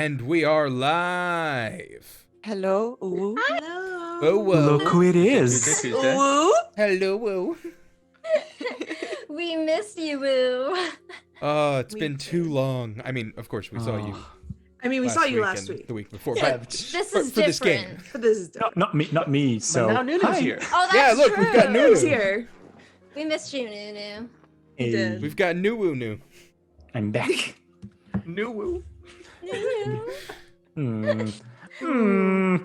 And we are live. Hello. Ooh. Hello. Whoa, whoa. Look who it is. Ooh. Hello, whoa. We miss you, Woo. Oh, it's We been too long. I mean, of course, we saw you. Oh. We saw you last and week. The week before. Yeah, but this for, is for this game. different. But this is Not me. So But now Nunu's hi. here. Oh, that's Yeah, look, true. we've got Nunu. Who's here? We missed you, Nunu. Hey, did. We've got New. I'm back. New woo. Nunu. I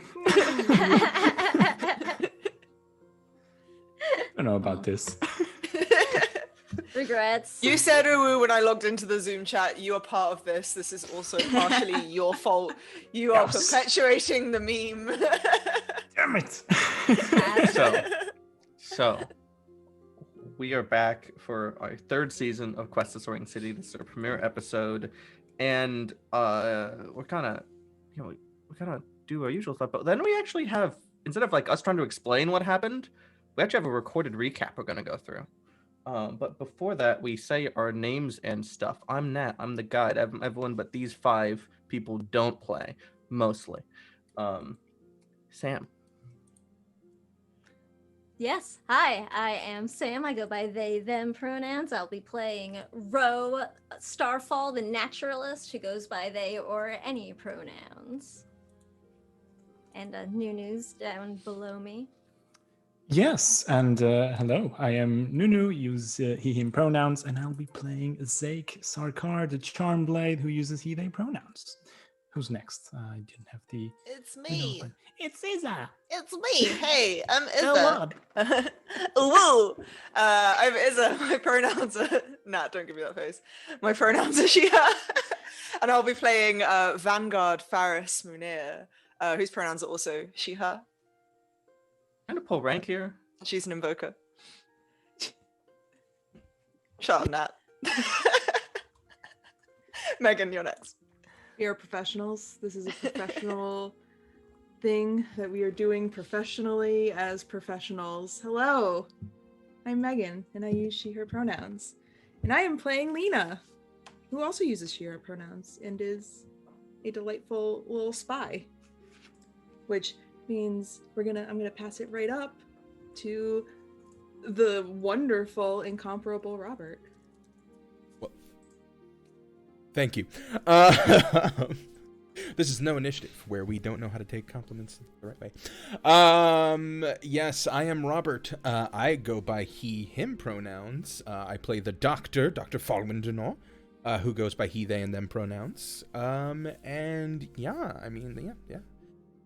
don't know about this. Regrets. You said ooh when I logged into the Zoom chat. You are part of this. This is also partially your fault. You are Yes. perpetuating the meme. Damn it. So, we are back for our third season of Quest to Soaring City. This is our premiere episode, and we're kind of, we kind of do our usual stuff. But then we actually have, instead of like us trying to explain what happened, we actually have a recorded recap we're going to go through. But before that, we say our names and stuff. I'm Nat. I'm the guide. Everyone but these 5 people don't play, mostly. Sam. Yes. Hi, I am Sam. I go by they, them pronouns. I'll be playing Ro Starfall, the naturalist, who goes by they or any pronouns. And Nunu's down below me. Yes, and hello. I am Nunu. Use he, him pronouns, and I'll be playing Zake Sarkar, the Charmblade, who uses he, they pronouns. Who's next? I didn't have the. It's me. It's Izza. It's me. Hey, I'm Hello. Izza. Woo. I'm Izza. My pronouns are Nat. Don't give me that face. My pronouns are she, her. And I'll be playing Vanguard Faris Munir, whose pronouns are also she, her. Trying to pull rank here. She's an invoker. Shut up, Nat. Megan, you're next. We are professionals. This is a professional thing that we are doing professionally as professionals. Hello, I'm Megan, and I use she, her pronouns. And I am playing Lena, who also uses she, her pronouns, and is a delightful little spy. Which means I'm gonna pass it right up to the wonderful, incomparable Robert. Thank you. This is no initiative where we don't know how to take compliments the right way. Yes, I am Robert. I go by he, him pronouns. I play the Dr. Falwindenor, who goes by he, they, and them pronouns. And yeah, I mean, yeah.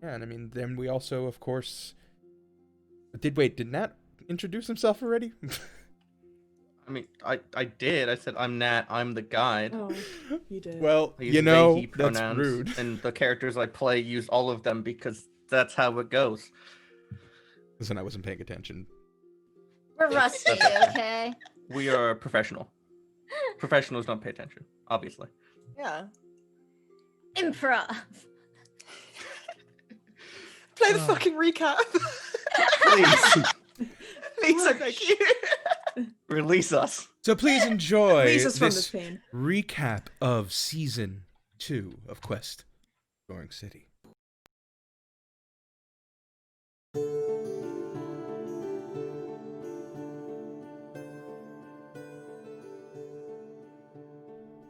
Yeah, and I mean, then we also, of course... Did Nat introduce himself already? I mean, I did. I said I'm Nat. I'm the guide. Oh, you did. Well, I use you they, know, he that's pronouns, rude. and the characters I play use all of them because that's how it goes. Listen, I wasn't paying attention. We're rusty, okay? We are professional. Professionals don't pay attention, obviously. Yeah. Improv. Play the fucking recap. Please Lisa, thank you. release us. So please enjoy Release us from this this pain. recap of Season 2 of Quest Soaring City.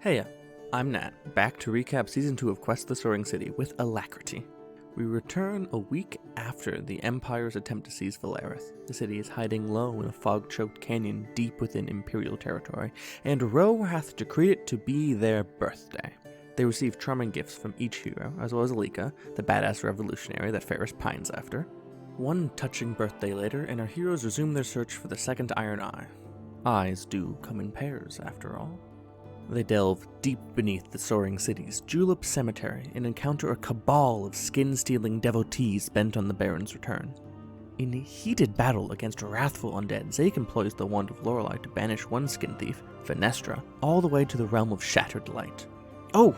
Hey, I'm Nat, back to recap Season 2 of Quest the Soaring City with alacrity. We return a week after the Empire's attempt to seize Valarith. The city is hiding low in a fog-choked canyon deep within Imperial territory, and Ro hath decreed it to be their birthday. They receive charming gifts from each hero, as well as Alika, the badass revolutionary that Ferris pines after. One touching birthday later, and our heroes resume their search for the second Iron Eye. Eyes do come in pairs, after all. They delve deep beneath the Soaring City's Julep Cemetery and encounter a cabal of skin-stealing devotees bent on the Baron's return. In a heated battle against wrathful undead, Zake employs the Wand of Lorelei to banish one skin thief, Fenestra, all the way to the realm of Shattered Light. Oh!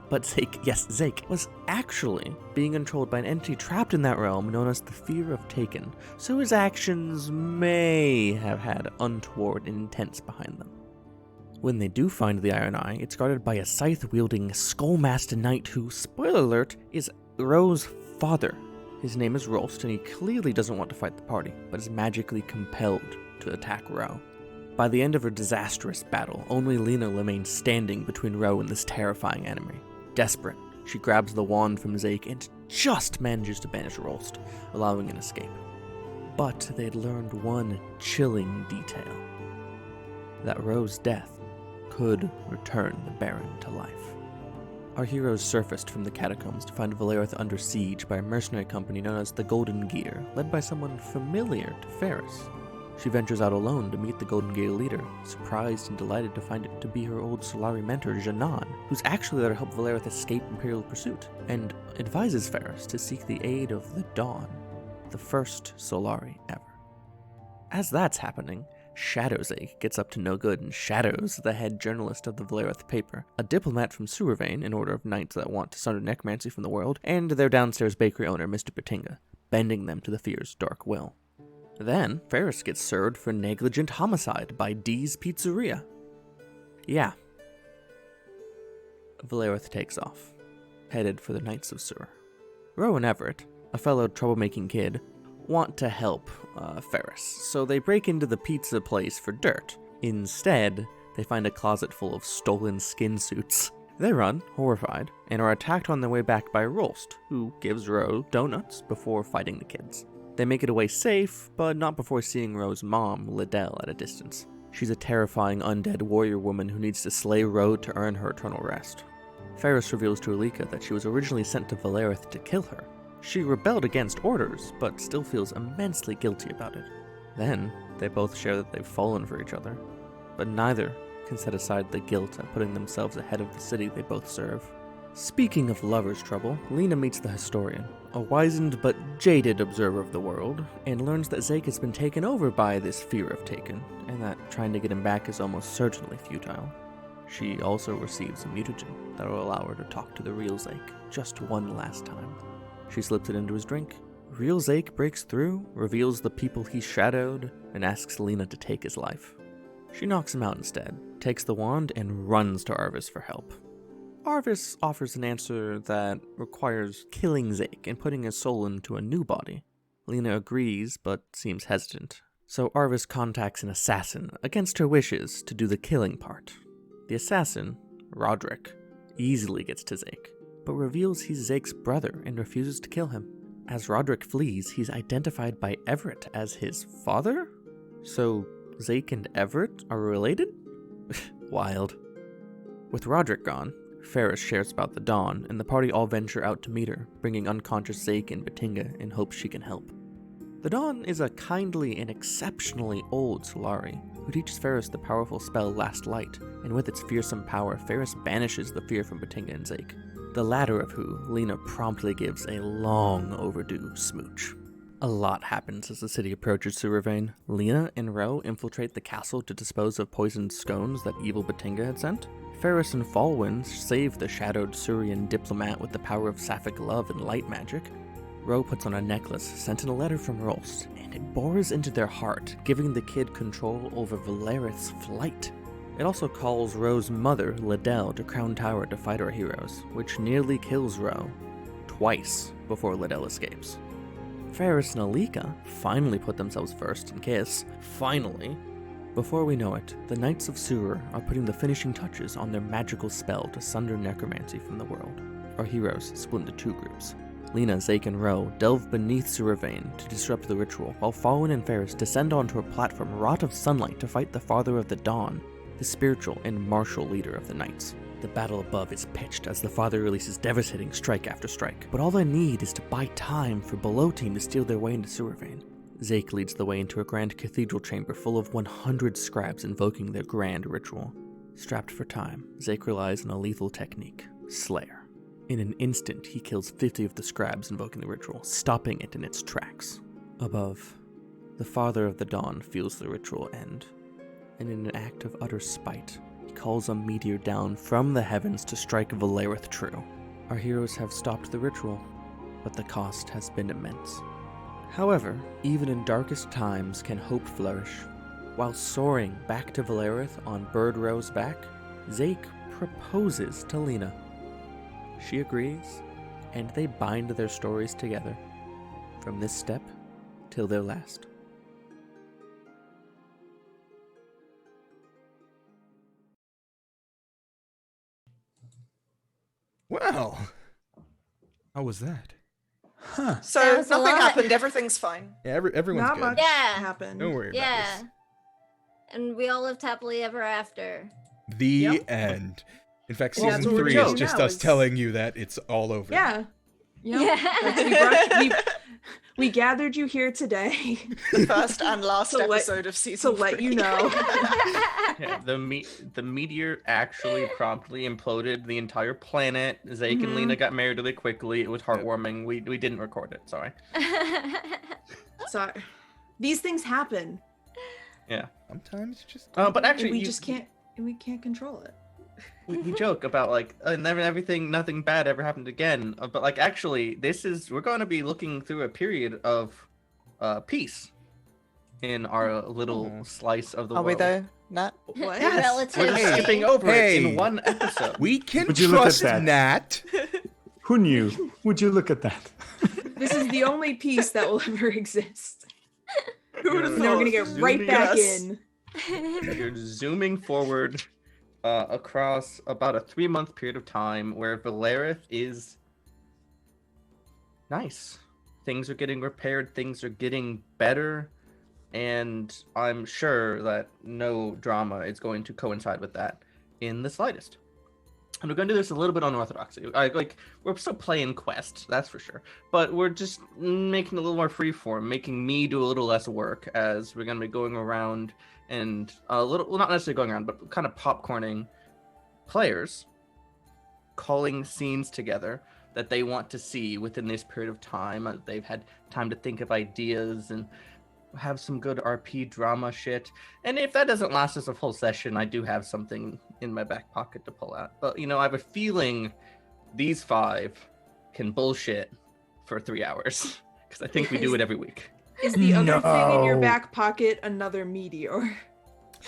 But Zake was actually being controlled by an entity trapped in that realm known as the Fear of Taken, so his actions may have had untoward intents behind them. When they do find the Iron Eye, it's guarded by a scythe-wielding, skull-masked knight who, spoiler alert, is Ro's father. His name is Rolst, and he clearly doesn't want to fight the party, but is magically compelled to attack Ro. By the end of her disastrous battle, only Lena remains standing between Ro and this terrifying enemy. Desperate, she grabs the wand from Zeke and just manages to banish Rolst, allowing an escape. But they'd learned one chilling detail: that Ro's death could return the Baron to life. Our heroes surfaced from the catacombs to find Valarith under siege by a mercenary company known as the Golden Gear, led by someone familiar to Ferris. She ventures out alone to meet the Golden Gear leader, surprised and delighted to find it to be her old Solari mentor, Janan, who's actually there to help Valarith escape Imperial pursuit, and advises Ferris to seek the aid of the Dawn, the first Solari ever. As that's happening, Shadowzake gets up to no good and shadows the head journalist of the Valarith paper, a diplomat from Sewervane, an order of knights that want to sunder necromancy from the world, and their downstairs bakery owner, Mr. Batinga, bending them to the Fear's dark will. Then, Ferris gets served for negligent homicide by Dee's Pizzeria. Yeah. Valarith takes off, headed for the Knights of Sewer. Ro and Everett, a fellow troublemaking kid, want to help Ferris, so they break into the pizza place for dirt. Instead, they find a closet full of stolen skin suits. They run, horrified, and are attacked on their way back by Rolst, who gives Ro donuts before fighting the kids. They make it away safe, but not before seeing Ro's mom, Liddell, at a distance. She's a terrifying undead warrior woman who needs to slay Ro to earn her eternal rest. Ferris reveals to Alika that she was originally sent to Valarith to kill her. She rebelled against orders, but still feels immensely guilty about it. Then, they both share that they've fallen for each other, but neither can set aside the guilt at putting themselves ahead of the city they both serve. Speaking of lovers' trouble, Lena meets the Historian, a wizened but jaded observer of the world, and learns that Zeke has been taken over by this fear of Taken, and that trying to get him back is almost certainly futile. She also receives a mutagen that will allow her to talk to the real Zeke just one last time. She slips it into his drink. Real Zeke breaks through, reveals the people he shadowed, and asks Lena to take his life. She knocks him out instead, takes the wand, and runs to Arvis for help. Arvis offers an answer that requires killing Zeke and putting his soul into a new body. Lena agrees, but seems hesitant. So Arvis contacts an assassin, against her wishes, to do the killing part. The assassin, Roderick, easily gets to Zeke, but reveals he's Zake's brother and refuses to kill him. As Roderick flees, he's identified by Everett as his father? So Zeke and Everett are related? Wild. With Roderick gone, Ferris shares about the Dawn, and the party all venture out to meet her, bringing unconscious Zeke and Batinga in hopes she can help. The Dawn is a kindly and exceptionally old Solari, who teaches Ferris the powerful spell Last Light, and with its fearsome power, Ferris banishes the fear from Batinga and Zeke, the latter of who Lena promptly gives a long overdue smooch. A lot happens as the city approaches Sewervane. Lena and Ro infiltrate the castle to dispose of poisoned scones that evil Batinga had sent. Ferris and Falwyn save the shadowed Surian diplomat with the power of sapphic love and light magic. Ro puts on a necklace sent in a letter from Rolst, and it bores into their heart, giving the kid control over Valarith's flight. It also calls Ro's mother, Liddell, to Crown Tower to fight our heroes, which nearly kills Ro twice before Liddell escapes. Ferris and Alika finally put themselves first and kiss. Finally. Before we know it, the Knights of Sewer are putting the finishing touches on their magical spell to sunder necromancy from the world. Our heroes split into two groups. Lena, Zeke, and Ro delve beneath Sewervane to disrupt the ritual, while Falwyn and Ferris descend onto a platform wrought of sunlight to fight the Father of the Dawn, the spiritual and martial leader of the Knights. The battle above is pitched as the Father releases devastating strike after strike, but all they need is to buy time for Below Team to steal their way into Sewervane. Zeke leads the way into a grand cathedral chamber full of 100 scribes invoking their grand ritual. Strapped for time, Zeke relies on a lethal technique, Slayer. In an instant, he kills 50 of the scribes invoking the ritual, stopping it in its tracks. Above, the Father of the Dawn feels the ritual end, and in an act of utter spite, he calls a meteor down from the heavens to strike Valarith true. Our heroes have stopped the ritual, but the cost has been immense. However, even in darkest times can hope flourish. While soaring back to Valarith on Bird Row's back, Zake proposes to Lena. She agrees, and they bind their stories together, from this step till their last. Well, how was that? Huh. So That was a nothing lot. happened. Everything's fine. Yeah, everyone's Not good. much Yeah. happened. Don't worry Yeah. about this. And we all lived happily ever after. The Yep. end. In fact, Well, that's season what we're 3 is doing just now us is- telling you that it's all over. Yeah. Yep. Yeah. We gathered you here today The first and last To let- episode of to season let you 3. know. Yeah, the meteor actually promptly imploded the entire planet. Zake and Lena got married really quickly. It was heartwarming. We didn't record it. Sorry. So these things happen. Yeah. Sometimes you just. But And actually, we just can't control it. we joke about like everything, nothing bad ever happened again. But like actually, we're going to be looking through a period of peace in our little slice of the Are we world. though? Nat? What? Yes, we're just Relatively. skipping over it Hey. in one episode. We can Would you look at trust that? Nat. Who knew? Would you look at that? This is the only piece that will ever exist. Who would have And then we're gonna get right Zooming back us. in. You're zooming forward across about a 3-month period of time where Valarith is nice. Things are getting repaired, things are getting better, and I'm sure that no drama is going to coincide with that in the slightest. And we're going to do this a little bit unorthodox. We're still playing Quest, that's for sure. But we're just making it a little more freeform, making me do a little less work as we're going to be going around and well, not necessarily going around, but kind of popcorning players, calling scenes together that they want to see within this period of time. They've had time to think of ideas and have some good RP drama shit. And if that doesn't last us a full session, I do have something in my back pocket to pull out. But, I have a feeling these 5 can bullshit for 3 hours. Because I think we do it every week. Is the other thing in your No. back pocket another meteor?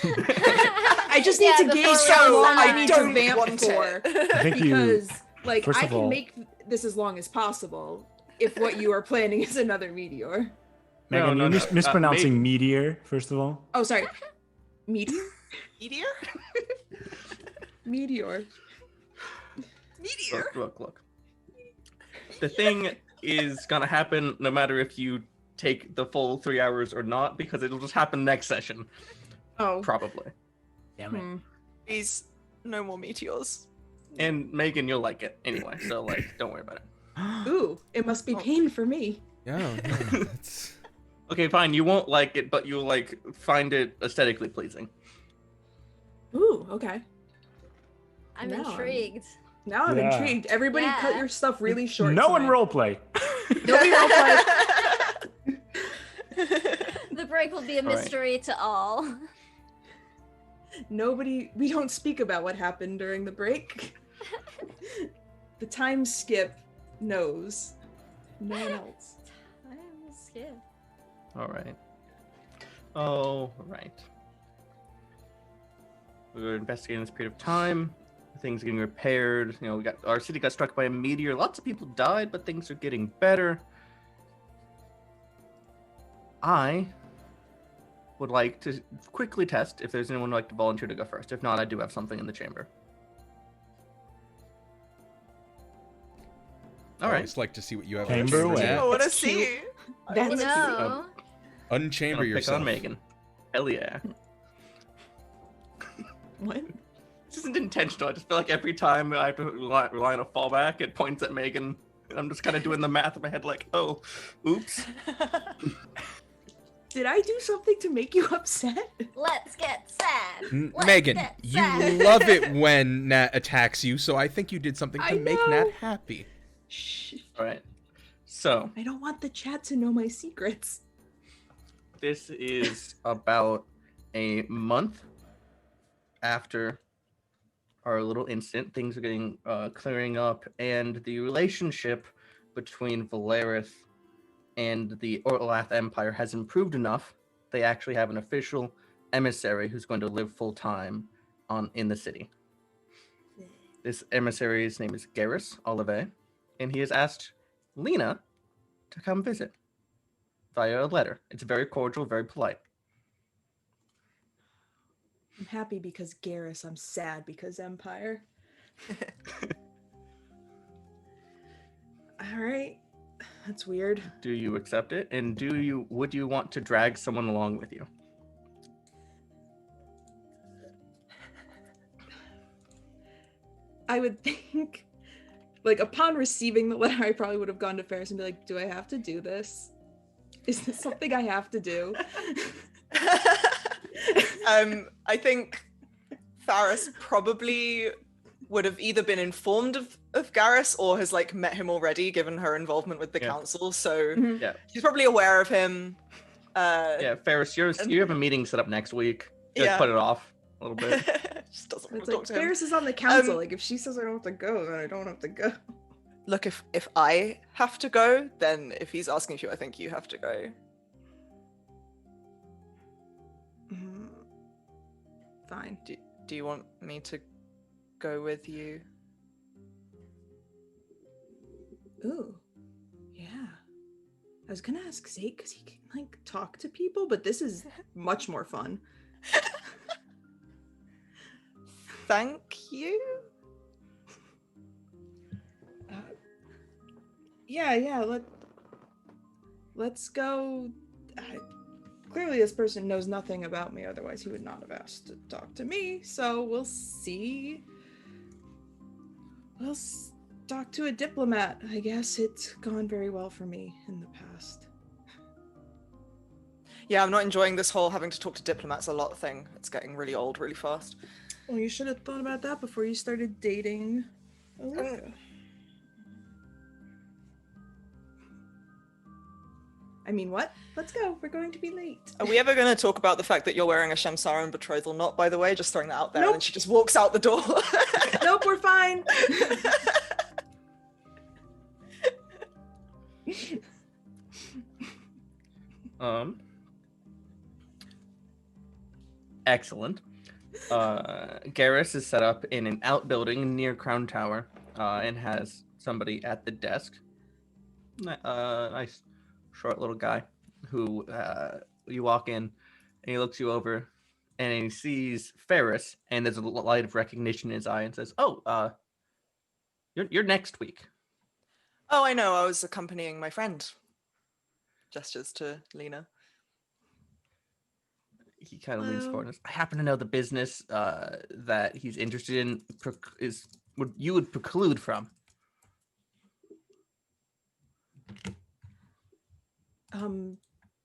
I just need Yeah, to before gauge we how go long I on. need don't to vamp want for. it. I think Because, like, first I of can all- make this as long as possible if what you are planning is another meteor. Megan, no, you're no. mispronouncing meteor, first of all. Oh, sorry. Meteor? Meteor? Meteor. Meteor? Look. The thing is gonna happen no matter if you take the full 3 hours or not, because it'll just happen next session, Oh. probably. Damn it. Hmm. Please, no more meteors. And Megan, you'll like it anyway, so don't worry about it. Ooh, it must be pain for me. Yeah, it's... Okay, fine, you won't like it, but you'll find it aesthetically pleasing. Ooh, okay. I'm No. intrigued. Now I'm Yeah. intrigued. Everybody cut Yeah. your stuff really short. No one tonight. roleplay. Nobody roleplay. The break will be a All right. mystery to all. Nobody. We don't speak about what happened during the break. The time skip knows. No one else. I'm scared. Alright. We're investigating this period of time. Things getting repaired. Our city got struck by a meteor. Lots of people died, but things are getting better. I would like to quickly test if there's anyone who'd like to volunteer to go first. If not, I do have something in the chamber. I All right. always like to see what you have. Chamber in the away. chamber, I Nat. want to That's see. cute. That's You cute. know. Unchamber Gonna pick yourself. on Megan. Hell yeah. What? This isn't intentional. I just feel like every time I have to rely on a fallback, it points at Megan. And I'm just kind of doing the math in my head, like, oh, oops. Did I do something to make you upset? Let's get sad. Let's Megan, get you sad. love it when Nat attacks you, so I think you did something to I make know. Nat happy. Shh. All right. So I don't want the chat to know my secrets. this is about a month after our little incident. Things are getting clearing up, and the relationship between Valarith and the Orlath Empire has improved enough. They actually have an official emissary who's going to live full time in the city. This emissary's name is Garrus Olive, and he has asked Lena to come visit via a letter. It's very cordial, very polite. I'm happy because Garrus. I'm sad because Empire. All right. That's weird. Do you accept it? And would you want to drag someone along with you? I would think, like, upon receiving the letter, I probably would have gone to Ferris and be like, do I have to do this? Is this something I have to do? I think Faris probably would have either been informed of Garrus or has like met him already, given her involvement with the council. So Yeah. she's probably aware of him. Yeah, Ferris, you have a meeting set up next week. Just put it off a little bit. Just doesn't want It's to like, talk to him. Ferris is on the council. Like, if she says I don't have to go, then I don't have to go. Look, if I have to go, then if he's asking you, I think you have to go. Fine. Do you want me to go with you? Ooh. Yeah. I was gonna ask Zeke because he can, like, talk to people, but this is much more fun. Thank you. Yeah. Let's go. Clearly, this person knows nothing about me. Otherwise, he would not have asked to talk to me. So we'll see. We'll talk to a diplomat. I guess it's gone very well for me in the past. Yeah, I'm not enjoying this whole having to talk to diplomats a lot thing. It's getting really old really fast. Well, you should have thought about that before you started dating Olivia. I mean, what? Let's go. We're going to be late. Are we ever going to talk about the fact that you're wearing a Shamsaran betrothal knot, by the way? Just throwing that out there. Nope. And she just walks out the door. Nope, we're fine. Excellent. Garrus is set up in an outbuilding near Crown Tower, and has somebody at the desk. Nice, short little guy who you walk in, and he looks you over, and he sees Ferris, and there's a light of recognition in his eye, and says, "Oh, you're next week." Oh, I know. I was accompanying my friend. Gestures to Lena. He kind of leans forward and says, "I happen to know the business that he's interested in you would preclude from."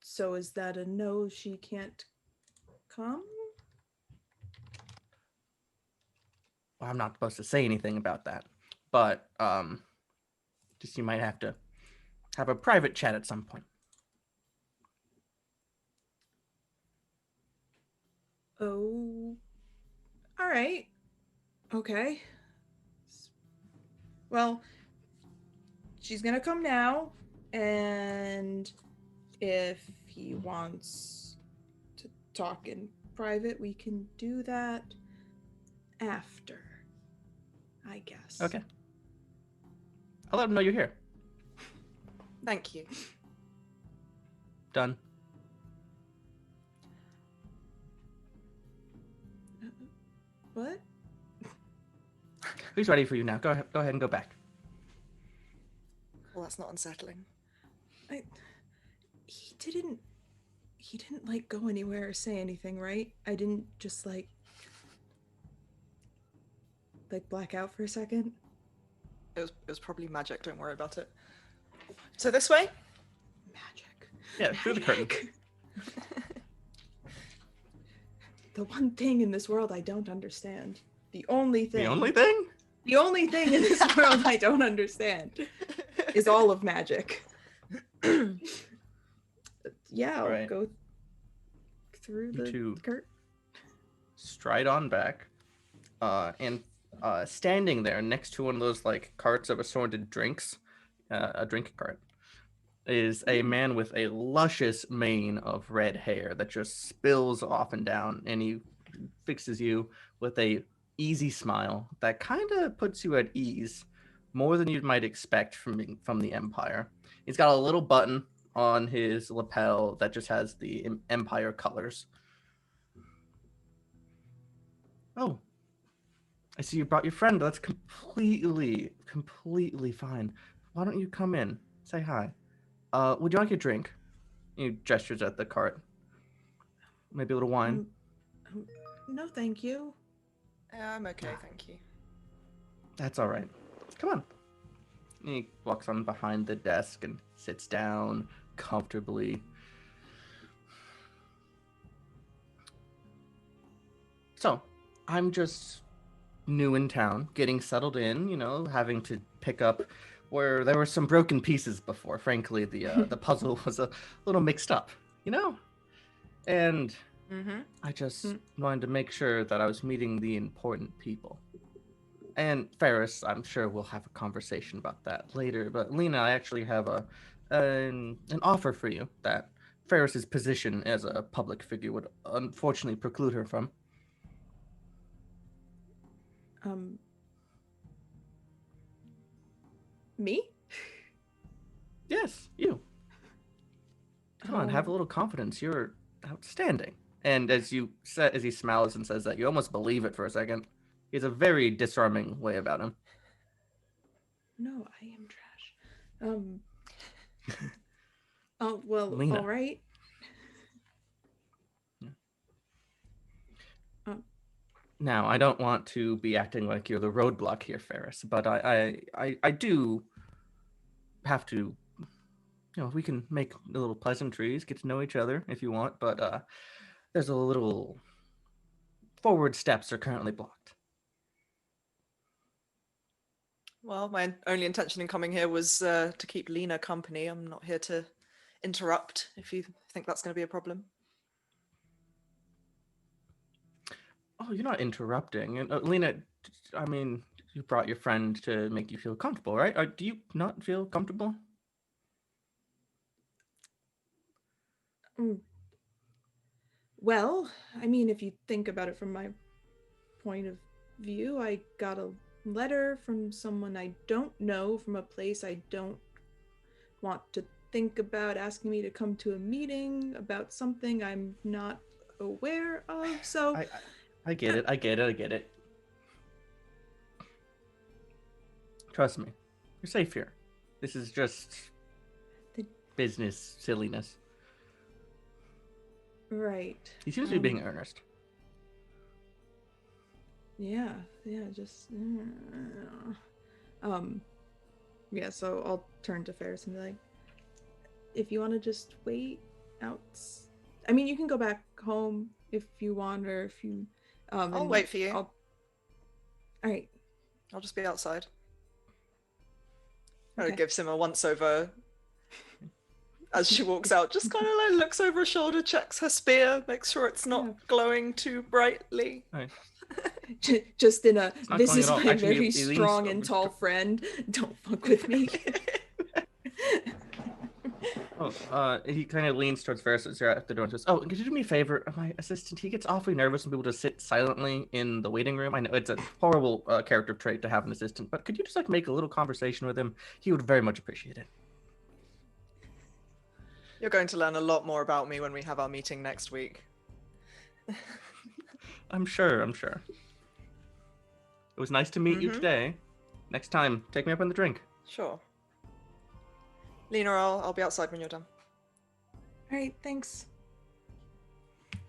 So is that a no? She can't come? Well, I'm not supposed to say anything about that, but just you might have to have a private chat at some point. Oh, all right. Okay. Well, she's gonna come now, and if he wants to talk in private, we can do that after, I guess. Okay. I'll let him know you're here. Thank you. Done. What? He's ready for you now. Go ahead and go back. Well, that's not unsettling. He didn't like go anywhere or say anything, right? I didn't just like black out for a second. It was probably magic. Don't worry about it. So this way? Magic. Yeah, through the curtain. The one thing in this world I don't understand. The only thing. The only thing? The only thing in this world I don't understand is all of magic. Yeah, I'll Right. go through the curtain. Stride on back, and standing there next to one of those like carts of assorted drinks, a drink cart, is a man with a luscious mane of red hair that just spills off and down, and he fixes you with a easy smile that kind of puts you at ease more than you might expect from the Empire. He's got a little button on his lapel that just has the Empire colors. Oh, I see you brought your friend. That's completely fine. Why don't you come in? Say hi. Would you like a drink? He gestures at the cart. Maybe a little wine. No, thank you. I'm okay, thank you. That's all right. Come on. He walks on behind the desk and sits down comfortably. So, I'm just new in town, getting settled in, having to pick up where there were some broken pieces before. Frankly, the puzzle was a little mixed up, And I just wanted to make sure that I was meeting the important people. And Ferris, I'm sure we'll have a conversation about that later. But Lena, I actually have an offer for you that Ferris's position as a public figure would unfortunately preclude her from. Me? Yes, you. Come on, have a little confidence. You're outstanding. And as he smiles and says that, you almost believe it for a second. He has a very disarming way about him. No, I am trash. Oh, well, Lena. all right. Now, I don't want to be acting like you're the roadblock here, Ferris, but I do have to, we can make a little pleasantries, get to know each other if you want, but there's a little forward steps are currently blocked. Well, my only intention in coming here was to keep Lena company. I'm not here to interrupt, if you think that's going to be a problem. Oh, you're not interrupting. And Lena, I mean, you brought your friend to make you feel comfortable, right? Do you not feel comfortable? Well, I mean, if you think about it from my point of view, I got a letter from someone I don't know from a place I don't want to think about, asking me to come to a meeting about something I'm not aware of. So I get it. Trust me, you're safe here. This is just business silliness. Right. He seems to be being earnest. Yeah, just yeah, so I'll turn to Ferris and be like, if you want to just wait out, I mean, you can go back home if you want, or if you I'll wait for you. All right, I'll just be outside. Okay. Gives him a once over as she walks out, just kind of like looks over her shoulder, checks her spear, makes sure it's not glowing too brightly. Right. Just in a, not this going is at all. my Actually, very he leans strong over and to- tall friend. Don't fuck with me. He kind of leans towards Ferris as you're at the door and says, "Oh, could you do me a favor? My assistant, he gets awfully nervous when people just sit silently in the waiting room. I know it's a horrible character trait to have an assistant, but could you just make a little conversation with him? He would very much appreciate it." You're going to learn a lot more about me when we have our meeting next week. I'm sure. It was nice to meet you today. Next time, take me up on the drink. Sure. Lena, I'll be outside when you're done. All right, thanks.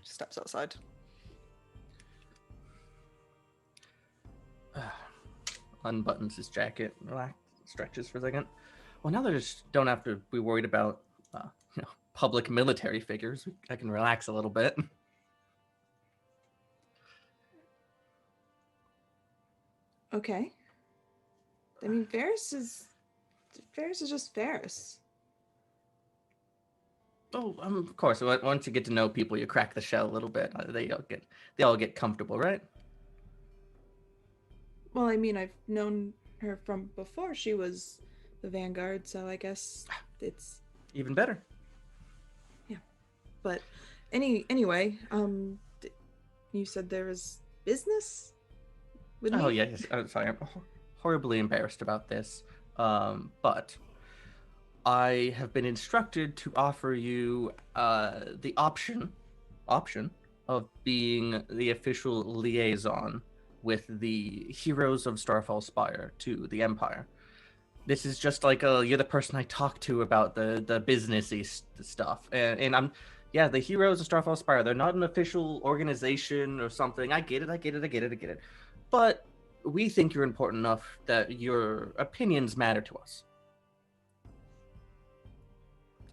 She steps outside. Unbuttons his jacket, stretches for a second. Well, now they just don't have to be worried about public military figures. I can relax a little bit. Okay. I mean, Ferris is just Ferris. Oh, of course. Once you get to know people, you crack the shell a little bit. They all get comfortable, right? Well, I mean, I've known her from before she was the Vanguard, so I guess it's Even better. But anyway, you said there was business with Oh me? yes, sorry, I'm horribly embarrassed about this. But I have been instructed to offer you the option of being the official liaison with the Heroes of Starfall Spire to the Empire. This is just like you're the person I talk to about the businessy stuff, and I'm yeah, the Heroes of Starfall Spire. They're not an official organization or something. I get it. But we think you're important enough that your opinions matter to us,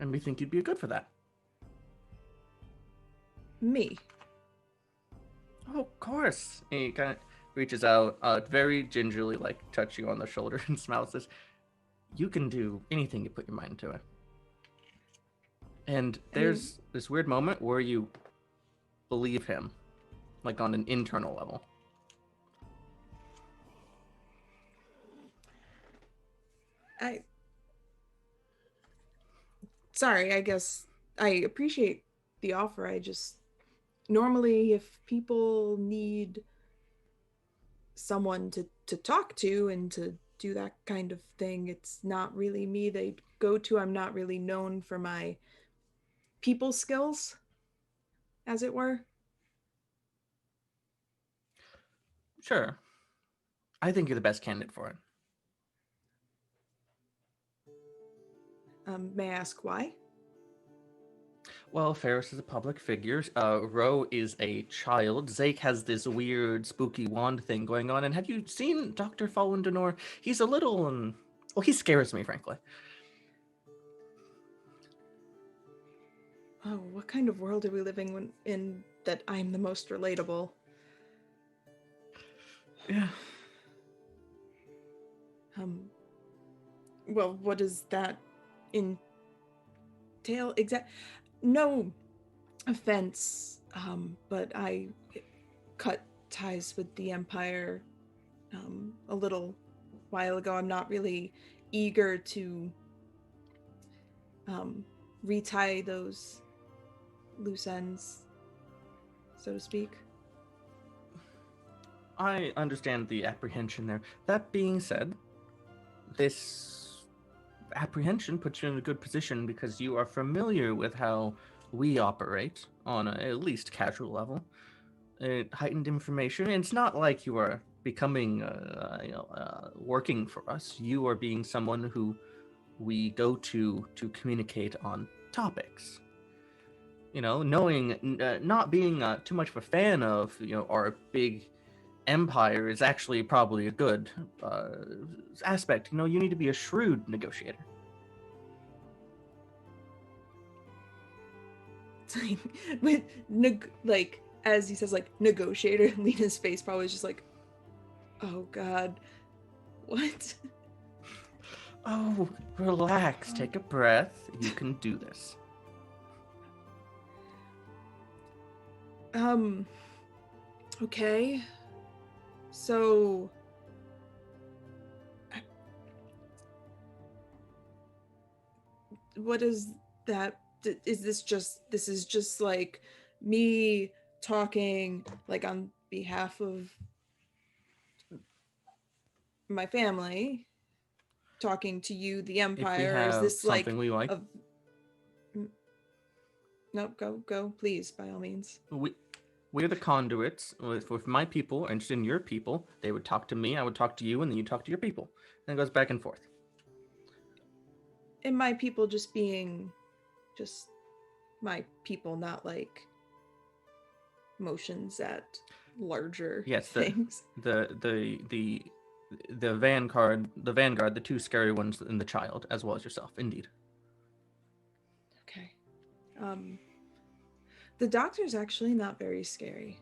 and we think you'd be good for that. Me. Oh, of course. And he kind of reaches out, very gingerly, like touch you on the shoulder and smiles. Says, "You can do anything you put your mind to it." And there's this weird moment where you believe him, like on an internal level. Sorry, I guess I appreciate the offer. I just normally if people need someone to talk to and to do that kind of thing, it's not really me they go to. I'm not really known for my people skills, as it were. Sure. I think you're the best candidate for it. May I ask why? Well, Ferris is a public figure. Ro is a child. Zake has this weird, spooky wand thing going on. And have you seen Dr. Fallendenor? He's a little, well, he scares me, frankly. Oh, what kind of world are we living in that I'm the most relatable? Yeah. Well, what does that entail no offense, but I cut ties with the Empire a little while ago. I'm not really eager to retie those loose ends, so to speak. I understand the apprehension there. That being said, this apprehension puts you in a good position because you are familiar with how we operate on a at least casual level. Heightened information. It's not like you are becoming, working for us. You are being someone who we go to communicate on topics. You know, knowing, not being too much of a fan of, our big empire is actually probably a good aspect. You need to be a shrewd negotiator. With as he says, like, negotiator, Lena's face probably is just like, oh god, what? Oh, relax, take a breath. You can do this. Okay. So what is that? Is this just like me talking like on behalf of my family, talking to you, the Empire? If we Or is have this like something we like, Nope, go, please, by all means. we're the conduits. If my people are interested in your people, they would talk to me, I would talk to you, and then you talk to your people. And it goes back and forth. And my people just being just my people, not like motions at larger things. The vanguard, the two scary ones, and the child, as well as yourself, indeed. Okay. The doctor's actually not very scary.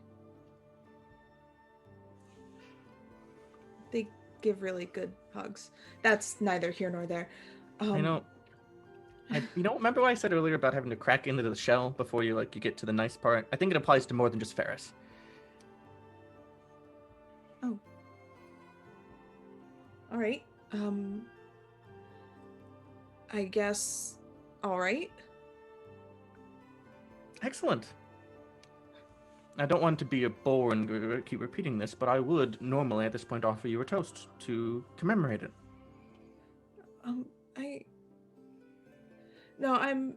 They give really good hugs. That's neither here nor there. Remember what I said earlier about having to crack into the shell before you get to the nice part? I think it applies to more than just Ferris. Oh. All right. I guess All right. Excellent. I don't want to be a bore and keep repeating this, but I would normally at this point offer you a toast to commemorate it. No, I'm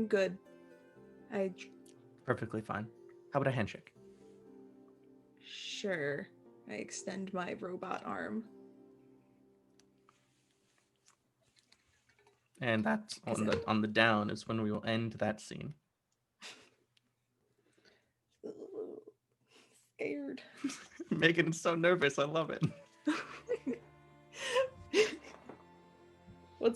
good. Perfectly fine. How about a handshake? Sure. I extend my robot arm. And that's on the down is when we will end that scene. Scared. Megan is so nervous. I love it. Well,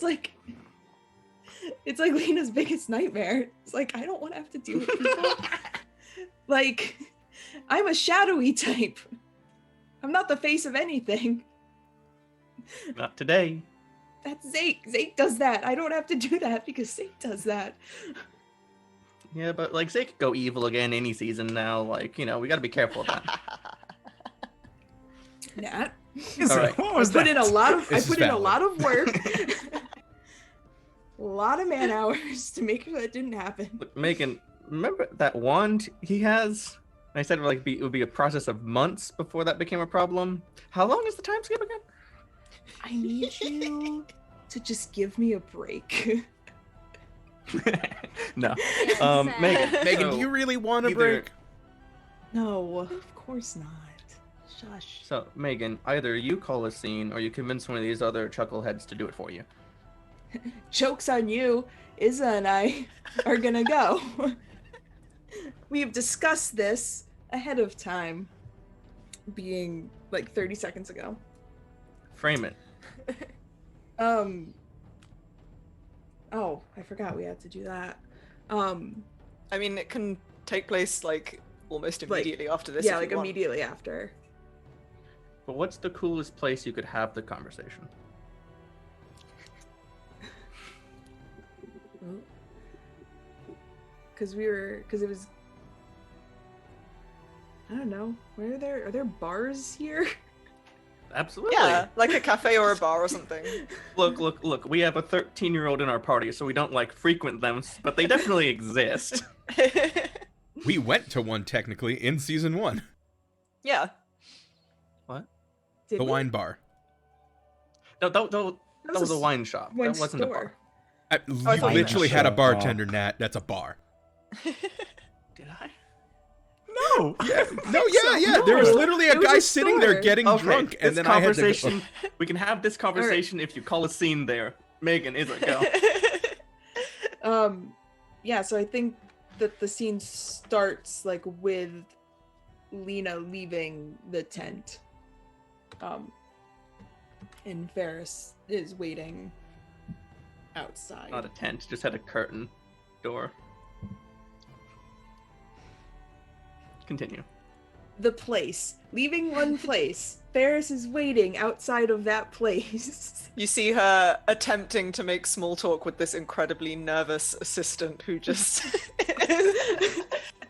it's like Lena's biggest nightmare. It's like, I don't want to have to deal with people. Like, I'm a shadowy type. I'm not the face of anything. Not today. That's Zake. Zake does that. I don't have to do that because Zake does that. Yeah, but like Zake could go evil again any season now. Like, we got to be careful of that. Nat. All right. What was I put that? in a lot of This is valid. work. A lot of man hours to make sure that didn't happen. Look, Megan, remember that wand he has? I said it would be a process of months before that became a problem. How long is the time skip again? I need you to just give me a break. No. Exactly. Megan, So, do you really want a either- break? No, of course not. Shush. So, Megan, either you call a scene or you convince one of these other chuckleheads to do it for you. Joke's on you. Izza and I are gonna go. We've discussed this ahead of time, being like 30 seconds ago. Frame it. Oh, I forgot we had to do that. I mean, it can take place like almost Like, immediately after this. yeah, if like you want. immediately after. But what's the coolest place you could have the conversation? Because it was, I don't know, are there bars here? Absolutely. Yeah, like a cafe or a bar or something. Look. We have a 13-year-old in our party, so we don't frequent them, but they definitely exist. We went to one technically in season 1. Yeah. What? Did The we? wine bar. No, that was a wine shop. wine That wasn't a store. bar. You thought you meant literally had a shop. bartender, Nat. That's a bar. Did I? No. No, yeah. There was literally a It was guy a sitting there store. getting drunk, and then I had to. We can have this conversation if you call a scene there. Megan, is it go? Yeah, so I think that the scene starts like with Lena leaving the tent. And Ferris is waiting outside. Not a tent, just had a curtain door. Continue. The place. Leaving one place. Ferris is waiting outside of that place. You see her attempting to make small talk with this incredibly nervous assistant who just...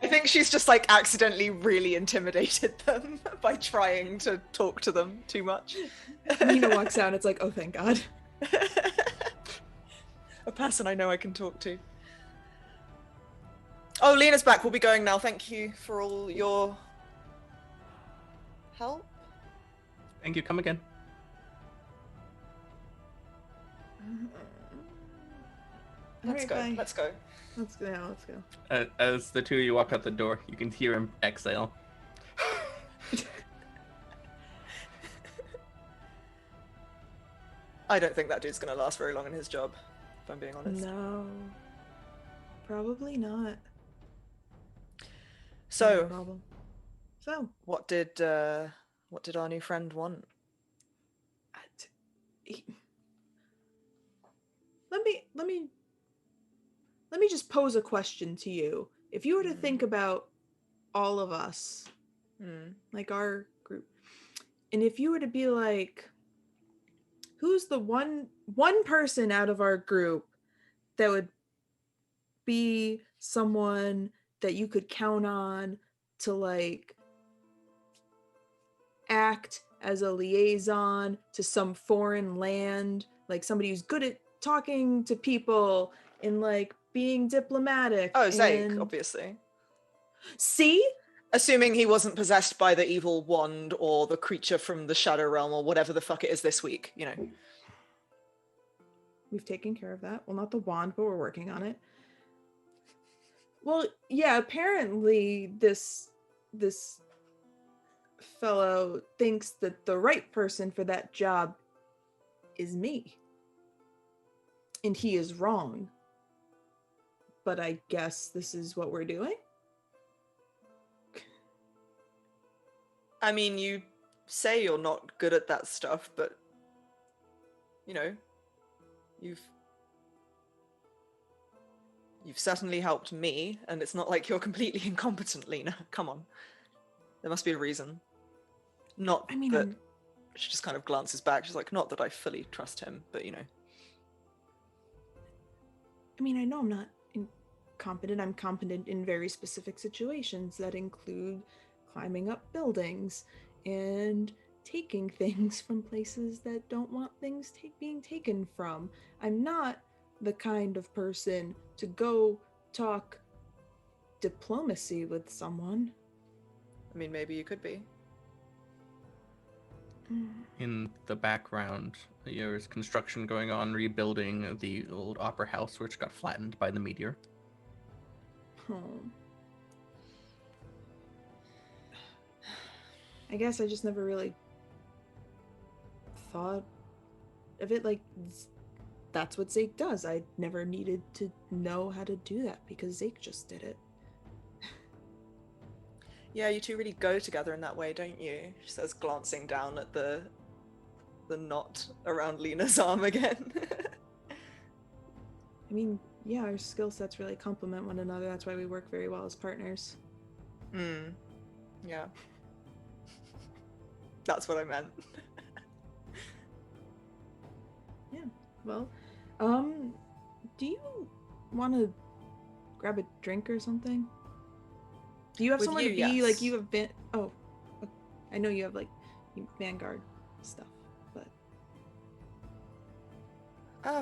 I think she's just accidentally really intimidated them by trying to talk to them too much. Nina walks out and it's like, oh, thank God. A person I know I can talk to. Oh, Lena's back. We'll be going now. Thank you for all your help. Thank you. Come again. Let's Alright, go. bye. Let's go. Let's go. As the two of you walk out the door, you can hear him exhale. I don't think that dude's gonna last very long in his job, if I'm being honest. No. Probably not. Not a So, problem. So, what did our new friend want? let me just pose a question to you. If you were to think about all of us, like our group, and if you were to be like, who's the one person out of our group that would be someone that you could count on to act as a liaison to some foreign land, like somebody who's good at talking to people and like being diplomatic. Oh, Zake, and... obviously. See? Assuming he wasn't possessed by the evil wand or the creature from the Shadow Realm or whatever the fuck it is this week, you know. We've taken care of that. Well, not the wand, but we're working on it. Well, yeah, apparently this fellow thinks that the right person for that job is me. And he is wrong. But I guess this is what we're doing? I mean, you say you're not good at that stuff, but, you know, you've certainly helped me, and it's not like you're completely incompetent, Lena. Come on. There must be a reason. Not I mean, that... She just kind of glances back. She's like, not that I fully trust him, but, you know. I mean, I know I'm not incompetent. I'm competent in very specific situations that include climbing up buildings and taking things from places that don't want things being taken from. I'm not the kind of person to go talk diplomacy with someone. I mean, maybe you could be. In the background, there's construction going on, rebuilding the old opera house, which got flattened by the meteor. Oh. I guess I just never really thought of it like that's what Zeke does. I never needed to know how to do that because Zeke just did it. Yeah, you two really go together in that way, don't you? She says, glancing down at the knot around Lena's arm again. I mean, yeah, our skill sets really complement one another. That's why we work very well as partners. Yeah. That's what I meant. Yeah. Well, do you want to grab a drink or something? Do you have With somewhere you, to be? yes. Like, you have been... Oh. I know you have, like, Vanguard stuff, but...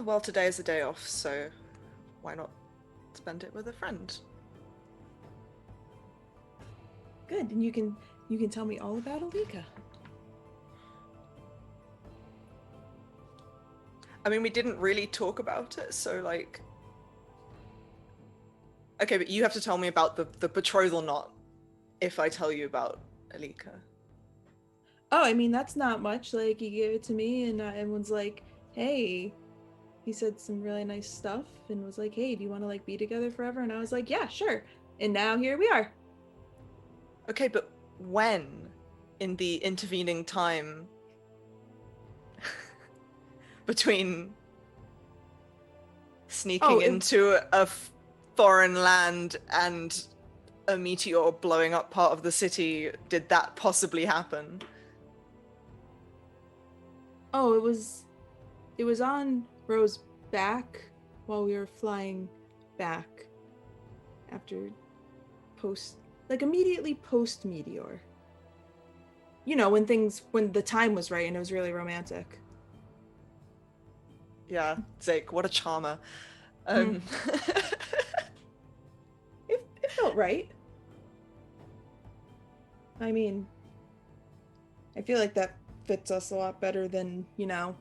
Well, today is a day off, so why not spend it with a friend? Good, and you can tell me all about Alika. I mean, we didn't really talk about it, so, like... Okay, but you have to tell me about the betrothal knot if I tell you about Alika. Oh, I mean, that's not much. Like, he gave it to me, and everyone's like, hey... He said some really nice stuff, and was like, hey, do you want to, like, be together forever? And I was like, yeah, sure. And now here we are. Okay, but when in the intervening time between sneaking into a foreign land and a meteor blowing up part of the city, did that possibly happen? Oh, it was on Ro's back while we were flying back after immediately post meteor. You know, when the time was right and it was really romantic. Yeah, Zake, what a charmer. It felt right. I mean, I feel like that fits us a lot better than, you know,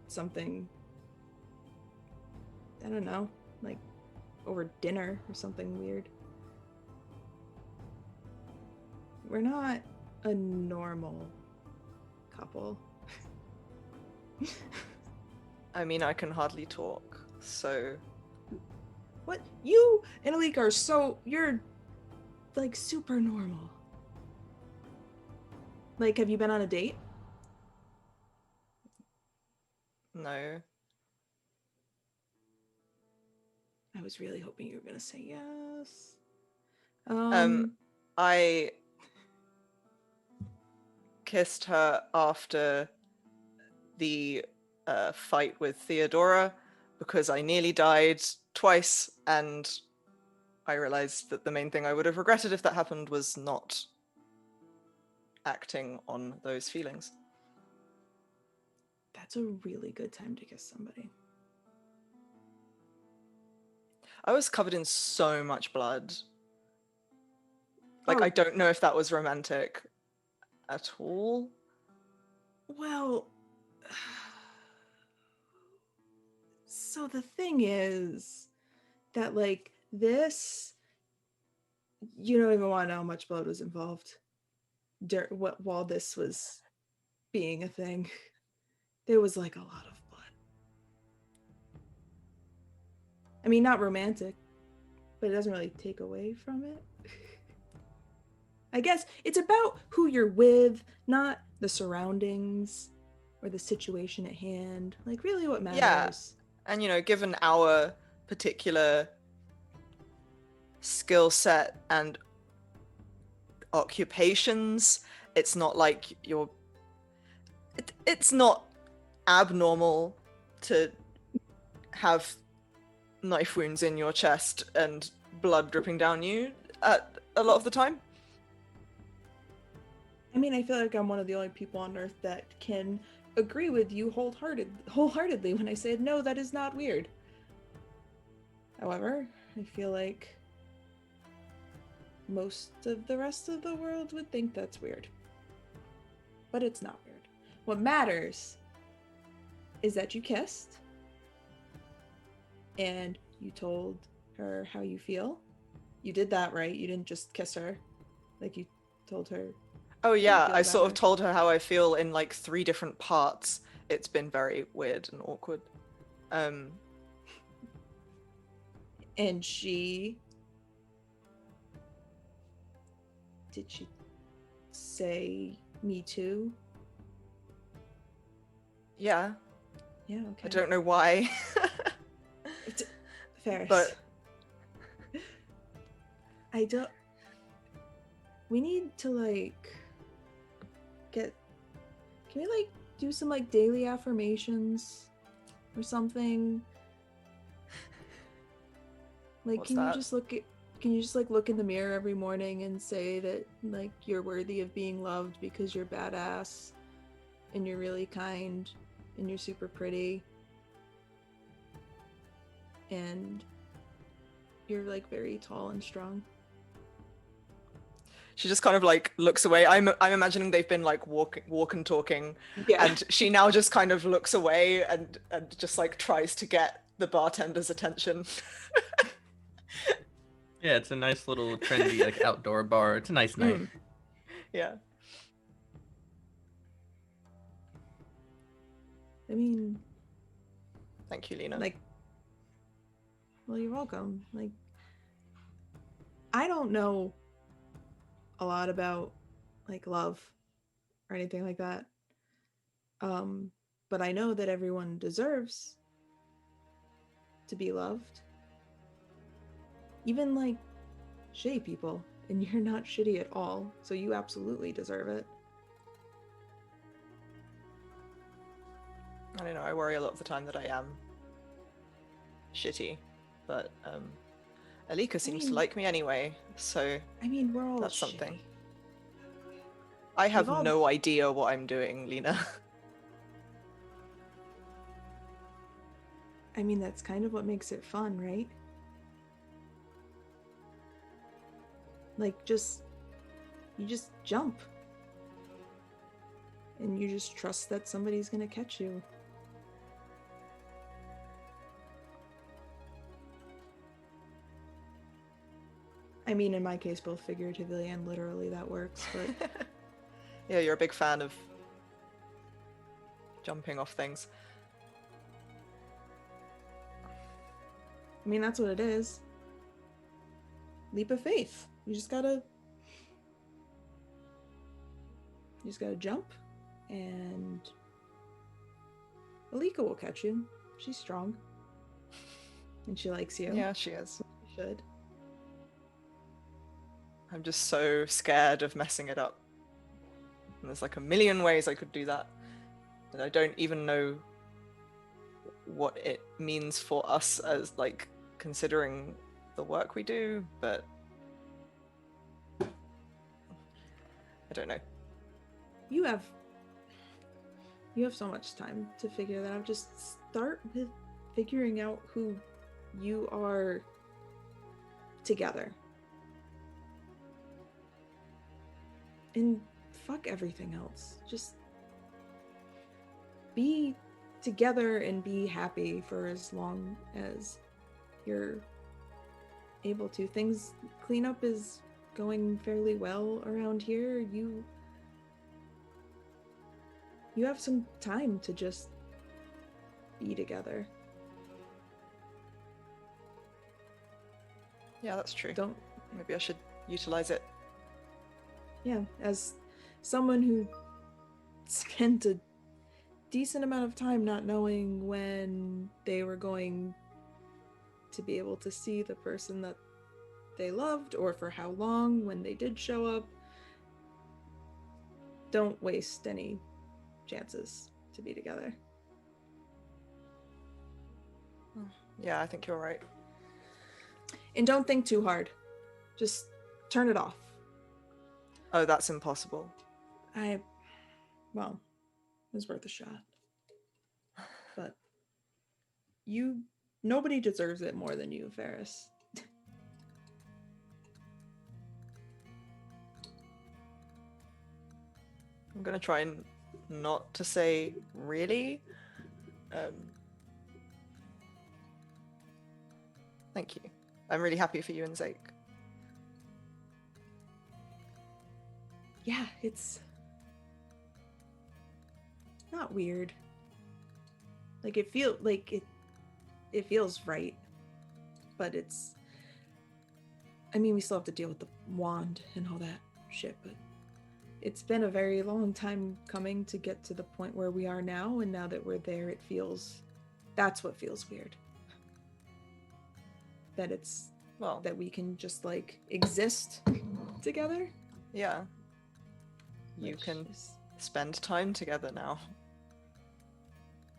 something, I don't know, like over dinner or something weird. We're not a normal couple. I mean, I can hardly talk, so... What? You and Alika are you're, like, super normal. Like, have you been on a date? No. I was really hoping you were gonna say yes. I kissed her after the fight with Theodora because I nearly died twice, and I realized that the main thing I would have regretted if that happened was not acting on those feelings. That's a really good time to kiss somebody. I was covered in so much blood. Like, Oh. I don't know if that was romantic at all. Well, so the thing is that, like, this, you don't even want to know how much blood was involved while this was being a thing. There was, like, a lot of blood. I mean, not romantic, but it doesn't really take away from it. I guess it's about who you're with, not the surroundings or the situation at hand. Like, really what matters. Yeah. And, you know, given our particular skill set and occupations, it's not like it's not abnormal to have knife wounds in your chest and blood dripping down you at a lot of the time. I mean, I feel like I'm one of the only people on Earth that can agree with you wholeheartedly when I say, no, that is not weird. However, I feel like most of the rest of the world would think that's weird. But it's not weird. What matters is that you kissed and you told her how you feel. You did that, right? You didn't just kiss her. Like, you told her. Oh yeah, feel I about sort of her. told her how I feel in like 3 different parts. It's been very weird and awkward. And she... Did she say me too? Yeah, Yeah, okay. I don't know why. Ferris. But I don't... We need to, like, get... Can we, like, do some, like, daily affirmations or something? Like, What's can that? you just look at... Can you just, like, look in the mirror every morning and say that, like, you're worthy of being loved because you're badass and you're really kind and you're super pretty and you're, like, very tall and strong? she just kind of like looks away. I'm imagining they've been like walking talking, Yeah. and she now just kind of looks away and just like tries to get the bartender's attention. Yeah, it's a nice little trendy like outdoor bar. It's a nice night. Yeah. I mean, Thank you, Lena. like, well, you're welcome. Like, I don't know a lot about, like, love or anything like that. But I know that everyone deserves to be loved. Even, like, shitty people. And you're not shitty at all, so you absolutely deserve it. I don't know, I worry a lot of the time that I am shitty, but Alika seems to mean- like me anyway, so I mean, we're all that's something. shitty. I have We've all- no idea what I'm doing, Lena. I mean, that's kind of what makes it fun, right? Like, you just jump. And you just trust that somebody's gonna catch you. I mean, in my case, both figuratively and literally that works, but Yeah, you're a big fan of jumping off things. I mean, that's what it is. Leap of faith. You just gotta jump, and Alika will catch you. She's strong. And she likes you. Yeah, she is. She should. I'm just so scared of messing it up. And there's like a million ways I could do that. And I don't even know what it means for us as, like, considering the work we do, but I don't know. You have so much time to figure that out. Just start with figuring out who you are together. And fuck everything else. Just be together and be happy for as long as you're able to. Things cleanup is going fairly well around here. You have some time to just be together. Yeah, that's true. Don't Maybe I should utilize it. Yeah, as someone who spent a decent amount of time not knowing when they were going to be able to see the person that they loved, or for how long when they did show up, don't waste any chances to be together. Yeah, I think you're right. And don't think too hard. Just turn it off. Oh, that's impossible. Well, it was worth a shot. But nobody deserves it more than you, Ferris. I'm gonna try and not to say really. Thank you. I'm really happy for you and Zake. Yeah, it's not weird. Like it feels right. But it's, I mean, we still have to deal with the wand and all that shit, but it's been a very long time coming to get to the point where we are now, and now that we're there, that's what feels weird. That it's, Well, that we can just like exist together. yeah. You which can is- spend time together now.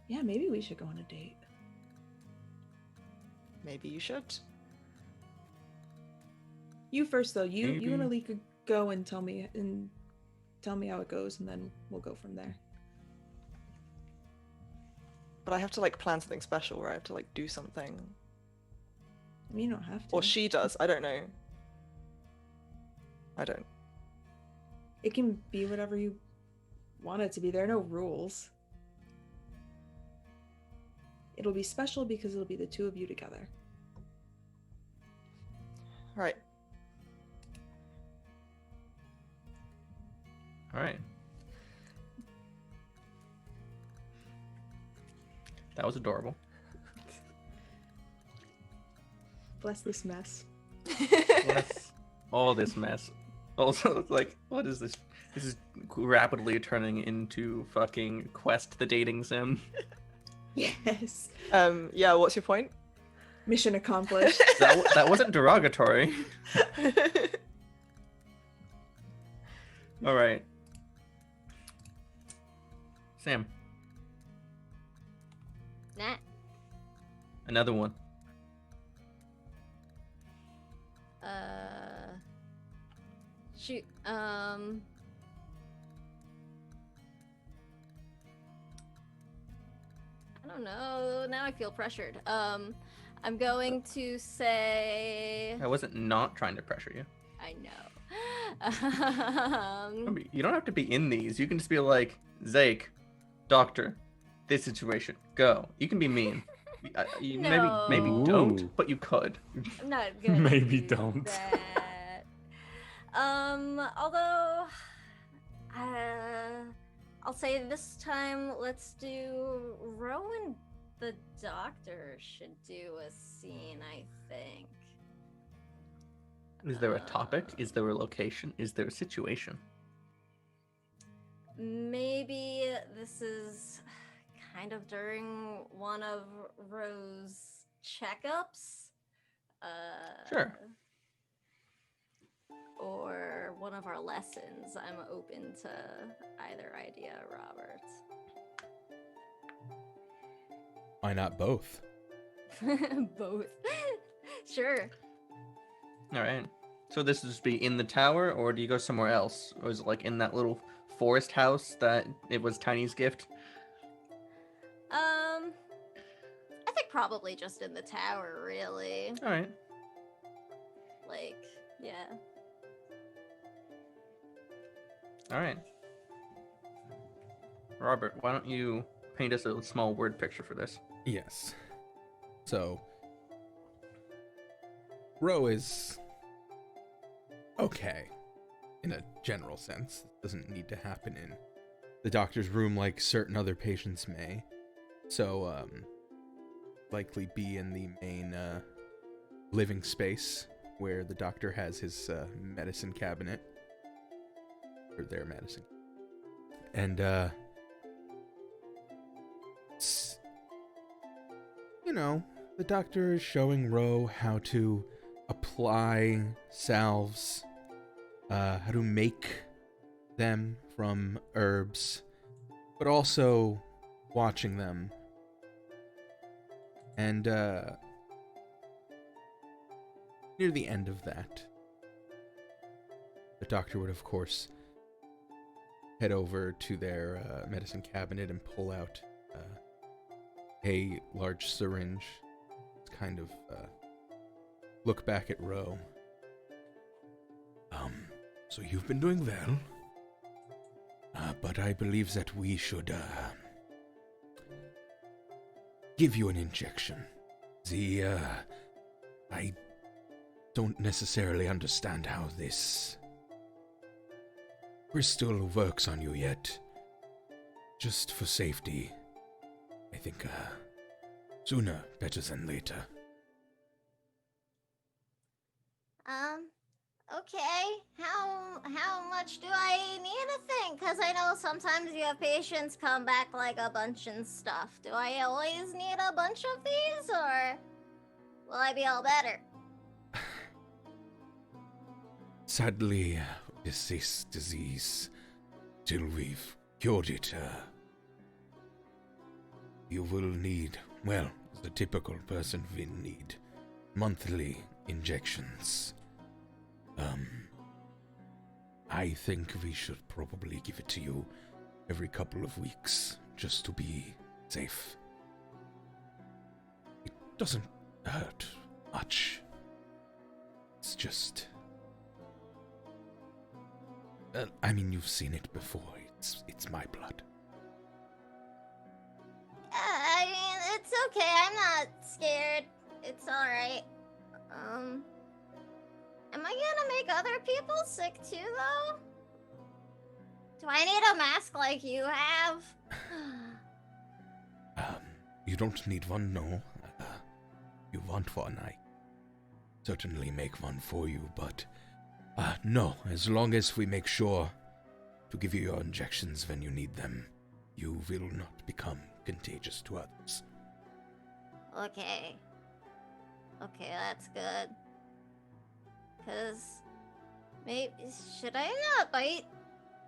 Yeah, maybe we should go on a date. Maybe you should. You first though. You Maybe. and Alika go and tell me how it goes, and then we'll go from there. But I have to like plan something special where I have to like do something. I mean, you don't have to. Or she does. I don't know. I don't. It can be whatever you want it to be. There are no rules. It'll be special because it'll be the two of you together. Right. All right. That was adorable. Bless this mess. Bless all this mess. Also, it's like, what is this? This is rapidly turning into fucking Quest the dating sim. Yes. Yeah, what's your point? Mission accomplished. That wasn't derogatory. All right. Sam, Nat. another one. Shoot. I don't know. Now I feel pressured. I'm going to say. I wasn't not trying to pressure you. I know. You don't have to be in these. You can just be like, Zake, doctor, this situation, go. You can be mean. No. Maybe Ooh. don't, but you could. I'm not gonna Maybe do don't. that. Although, I'll say this time, let's do Rowan the doctor should do a scene, I think. Is there a topic? Is there a location? Is there a situation? Maybe this is kind of during one of Rose's checkups. Sure. Or one of our lessons. I'm open to either idea, Robert. Why not both? Both. Sure. All right. So this would just be in the tower, or do you go somewhere else? Or is it like in that little forest house that it was Tiny's gift? I think probably just in the tower, really. All right. Yeah. All right. Robert, why don't you paint us a small word picture for this? Yes. So, Ro is okay in a general sense. It doesn't need to happen in the doctor's room like certain other patients may. So, likely be in the main living space where the doctor has his medicine cabinet. Or their medicine. And, the doctor is showing Ro how to apply salves, how to make them from herbs, but also watching them. And near the end of that, the doctor would, of course, head over to their medicine cabinet and pull out a large syringe. Kind of look back at Ro. So you've been doing well, but I believe that we should give you an injection. I don't necessarily understand how this crystal works on you yet. Just for safety, I think sooner better than later. Okay. How much do I need to think? Because I know sometimes you have patients come back like a bunch and stuff. Do I always need a bunch of these, or will I be all better? Sadly, this disease, till we've cured it, you will need, well, the typical person will need monthly injections. I think we should probably give it to you every couple of weeks, just to be safe. It doesn't hurt much. It's just... you've seen it before. It's my blood. I mean, it's okay. I'm not scared. It's alright. Am I gonna make other people sick too, though? Do I need a mask like you have? You don't need one, no. You want one, I certainly make one for you, but no, as long as we make sure to give you your injections when you need them, you will not become contagious to others. Okay. Okay, that's good. Because maybe should I not bite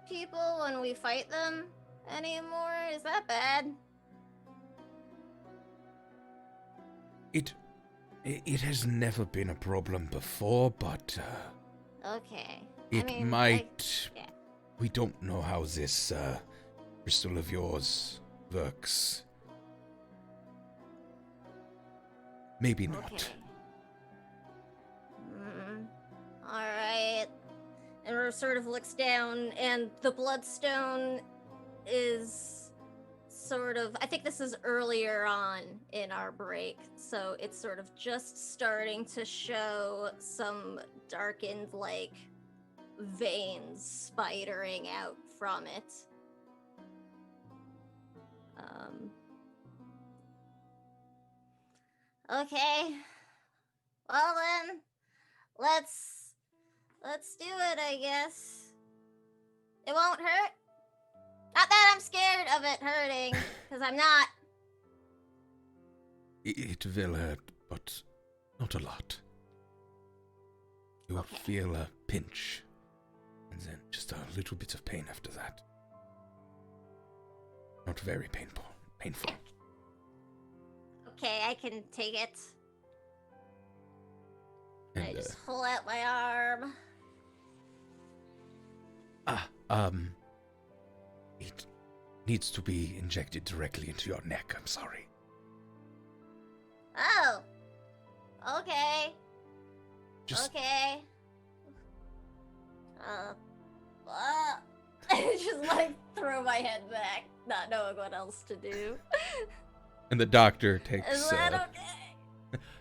people when we fight them anymore? Is that bad? It has never been a problem before, but Okay. it might. Yeah. We don't know how this crystal of yours works. Maybe not. Okay. Alright. And Ro sort of looks down, and the bloodstone is sort of... I think this is earlier on in our break, so it's sort of just starting to show some darkened, veins spidering out from it. Okay. Well then, let's do it, I guess. It won't hurt? Not that I'm scared of it hurting, because I'm not. It will hurt, but not a lot. You'll Okay. feel a pinch, and then just a little bit of pain after that. Not very painful. Okay, I can take it. I And, just pull out my arm. it needs to be injected directly into your neck, I'm sorry. Oh. Okay. Just Okay. I just like throw my head back, not knowing what else to do. And the doctor takes. Is that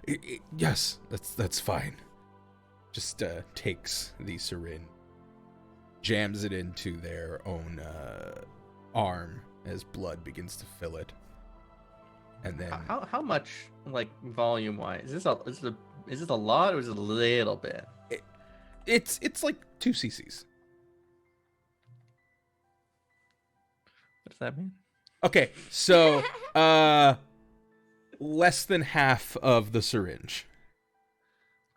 okay? Yes, that's fine. Just takes the syringe, jams it into their own arm as blood begins to fill it, and then How much, like, volume wise? Is this a lot or is it a little bit? it's like 2 cc's. What does that mean? Okay, so less than half of the syringe.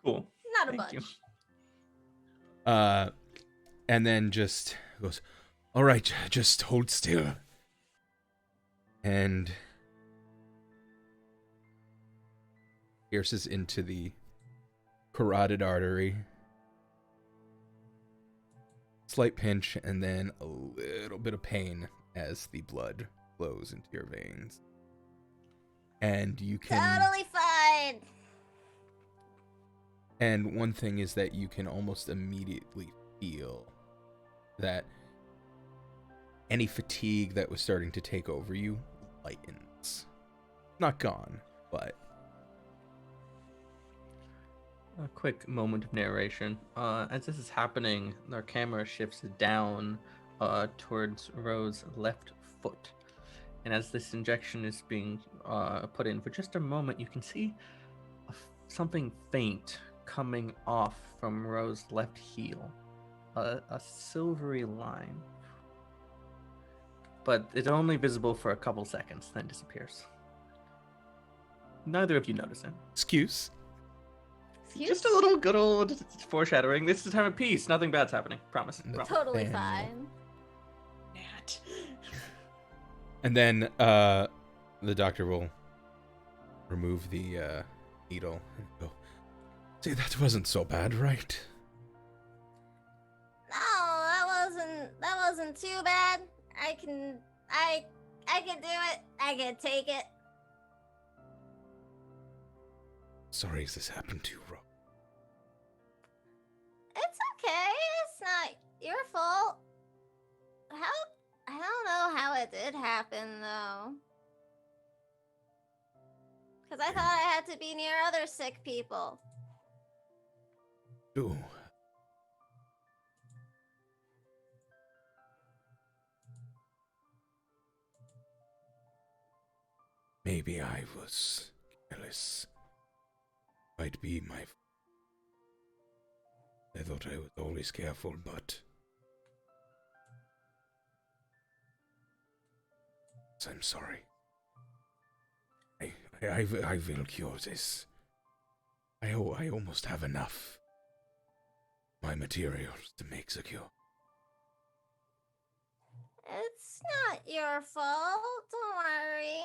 Cool. Not a Thank you. bunch. And then just goes, all right, just hold still. And pierces into the carotid artery. Slight pinch, and then a little bit of pain as the blood flows into your veins. And you can... Totally fine. And one thing is that you can almost immediately feel that any fatigue that was starting to take over you lightens. Not gone, but... A quick moment of narration. As this is happening, our camera shifts down towards Ro's left foot. And as this injection is being put in for just a moment, you can see something faint coming off from Ro's left heel. A silvery line. But it's only visible for a couple seconds, then disappears. Neither of you notice it. Excuse? Just a little good old foreshadowing. This is a time of peace. Nothing bad's happening. Promise. No. Promise. Totally Daniel. fine. Nat. And then the doctor will remove the needle and go, see, that wasn't so bad, right? No, that wasn't too bad. I can do it. I can take it. Sorry this happened to you, Ro. It's okay. It's not your fault. I don't know how it did happen though. Cause I thought I had to be near other sick people. Ooh. Maybe I was careless. Might be my... I thought I was always careful, but... I'm sorry. I will cure this. I almost have enough. My materials to make the cure. It's not your fault. Don't worry.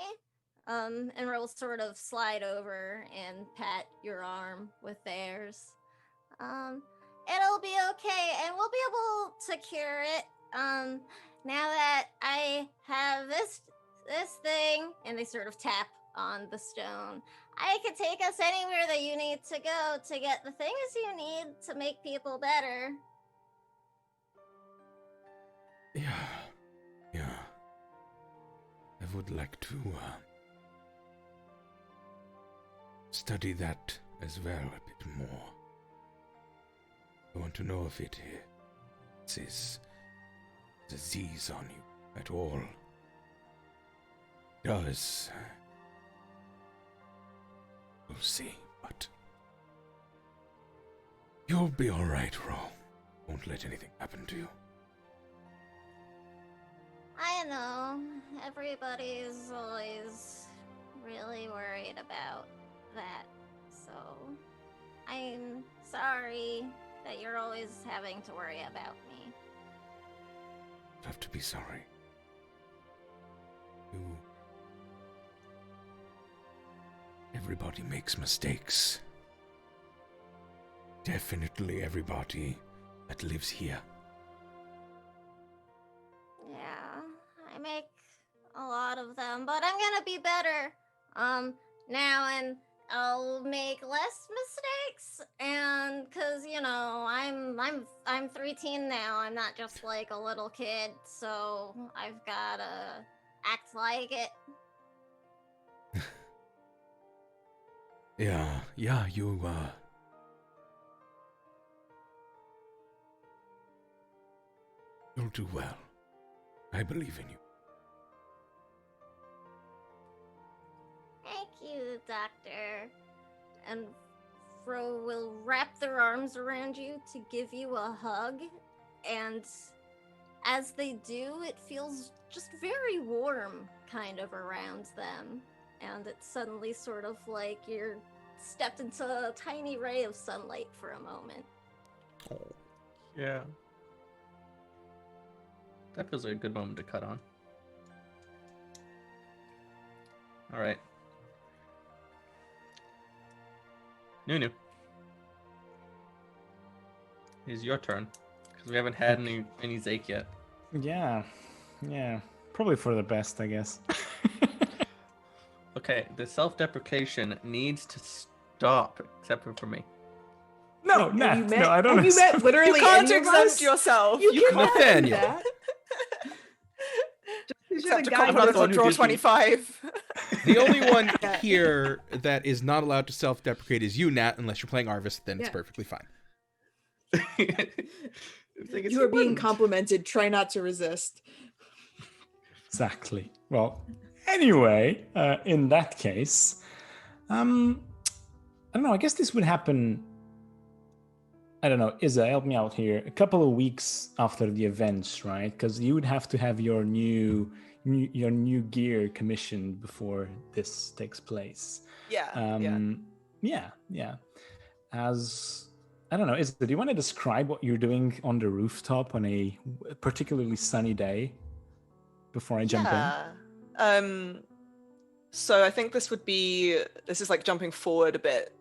And we'll sort of slide over and pat your arm with theirs. It'll be okay, and we'll be able to cure it. Now that I have this thing, and they sort of tap on the stone. I can take us anywhere that you need to go to get the things you need to make people better. Yeah. I would like to study that as well a bit more. I want to know if it is disease on you at all. Does. We'll see, but you'll be alright, Ro. Won't let anything happen to you. I know. Everybody's always really worried about that. So, I'm sorry that you're always having to worry about me. You have to be sorry. Everybody makes mistakes. Definitely everybody that lives here. Yeah, I make a lot of them, but I'm gonna be better now, and I'll make less mistakes, and cause I'm I'm 13 now. I'm not just like a little kid, so I've gotta act like it. Yeah, you, you'll do well. I believe in you. Thank you, Doctor. And Fro will wrap their arms around you to give you a hug, and as they do, it feels just very warm kind of around them, and it's suddenly sort of like you're stepped into a tiny ray of sunlight for a moment. Oh. Yeah. That feels like a good moment to cut on. All right. Nunu. It's your turn. Because we haven't had any Zake yet. Yeah. Probably for the best, I guess. Okay, the self-deprecation needs to stop, except for me. No, Have Nat, you met, no, I don't have you met literally You can't any of exempt us? yourself. You You can't Nathaniel. do that. Just 'cause you're Except the to guy who comment doesn't on do draw D&D. 25. The only one Yeah. here that is not allowed to self-deprecate is you, Nat, unless you're playing Arvis, then it's Yeah. perfectly fine. You are being complimented. Try not to resist. Exactly. Well, anyway, in that case, I don't know. I guess this would happen. I don't know. Isa, help me out here. A couple of weeks after the events, right? Because you would have to have your new gear commissioned before this takes place. Yeah, Yeah. As I don't know, do you want to describe what you're doing on the rooftop on a particularly sunny day before I jump in? So I think this is like jumping forward a bit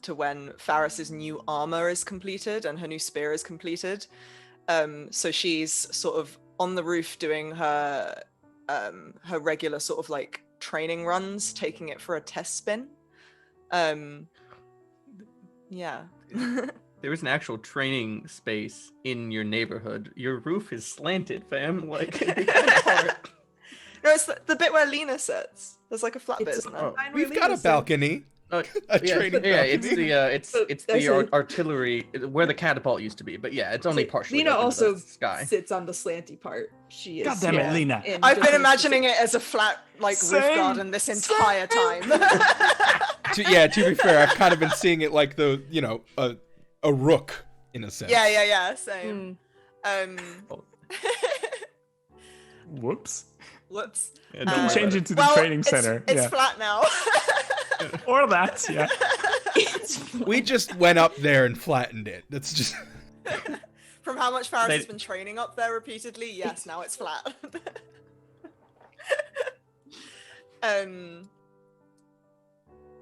to when Faris's new armor is completed and her new spear is completed. So she's sort of on the roof doing her regular sort of like training runs, taking it for a test spin. Yeah. There is an actual training space in your neighborhood. Your roof is slanted, fam. Like, it'd be kind of hard. No, it's the bit where Lena sits. There's like a flat bit, It's isn't there? fine We've with got a Lisa. balcony. Oh, A training yeah, balcony. it's That's the it. artillery where the catapult used to be, but yeah, it's only partially Lena open to also the sky. sits on the slanty part. She is. God damn it, Lena. in I've just been a imagining it as a flat like roof Same, garden this entire time. To be fair, I've kind of been seeing it like a rook in a sense. Yeah, same. Whoops. Whoops. Yeah, You don't can worry change about it to the Well, training it's center. It's yeah. flat now. Or that, yeah. We just went up there and flattened it. That's just From how much Faris They- has been training up there repeatedly, yes, now it's flat.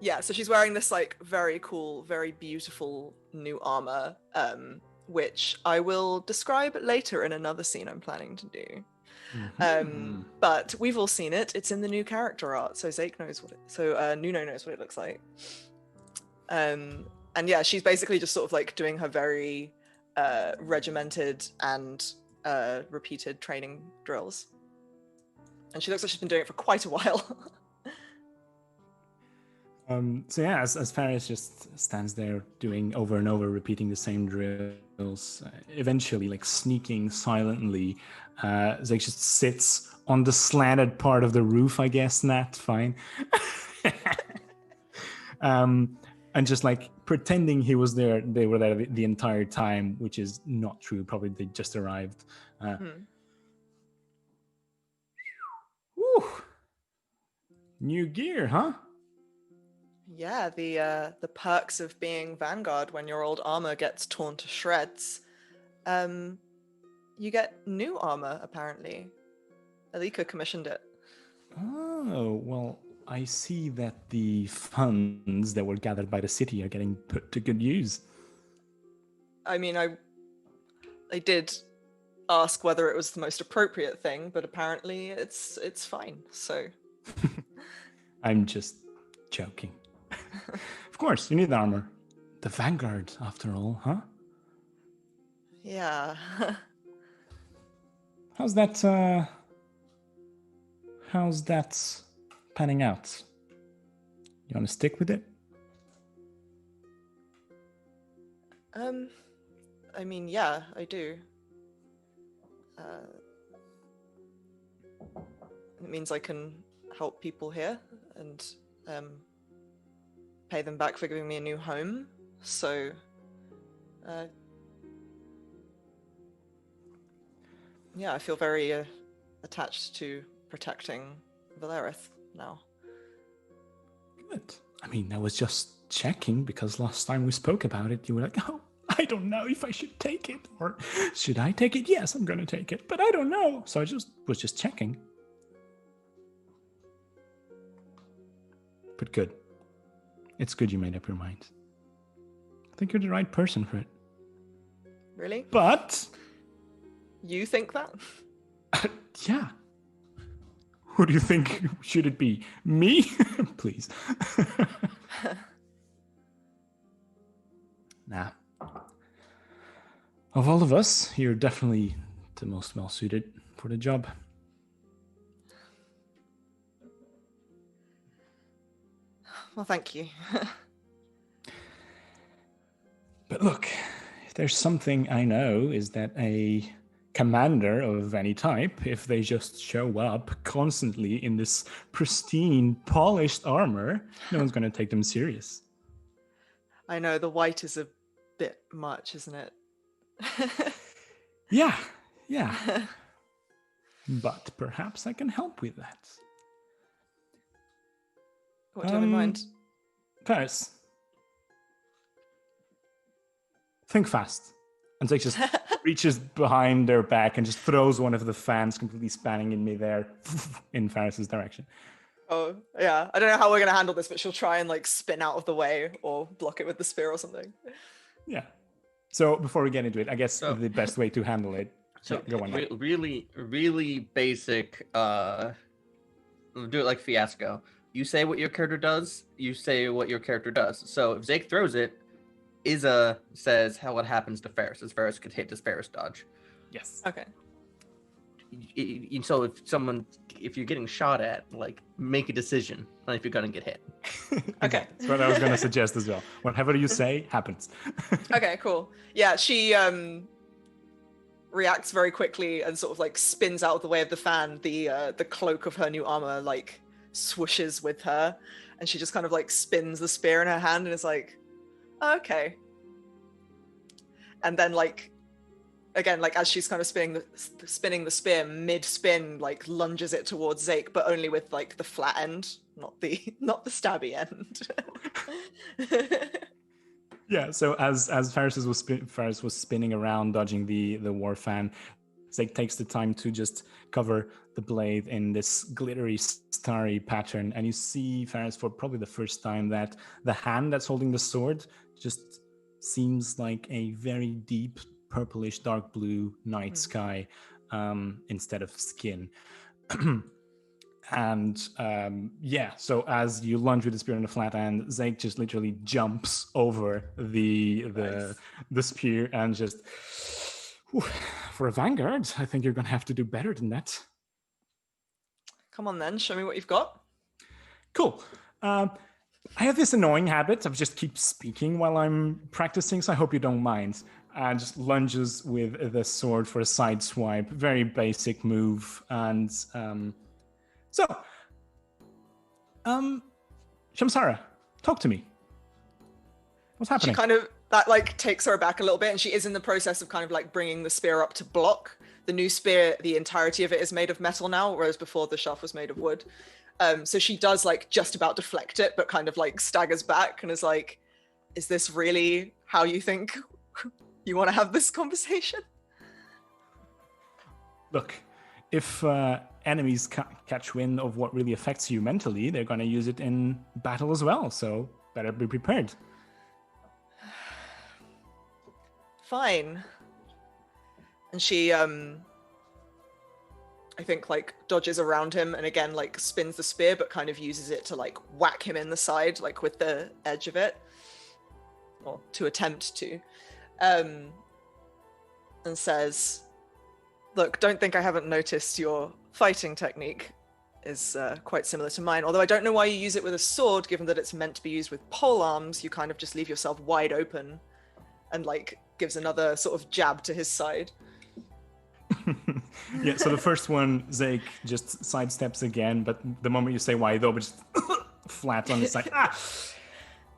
Yeah, so she's wearing this like very cool, very beautiful new armor, which I will describe later in another scene I'm planning to do. But we've all seen it. It's in the new character art, so Zake knows Nuno knows what it looks like. And yeah, she's basically just sort of like doing her very regimented and repeated training drills. And she looks like she's been doing it for quite a while. So yeah, as Faris just stands there doing over and over, repeating the same drills, eventually, like sneaking silently, Zeke just sits on the slanted part of the roof, I guess, Nat, fine. And just like pretending he was there, they were there the entire time, which is not true. Probably they just arrived. Whew. New gear, huh? Yeah, the perks of being Vanguard when your old armor gets torn to shreds. You get new armor, apparently. Alika commissioned it. Oh, well, I see that the funds that were gathered by the city are getting put to good use. I mean, I did ask whether it was the most appropriate thing, but apparently it's fine. So I'm just joking. Of course, you need armor. The Vanguard, after all, huh? Yeah. How's that panning out? You want to stick with it? I mean, yeah, I do. It means I can help people here and pay them back for giving me a new home. So, yeah, I feel very attached to protecting Valarith now. Good. I mean, I was just checking because last time we spoke about it, you were like, oh, I don't know if I should take it. Or should I take it? Yes, I'm going to take it, but I don't know. So I was just checking. But good. It's good you made up your mind. I think you're the right person for it. Really? But... You think that? Yeah. Who do you think should it be? Me? Please. Nah. Of all of us, you're definitely the most well-suited for the job. Well, thank you. But look, if there's something I know is that a commander of any type, if they just show up constantly in this pristine, polished armor, no one's going to take them serious. I know the white is a bit much, isn't it? Yeah. But perhaps I can help with that. What do you have in mind? Paris. Think fast. And Zeke just reaches behind their back and just throws one of the fans completely spanning in midair in Faris's direction. Oh, yeah. I don't know how we're going to handle this, but she'll try and like spin out of the way or block it with the spear or something. Yeah. So before we get into it, I guess the best way to handle it. So go on. Really basic. Do it like Fiasco. You say what your character does. You say what your character does. So if Zeke throws it, Iza says what happens to Ferris. As Ferris could hit, does Ferris dodge? Yes. Okay. So if you're getting shot at, like, make a decision on if you're gonna get hit. Okay. That's what I was gonna suggest as well. Whatever you say happens. Okay, cool. Yeah, she reacts very quickly and sort of like spins out of the way of the fan. The cloak of her new armor like swooshes with her, and she just kind of like spins the spear in her hand and is like, oh, okay. And then like again, like as she's kind of spinning the spear, mid-spin, like lunges it towards Zeke, but only with like the flat end, not the stabby end. Yeah. So as Faris was spinning around, dodging the war fan, Zeke takes the time to just cover the blade in this glittery, starry pattern, and you see Faris for probably the first time that the hand that's holding the sword just seems like a very deep purplish dark blue night sky instead of skin. And so as you lunge with the spear in the flat end, Zeke just literally jumps over the spear and just for a vanguard, I think you're gonna have to do better than that. Come on then, show me what you've got. Cool. I have this annoying habit of just keep speaking while I'm practicing, so I hope you don't mind. Just lunges with the sword for a side swipe. Very basic move. And Shamsara, talk to me. What's happening? She kind of, that like takes her back a little bit, and she is in the process of kind of like bringing the spear up to block. The new spear, the entirety of it is made of metal now, whereas before the shaft was made of wood. So she does like just about deflect it, but kind of like staggers back and is like, is this really how you think you want to have this conversation? Look, if enemies catch wind of what really affects you mentally, they're going to use it in battle as well. So better be prepared. Fine. And she, I think, like, dodges around him and again, like, spins the spear, but kind of uses it to, like, whack him in the side, like, with the edge of it. Or to attempt to. And and says, "Look, don't think I haven't noticed your fighting technique is quite similar to mine. Although I don't know why you use it with a sword, given that it's meant to be used with pole arms. You kind of just leave yourself wide open," and like gives another sort of jab to his side. Yeah, so the first one, Zake just sidesteps again, but the moment you say wide open, just flat on his side.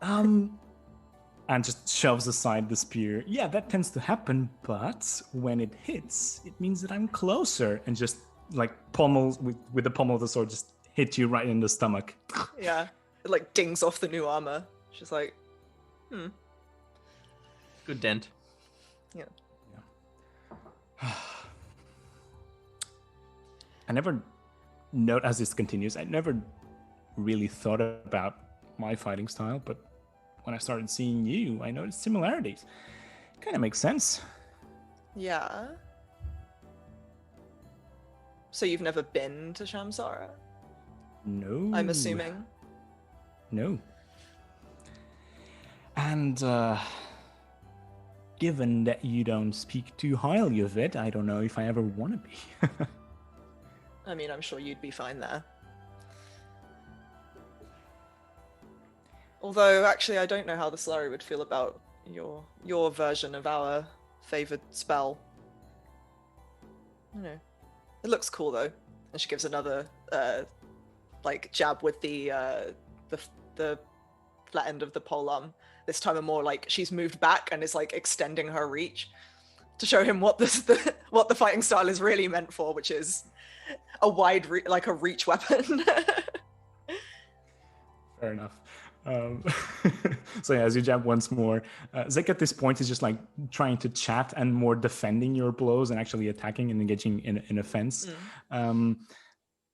And just shoves aside the spear. Yeah, that tends to happen, but when it hits, it means that I'm closer, and just like pommels with the pommel of the sword, just hit you right in the stomach. Yeah, it like dings off the new armor. She's like, Good dent. yeah. I never as this continues, I never really thought about my fighting style, but when I started seeing you, I noticed similarities. Kind of makes sense. Yeah. So you've never been to Shamsara? No. I'm assuming. No. And given that you don't speak too highly of it, I don't know if I ever want to be. I mean, I'm sure you'd be fine there. Although, actually, I don't know how the Solari would feel about your version of our favored spell. You know, it looks cool though. And she gives another like jab with the flat end of the polearm. This time, a more like she's moved back and is like extending her reach to show him what what the fighting style is really meant for, which is a wide like a reach weapon. Fair enough. So yeah, as you jab once more, Zek at this point is just like trying to chat and more defending your blows and actually attacking and engaging in offense.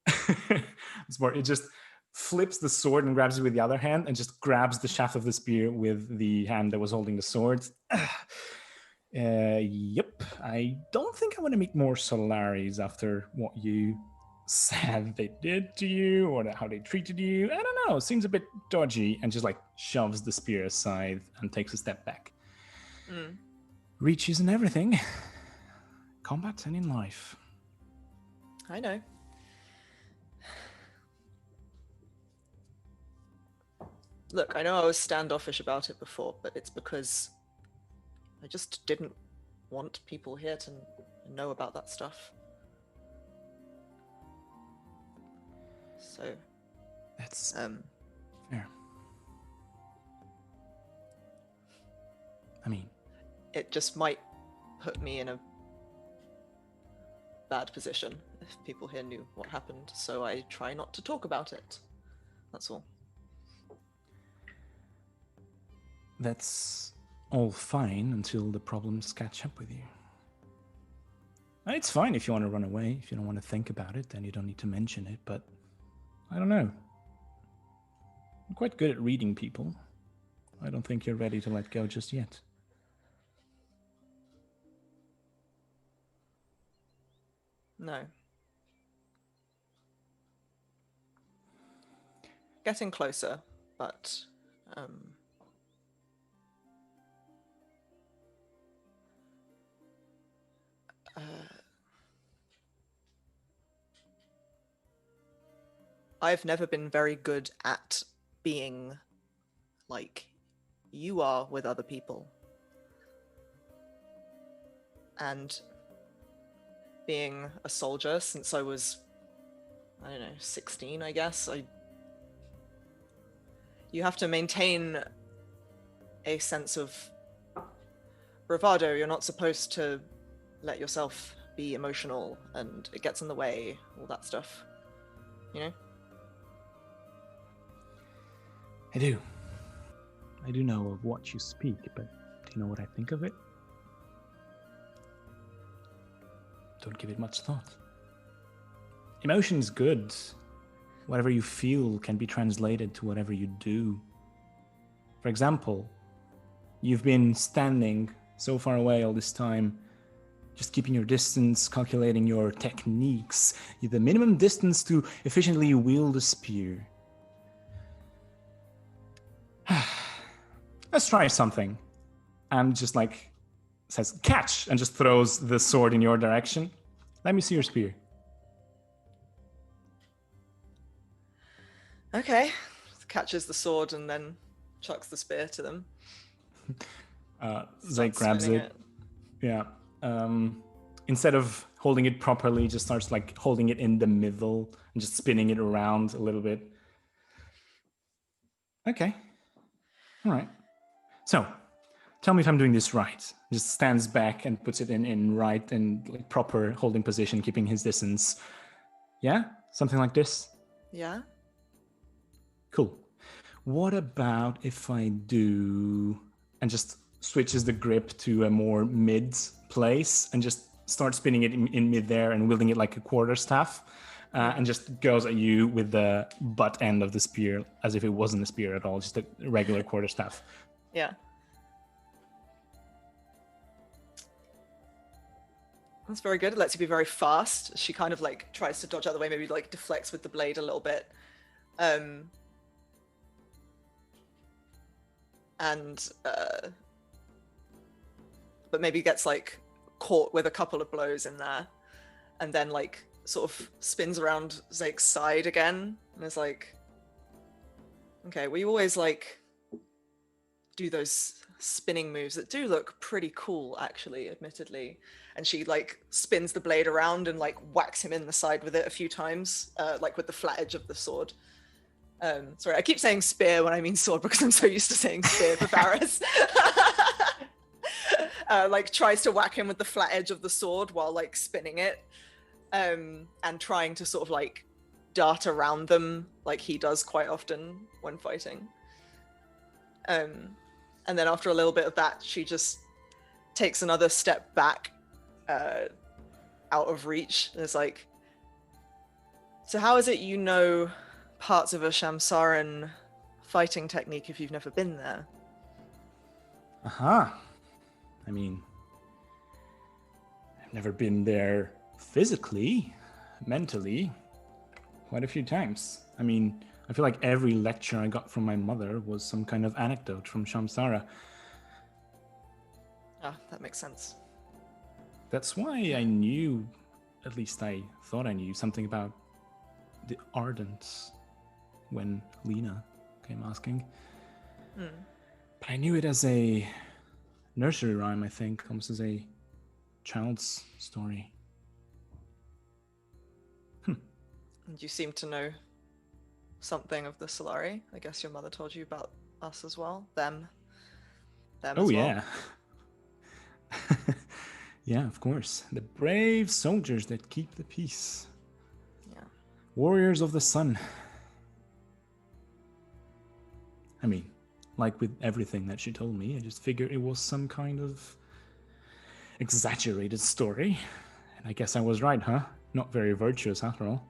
It's more, it just flips the sword and grabs it with the other hand and just grabs the shaft of the spear with the hand that was holding the sword. Yep, I don't think I want to meet more Solaris after what you said they did to you or how they treated you. I don't know, seems a bit dodgy, and just like shoves the spear aside and takes a step back. Reach isn't everything. Combat and in life. I know. Look, I know I was standoffish about it before, but it's because I just didn't want people here to know about that stuff. So, That's fair. I mean, it just might put me in a bad position if people here knew what happened, so I try not to talk about it. That's all. that's all fine until the problems catch up with you. It's fine if you want to run away. If you don't want to think about it, then you don't need to mention it, but I don't know. I'm quite good at reading people. I don't think you're ready to let go just yet. No. Getting closer, but I've never been very good at being like you are with other people. And being a soldier since I was, I don't know, 16, I guess, you have to maintain a sense of bravado. You're not supposed to let yourself be emotional, and it gets in the way, all that stuff, you know? I do. I do know of what you speak, but do you know what I think of it? Don't give it much thought. Emotion's good. Whatever you feel can be translated to whatever you do. For example, you've been standing so far away all this time, just keeping your distance, calculating your techniques, the minimum distance to efficiently wield a spear. Let's try something. And just like says catch and just throws the sword in your direction. Let me see your spear. Okay. Catches the sword and then chucks the spear to them. Zeke grabs spinning it. Yeah. Instead of holding it properly, just starts like holding it in the middle and just spinning it around a little bit. Okay. All right. So, tell me if I'm doing this right. Just stands back and puts it in right and like proper holding position, keeping his distance. Yeah? Something like this? Yeah. Cool. What about if I do and just switches the grip to a more mid place and just starts spinning it in mid-air and wielding it like a quarterstaff and just goes at you with the butt end of the spear as if it wasn't a spear at all, just a regular quarterstaff. Yeah. That's very good. It lets you be very fast. She kind of like tries to dodge out of the way, maybe like deflects with the blade a little bit. But maybe gets like caught with a couple of blows in there and then like sort of spins around Zake's side again and is like, okay, we always like do those spinning moves that do look pretty cool actually, admittedly. And she like spins the blade around and like whacks him in the side with it a few times, like with the flat edge of the sword. Sorry, I keep saying spear when I mean sword because I'm so used to saying spear for Varys. Like tries to whack him with the flat edge of the sword while like spinning it, and trying to sort of like dart around them like he does quite often when fighting. And then after a little bit of that, she just takes another step back, out of reach. And it's like, so how is it you know parts of a Shamsaran fighting technique if you've never been there? Aha. I mean, I've never been there physically, mentally, quite a few times. I mean, I feel like every lecture I got from my mother was some kind of anecdote from Shamsara. Ah, that makes sense. That's why I knew, at least I thought I knew, something about the Ardents when Lena came asking. But I knew it as a nursery rhyme, I think, almost as a child's story. And you seem to know something of the Solari. I guess your mother told you about us as well. Them Oh, as well. yeah. Yeah, of course. The brave soldiers that keep the peace. Yeah. Warriors of the sun. I mean, like with everything that she told me, I just figured it was some kind of exaggerated story. And I guess I was right, huh? Not very virtuous after all.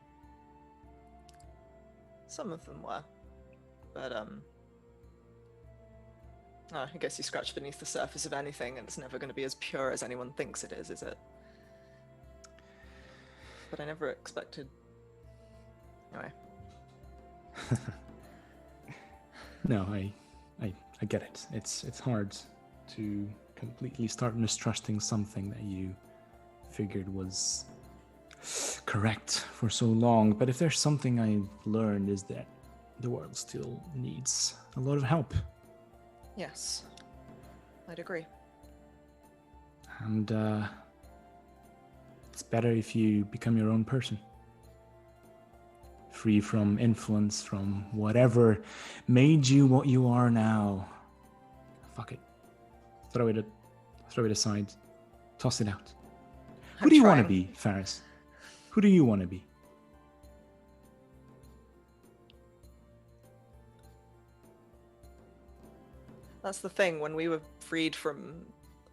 Some of them were. But I guess you scratch beneath the surface of anything and it's never going to be as pure as anyone thinks it is it? But I never expected... Anyway. No, I get it. It's hard to completely start mistrusting something that you figured was correct for so long. But if there's something I've learned is that the world still needs a lot of help. Yes. I'd agree. And it's better if you become your own person. Free from influence from whatever made you what you are now. Fuck it. Throw it aside. Toss it out. Who do you want to be, Faris? Who do you want to be? That's the thing. When we were freed from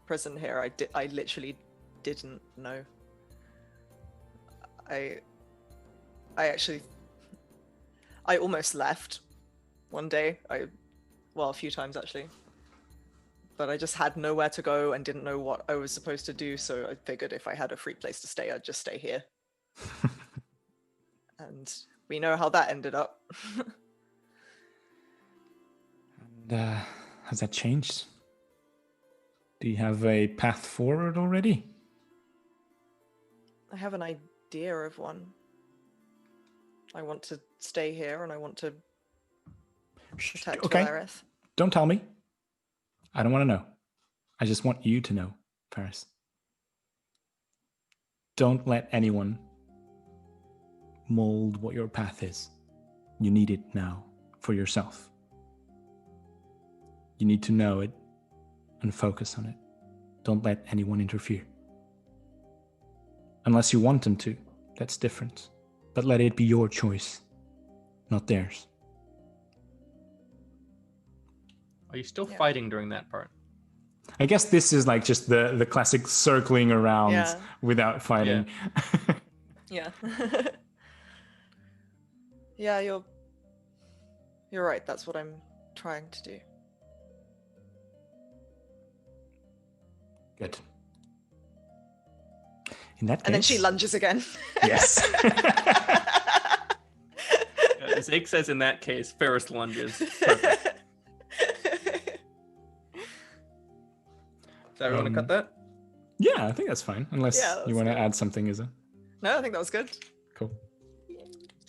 prison here, I literally didn't know. I almost left one day. A few times actually. But I just had nowhere to go and didn't know what I was supposed to do, so I figured if I had a free place to stay, I'd just stay here. And we know how that ended up. And has that changed? Do you have a path forward already? I have an idea of one. I want to stay here and I want to protect Okay. Valarith. Don't tell me. I don't want to know. I just want you to know, Paris. Don't let anyone mold what your path is. You need it now for yourself. You need to know it and focus on it. Don't let anyone interfere. Unless you want them to, that's different. But let it be your choice, not theirs. Are you still Yeah. fighting during that part? I guess this is like just the classic circling around Yeah. without fighting. Yeah. Yeah, you're right. That's what I'm trying to do. Good. In that case, And then she lunges again. Yes. Zeke says in that case, Ferris lunges. Perfect. Does everyone want to cut that? Yeah, I think that's fine. Unless Yeah, you that's want to good. add something, is it? No, I think that was good. Cool.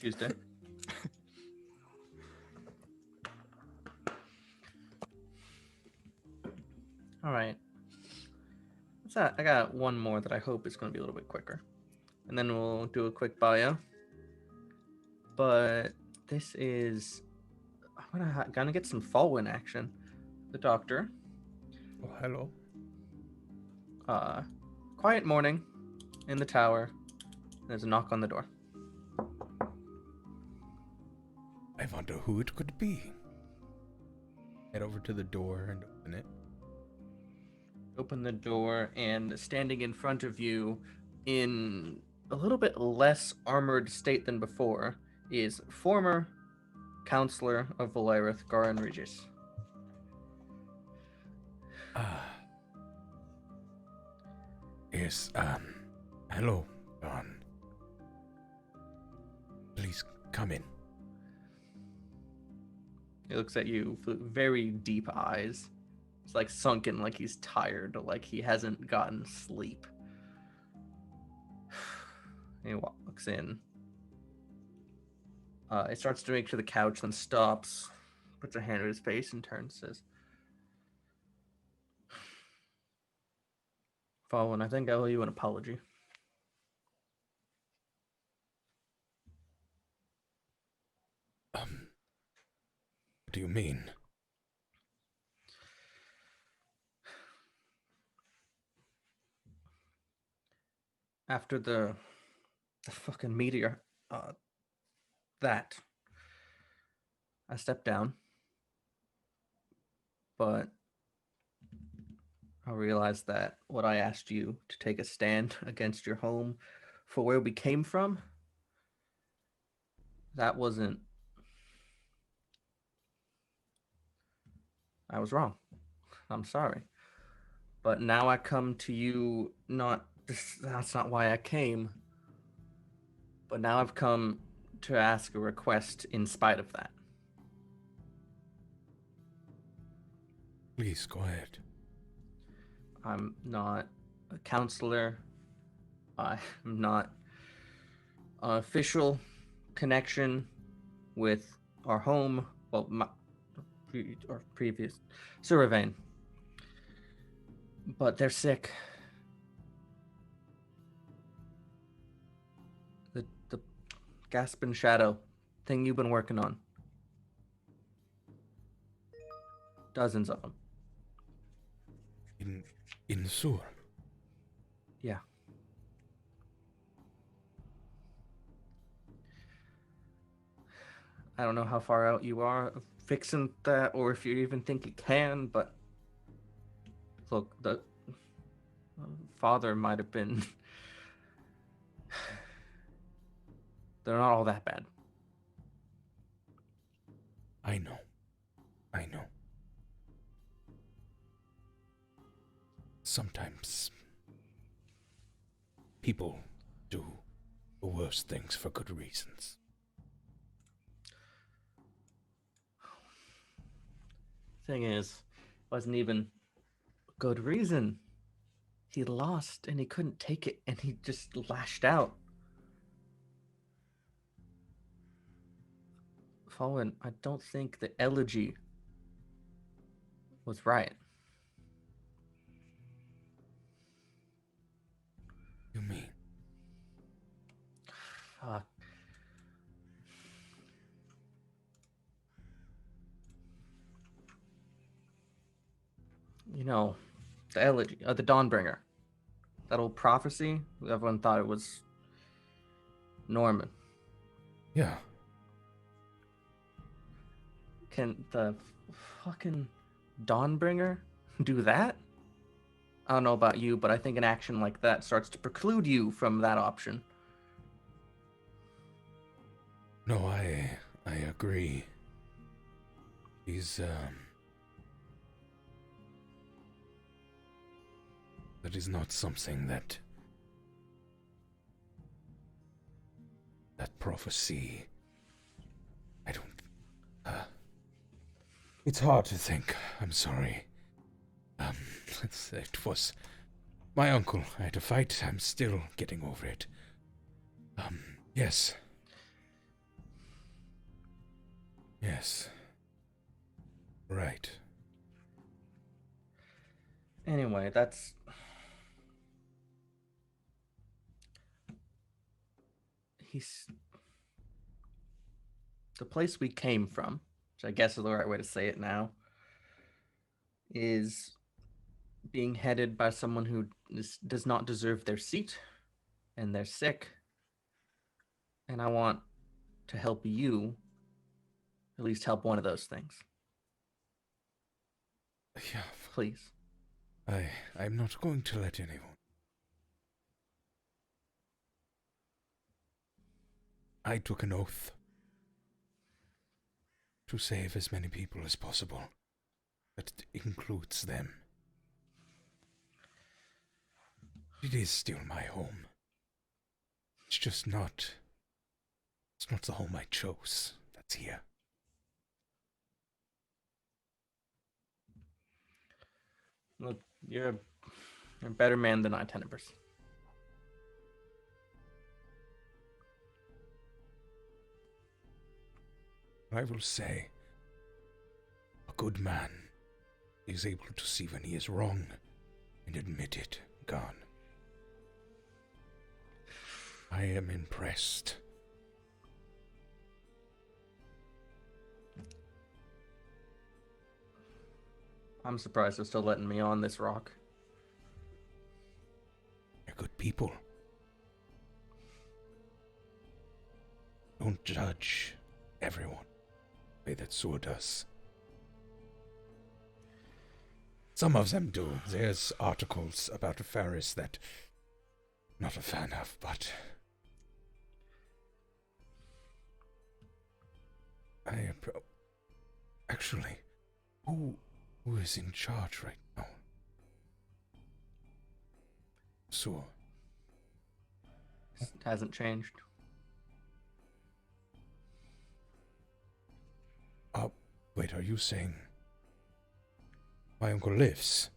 Tuesday. All right. What's that? I got one more that I hope is going to be a little bit quicker. And then we'll do a quick bio. But this is... I'm gonna get some Fallen action. The Doctor. Oh, hello. Quiet morning in the tower. There's a knock on the door. I wonder who it could be. Head over to the door and open it. Open the door, and standing in front of you in a little bit less armored state than before is former counselor of Valarith, Garin Regis. Yes, hello, Dawn. Please come in. He looks at you with very deep eyes. It's like sunken, like he's tired, like he hasn't gotten sleep. And he walks in. He starts to make to the couch, then stops, puts a hand on his face, and turns, says, Fallen, I think I owe you an apology. What do you mean? After the fucking meteor, that I stepped down, but I realized that what I asked you to take a stand against your home for where we came from, that wasn't. I was wrong. I'm sorry. But now I come to you, that's not why I came. But now I've come to ask a request in spite of that. Please go ahead. I'm not a counselor. I'm not an official connection with our home. Well, our previous Surivane. But they're sick. The Gaspin Shadow thing you've been working on. Dozens of them. In Sur. Yeah. I don't know how far out you are of fixing that, or if you even think you can, but look, the father might have been. They're not all that bad. I know. Sometimes people do the worst things for good reasons. Thing is, wasn't even Good reason. He lost and he couldn't take it and he just lashed out. Fallen, I don't think the elegy was right. You mean? Fuck. You know, the elegy, the Dawnbringer. That old prophecy, everyone thought it was Norman. Yeah. Can the fucking Dawnbringer do that? I don't know about you, but I think an action like that starts to preclude you from that option. No, I agree. He's that is not something that prophecy. I don't. It's hard to think. I'm sorry. It was my uncle. I had to fight. I'm still getting over it. Yes. Yes. Right. Anyway, that's... He's... The place we came from, which I guess is the right way to say it now, is being headed by someone who does not deserve their seat, and they're sick. And I want to help you at least help one of those things. Yeah. Please. I'm not going to let anyone. I took an oath to save as many people as possible. That includes them. It is still my home. It's just not... It's not the home I chose. That's here. Look, you're a better man than I, Tenebris. I will say, a good man is able to see when he is wrong and admit it. Gone. I am impressed. I'm surprised they're still letting me on this rock. They're good people. Don't judge everyone the way that Sur does. Some of them do. There's articles about Faris that I'm not a fan of, but actually, who is in charge right now? Sur. It hasn't changed. Wait, are you saying my uncle lives?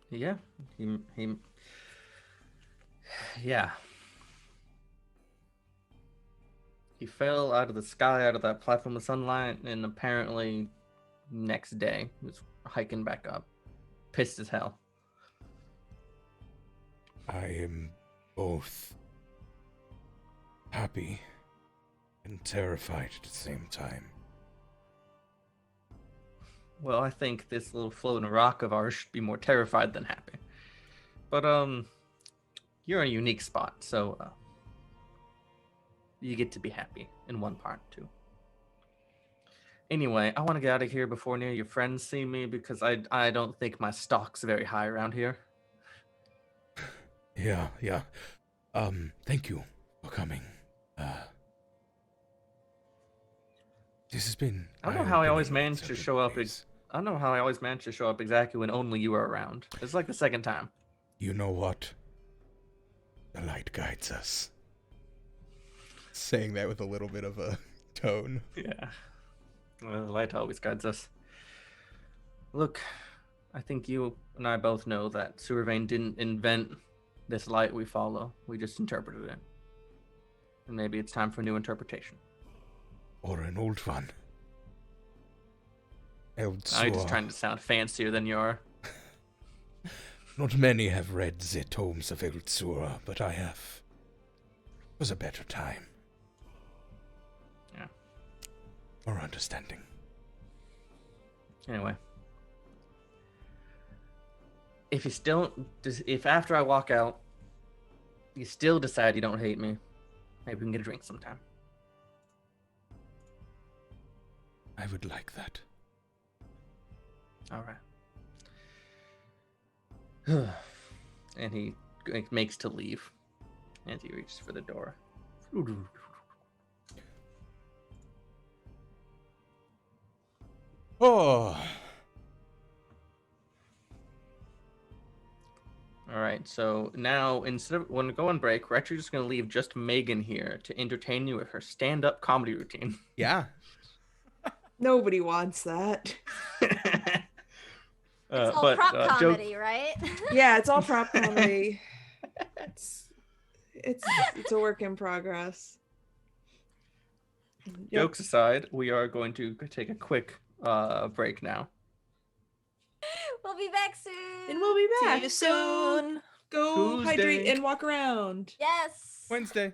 Yeah, yeah. He fell out of the sky, out of that platform of sunlight, and apparently next day he was hiking back up. Pissed as hell. I am both happy and terrified at the same time. Well, I think this little floating rock of ours should be more terrified than happy. But, you're in a unique spot, so, you get to be happy in one part, too. Anyway, I want to get out of here before any of your friends see me, because I don't think my stock's very high around here. Yeah. Thank you for coming. This has been... I don't know how I always manage to show up. I don't know how I always manage to show up exactly when only you are around. It's like the second time. You know what? The light guides us. Saying that with a little bit of a tone. Yeah. Well, the light always guides us. Look, I think you and I both know that Sewervane didn't invent this light we follow. We just interpreted it. And maybe it's time for a new interpretation. Or an old one. I'm just trying to sound fancier than you are. Not many have read the tomes of Eldsura, but I have. It was a better time. Yeah. More understanding. Anyway. If after I walk out, you still decide you don't hate me, maybe we can get a drink sometime. I would like that. All right. And he makes to leave. And he reaches for the door. Oh. All right, so now instead of when we go on break, we're actually just going to leave just Megan here to entertain you with her stand-up comedy routine. Yeah. Nobody wants that. It's all prop comedy, right? Yeah, it's all prop comedy. It's a work in progress. Yep. Jokes aside, we are going to take a quick break now. We'll be back soon. And we'll be back. See you soon. Go Tuesday. hydrate and walk around. Yes. Wednesday.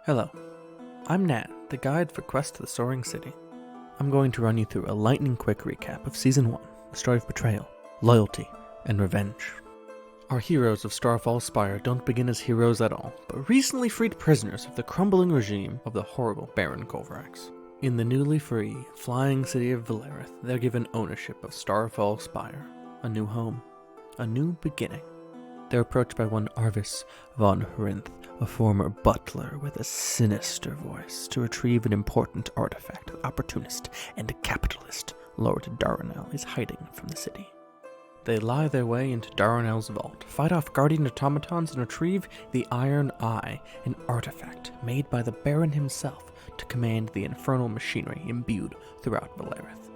Hello, I'm Nat, the guide for Quest to the Soaring City. I'm going to run you through a lightning quick recap of Season 1, the story of betrayal, loyalty, and revenge. Our heroes of Starfall Spire don't begin as heroes at all, but recently freed prisoners of the crumbling regime of the horrible Baron Kovrax. In the newly free, flying city of Valarith, they're given ownership of Starfall Spire, a new home, a new beginning. They're approached by one Arvis von Hrinth, a former butler with a sinister voice, to retrieve an important artifact the opportunist and capitalist Lord Darnell is hiding from the city. They lie their way into Darnell's vault, fight off guardian automatons, and retrieve the Iron Eye, an artifact made by the Baron himself to command the infernal machinery imbued throughout Valarith.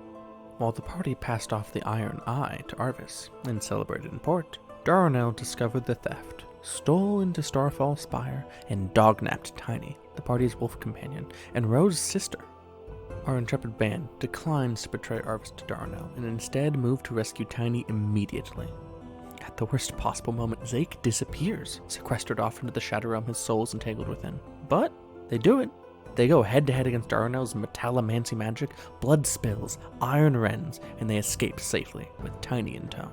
While the party passed off the Iron Eye to Arvis and celebrated in port, Darnell discovered the theft, stole into Starfall Spire, and dognapped Tiny, the party's wolf companion, and Rose's sister. Our intrepid band declines to betray Arvis to Darnell, and instead move to rescue Tiny immediately. At the worst possible moment, Zake disappears, sequestered off into the Shadow Realm his soul is entangled within. But they do it. They go head-to-head against Darnell's metallomancy magic, blood spills, iron rends, and they escape safely, with Tiny in tow.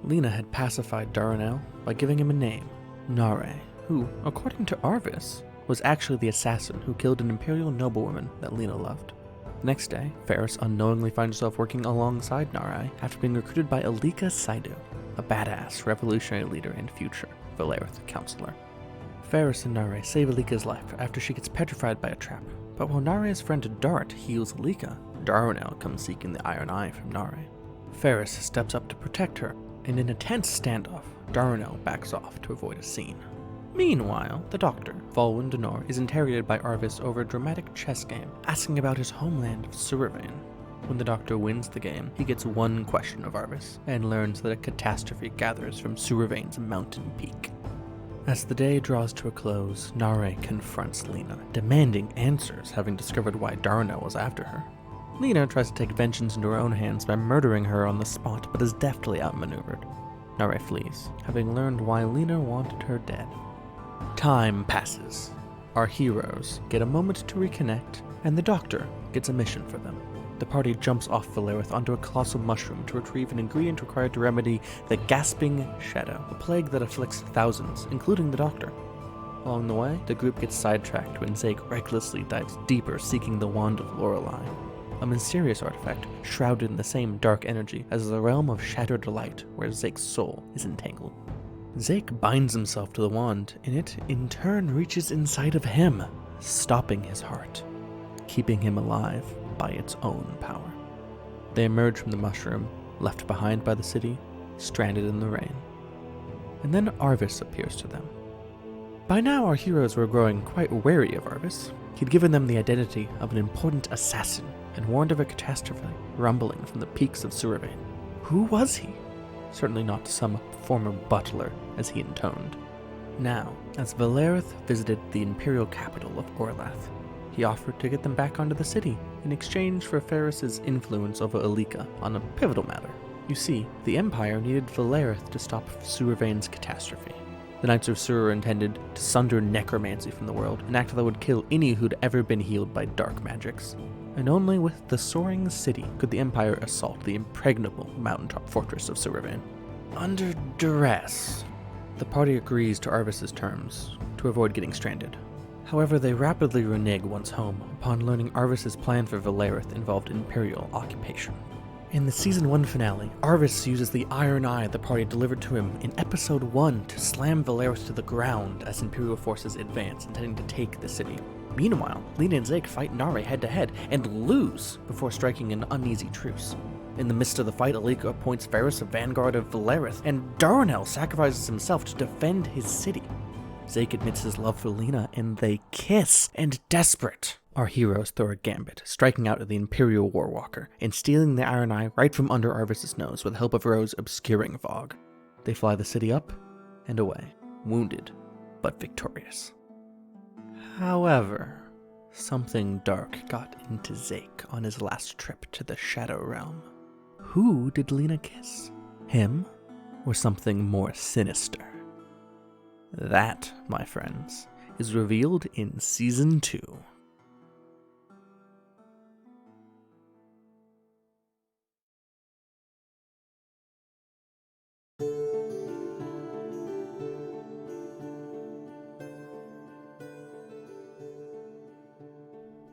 Lena had pacified Darnell by giving him a name, Nare, who, according to Arvis, was actually the assassin who killed an imperial noblewoman that Lena loved. The next day, Ferris unknowingly finds herself working alongside Nare after being recruited by Alika Saidu, a badass revolutionary leader and future Valarith counselor. Ferris and Nare save Alika's life after she gets petrified by a trap, but while Nare's friend Dart heals Alika, Darnell comes seeking the Iron Eye from Nare. Ferris steps up to protect her, and in a tense standoff, Darnell backs off to avoid a scene. Meanwhile, the Doctor, Falwyn Denor, is interrogated by Arvis over a dramatic chess game, asking about his homeland of Sewervane. When the Doctor wins the game, he gets one question of Arvis, and learns that a catastrophe gathers from Sewervane's mountain peak. As the day draws to a close, Nare confronts Lena, demanding answers, having discovered why Darnell was after her. Lena tries to take vengeance into her own hands by murdering her on the spot, but is deftly outmaneuvered. Nare flees, having learned why Lena wanted her dead. Time passes. Our heroes get a moment to reconnect, and the Doctor gets a mission for them. The party jumps off Valarith onto a colossal mushroom to retrieve an ingredient required to remedy the Gasping Shadow, a plague that afflicts thousands, including the Doctor. Along the way, the group gets sidetracked when Zeke recklessly dives deeper seeking the Wand of Lorelei, a mysterious artifact shrouded in the same dark energy as the realm of Shattered Light where Zeke's soul is entangled. Zeke binds himself to the wand, and it, in turn, reaches inside of him, stopping his heart, keeping him alive by its own power. They emerge from the mushroom, left behind by the city, stranded in the rain. And then Arvis appears to them. By now our heroes were growing quite wary of Arvis. He'd given them the identity of an important assassin and warned of a catastrophe rumbling from the peaks of Suravane. Who was he? Certainly not some former butler, as he intoned. Now, as Valarith visited the imperial capital of Orlath, he offered to get them back onto the city in exchange for Ferris's influence over Alika on a pivotal matter. You see, the Empire needed Valarith to stop Suravane's catastrophe. The Knights of Sur intended to sunder necromancy from the world, an act that would kill any who'd ever been healed by dark magics. And only with the Soaring City could the Empire assault the impregnable mountaintop fortress of Suravane. Under duress, the party agrees to Arvis's terms to avoid getting stranded. However, they rapidly renege once home upon learning Arvis's plan for Valarith involved imperial occupation. In the Season 1 finale, Arvis uses the Iron Eye the party delivered to him in Episode 1 to slam Valarith to the ground as Imperial forces advance, intending to take the city. Meanwhile, Lena and Zeke fight Nare head-to-head and lose before striking an uneasy truce. In the midst of the fight, Alika appoints Ferris a vanguard of Valarith, and Darnell sacrifices himself to defend his city. Zeke admits his love for Lena, and they kiss, and desperate, our heroes throw a gambit, striking out at the Imperial Warwalker, and stealing the Iron Eye right from under Arvis's nose with the help of Rose obscuring fog. They fly the city up and away, wounded, but victorious. However, something dark got into Zeke on his last trip to the Shadow Realm. Who did Lena kiss? Him, or something more sinister? That, my friends, is revealed in Season 2.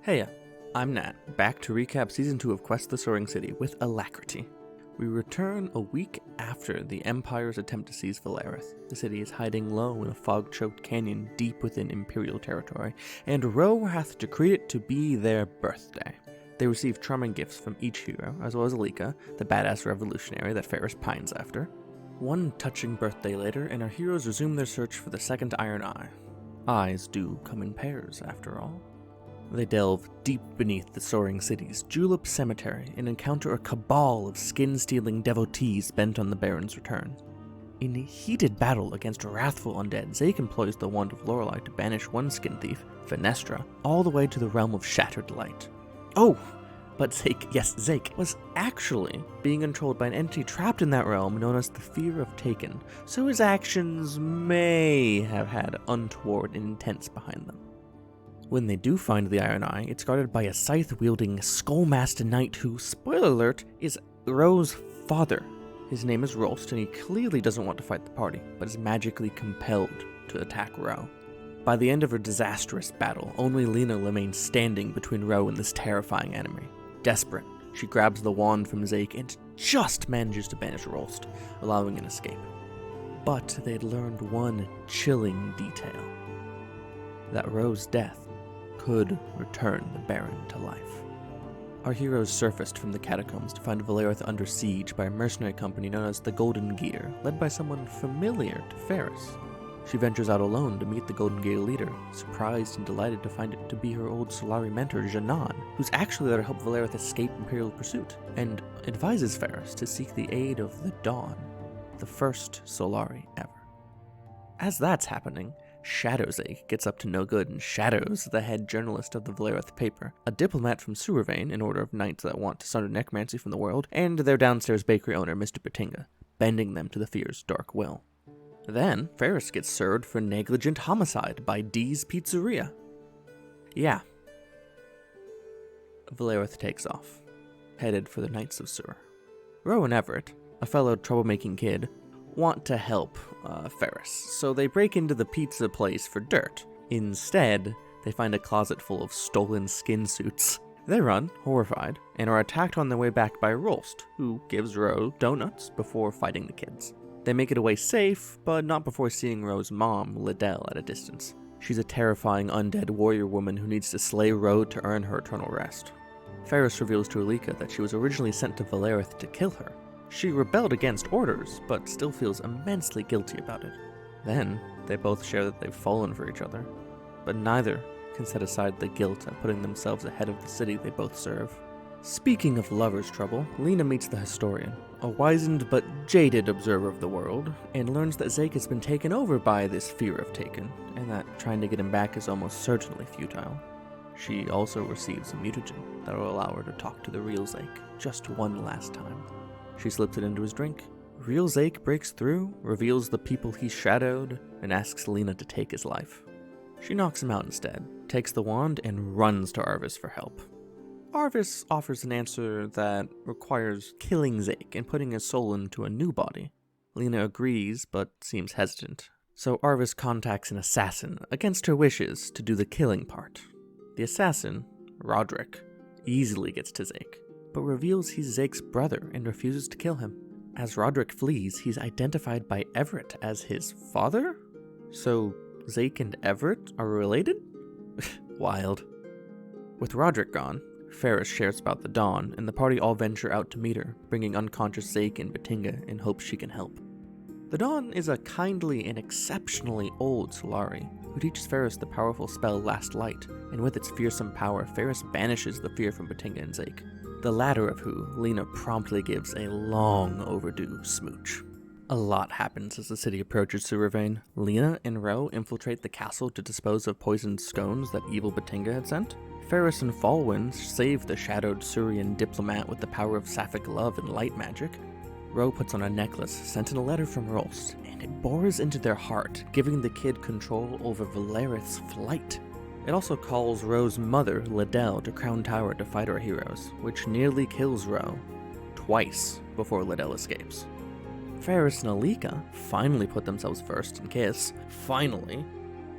Heya, I'm Nat, back to recap Season 2 of Quest the Soaring City with alacrity. We return a week after the Empire's attempt to seize Valarith. The city is hiding low in a fog-choked canyon deep within Imperial territory, and Ro hath decreed it to be their birthday. They receive charming gifts from each hero, as well as Alika, the badass revolutionary that Ferris pines after. One touching birthday later, and our heroes resume their search for the second Iron Eye. Eyes do come in pairs, after all. They delve deep beneath the Soaring City's Julep Cemetery and encounter a cabal of skin-stealing devotees bent on the Baron's return. In heated battle against wrathful undead, Zeke employs the Wand of Lorelei to banish one skin thief, Fenestra, all the way to the realm of Shattered Light. Oh, but Zeke was actually being controlled by an entity trapped in that realm known as the Fear of Taken, so his actions may have had untoward intents behind them. When they do find the Iron Eye, it's guarded by a scythe-wielding, skull-masked knight who, spoiler alert, is Ro's father. His name is Rolst, and he clearly doesn't want to fight the party, but is magically compelled to attack Ro. By the end of a disastrous battle, only Lena remains standing between Ro and this terrifying enemy. Desperate, she grabs the wand from Zeke and just manages to banish Rolst, allowing an escape. But they'd learned one chilling detail. That Ro's death could return the Baron to life. Our heroes surfaced from the catacombs to find Valarith under siege by a mercenary company known as the Golden Gear, led by someone familiar to Ferris. She ventures out alone to meet the Golden Gear leader, surprised and delighted to find it to be her old Solari mentor, Janan, who's actually there to help Valarith escape Imperial pursuit, and advises Ferris to seek the aid of the Dawn, the first Solari ever. As that's happening, Shadowzake gets up to no good and shadows the head journalist of the Valarith paper, a diplomat from Suravane, an order of knights that want to sunder necromancy from the world, and their downstairs bakery owner, Mr. Batinga, bending them to the Fear's dark will. Then, Ferris gets served for negligent homicide by Dee's Pizzeria. Yeah. Valarith takes off. headed for the Knights of Sur. Ro and Everett, a fellow troublemaking kid, want to help Ferris, so they break into the pizza place for dirt. Instead, they find a closet full of stolen skin suits. They run, horrified, and are attacked on their way back by Rolst, who gives Ro donuts before fighting the kids. They make it away safe, but not before seeing Ro's mom, Liddell, at a distance. She's a terrifying undead warrior woman who needs to slay Ro to earn her eternal rest. Ferris reveals to Alika that she was originally sent to Valarith to kill her. She rebelled against orders, but still feels immensely guilty about it. Then, they both share that they've fallen for each other, but neither can set aside the guilt at putting themselves ahead of the city they both serve. Speaking of lovers' trouble, Lena meets the historian, a wizened but jaded observer of the world, and learns that Zeke has been taken over by this fear of Taken, and that trying to get him back is almost certainly futile. She also receives a mutagen that will allow her to talk to the real Zeke just one last time. She slips it into his drink. Real Zeke breaks through, reveals the people he shadowed, and asks Lena to take his life. She knocks him out instead, takes the wand, and runs to Arvis for help. Arvis offers an answer that requires killing Zeke and putting his soul into a new body. Lena agrees, but seems hesitant, so Arvis contacts an assassin, against her wishes, to do the killing part. The assassin, Roderick, easily gets to Zeke, but reveals he's Zake's brother and refuses to kill him. As Roderick flees, he's identified by Everett as his father? So Zeke and Everett are related? Wild. With Roderick gone, Ferris shares about the Dawn, and the party all venture out to meet her, bringing unconscious Zeke and Batinga in hopes she can help. The Dawn is a kindly and exceptionally old Solari, who teaches Ferris the powerful spell Last Light, and with its fearsome power, Ferris banishes the fear from Batinga and Zeke, the latter of who Lena promptly gives a long overdue smooch. A lot happens as the city approaches Sewervane. Lena and Ro infiltrate the castle to dispose of poisoned scones that evil Batinga had sent. Ferris and Falwyn save the shadowed Surian diplomat with the power of sapphic love and light magic. Ro puts on a necklace sent in a letter from Rolst, and it bores into their heart, giving the kid control over Valarith's flight. It also calls Ro's mother, Liddell, to Crown Tower to fight our heroes, which nearly kills Ro twice before Liddell escapes. Ferris and Alika finally put themselves first and kiss. Finally.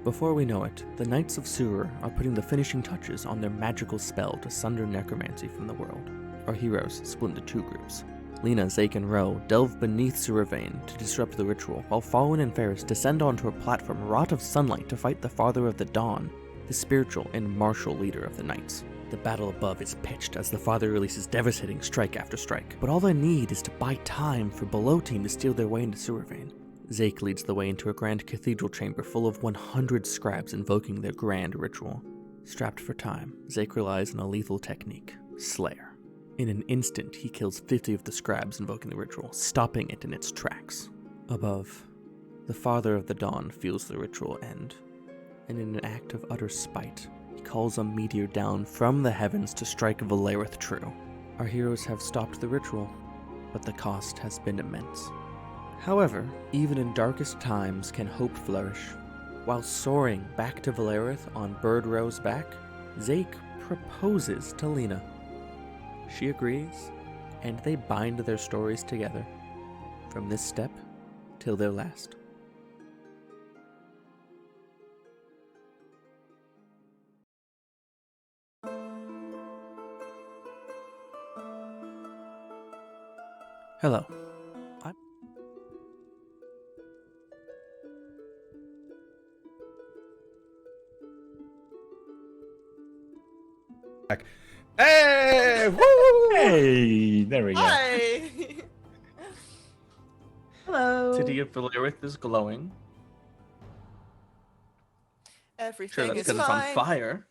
Before we know it, the Knights of Sur are putting the finishing touches on their magical spell to sunder necromancy from the world. Our heroes split into two groups. Lena, Zeke, and Ro delve beneath Sewervane to disrupt the ritual, while Falwyn and Ferris descend onto a platform wrought of sunlight to fight the Father of the Dawn, the spiritual and martial leader of the Knights. The battle above is pitched as the Father releases devastating strike after strike, but all they need is to buy time for Below Team to steal their way into Sewervane. Zeke leads the way into a grand cathedral chamber full of 100 scribes invoking their grand ritual. Strapped for time, Zeke relies on a lethal technique, Slayer. In an instant, he kills 50 of the scribes invoking the ritual, stopping it in its tracks. Above, the Father of the Dawn feels the ritual end, and in an act of utter spite, he calls a meteor down from the heavens to strike Valarith true. Our heroes have stopped the ritual, but the cost has been immense. However, even in darkest times can hope flourish. While soaring back to Valarith on Bird Ro's back, Zeke proposes to Lena. She agrees, and they bind their stories together, from this step till their last. Hello. Hey! Woo! Hey, there we go. Hi. Hello. City of Valarith is glowing. Everything Sure, that's is because it's on fine. fire.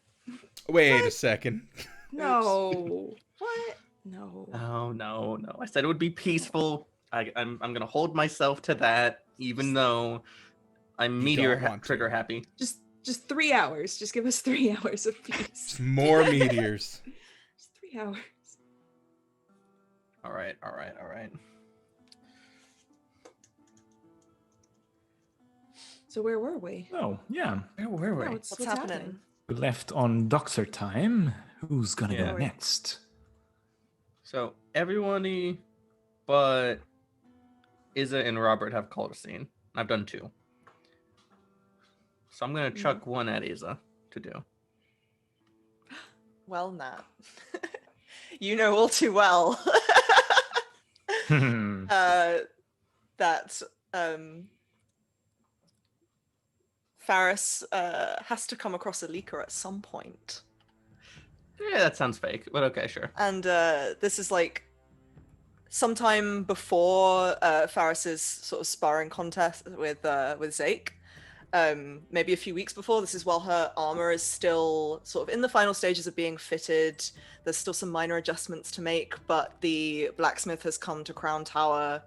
Wait a second. No. What? No. Oh no. I said it would be peaceful. I'm gonna hold myself to that, even though I'm You meteor don't want to. trigger happy. Just 3 hours. Just give us 3 hours of peace. Just more meteors. Just 3 hours. All right. So where were we? Oh, yeah. Where were we? Yeah, What's happening? We left on Doctor time. Who's gonna Yeah. go next? So everybody but Izza and Robert have called a scene. I've done 2. So I'm gonna chuck one at Izza to do. Well, Nat, you know all too well that Faris has to come across a leaker at some point. Yeah, that sounds fake, but okay, sure. And this is like sometime before Faris's sort of sparring contest with Zake. Maybe a few weeks before. This is while her armor is still sort of in the final stages of being fitted. There's still some minor adjustments to make, but the blacksmith has come to Crown Tower.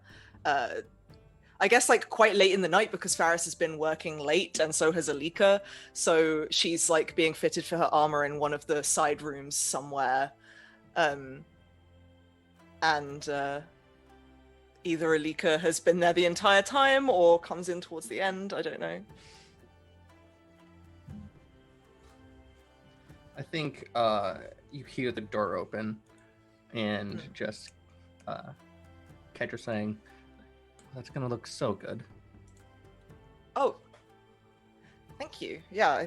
I guess like quite late in the night because Faris has been working late and so has Alika. So she's like being fitted for her armor in one of the side rooms somewhere. And either Alika has been there the entire time or comes in towards the end. I don't know. I think you hear the door open and just catch her saying, "That's gonna look so good." Oh, thank you. Yeah,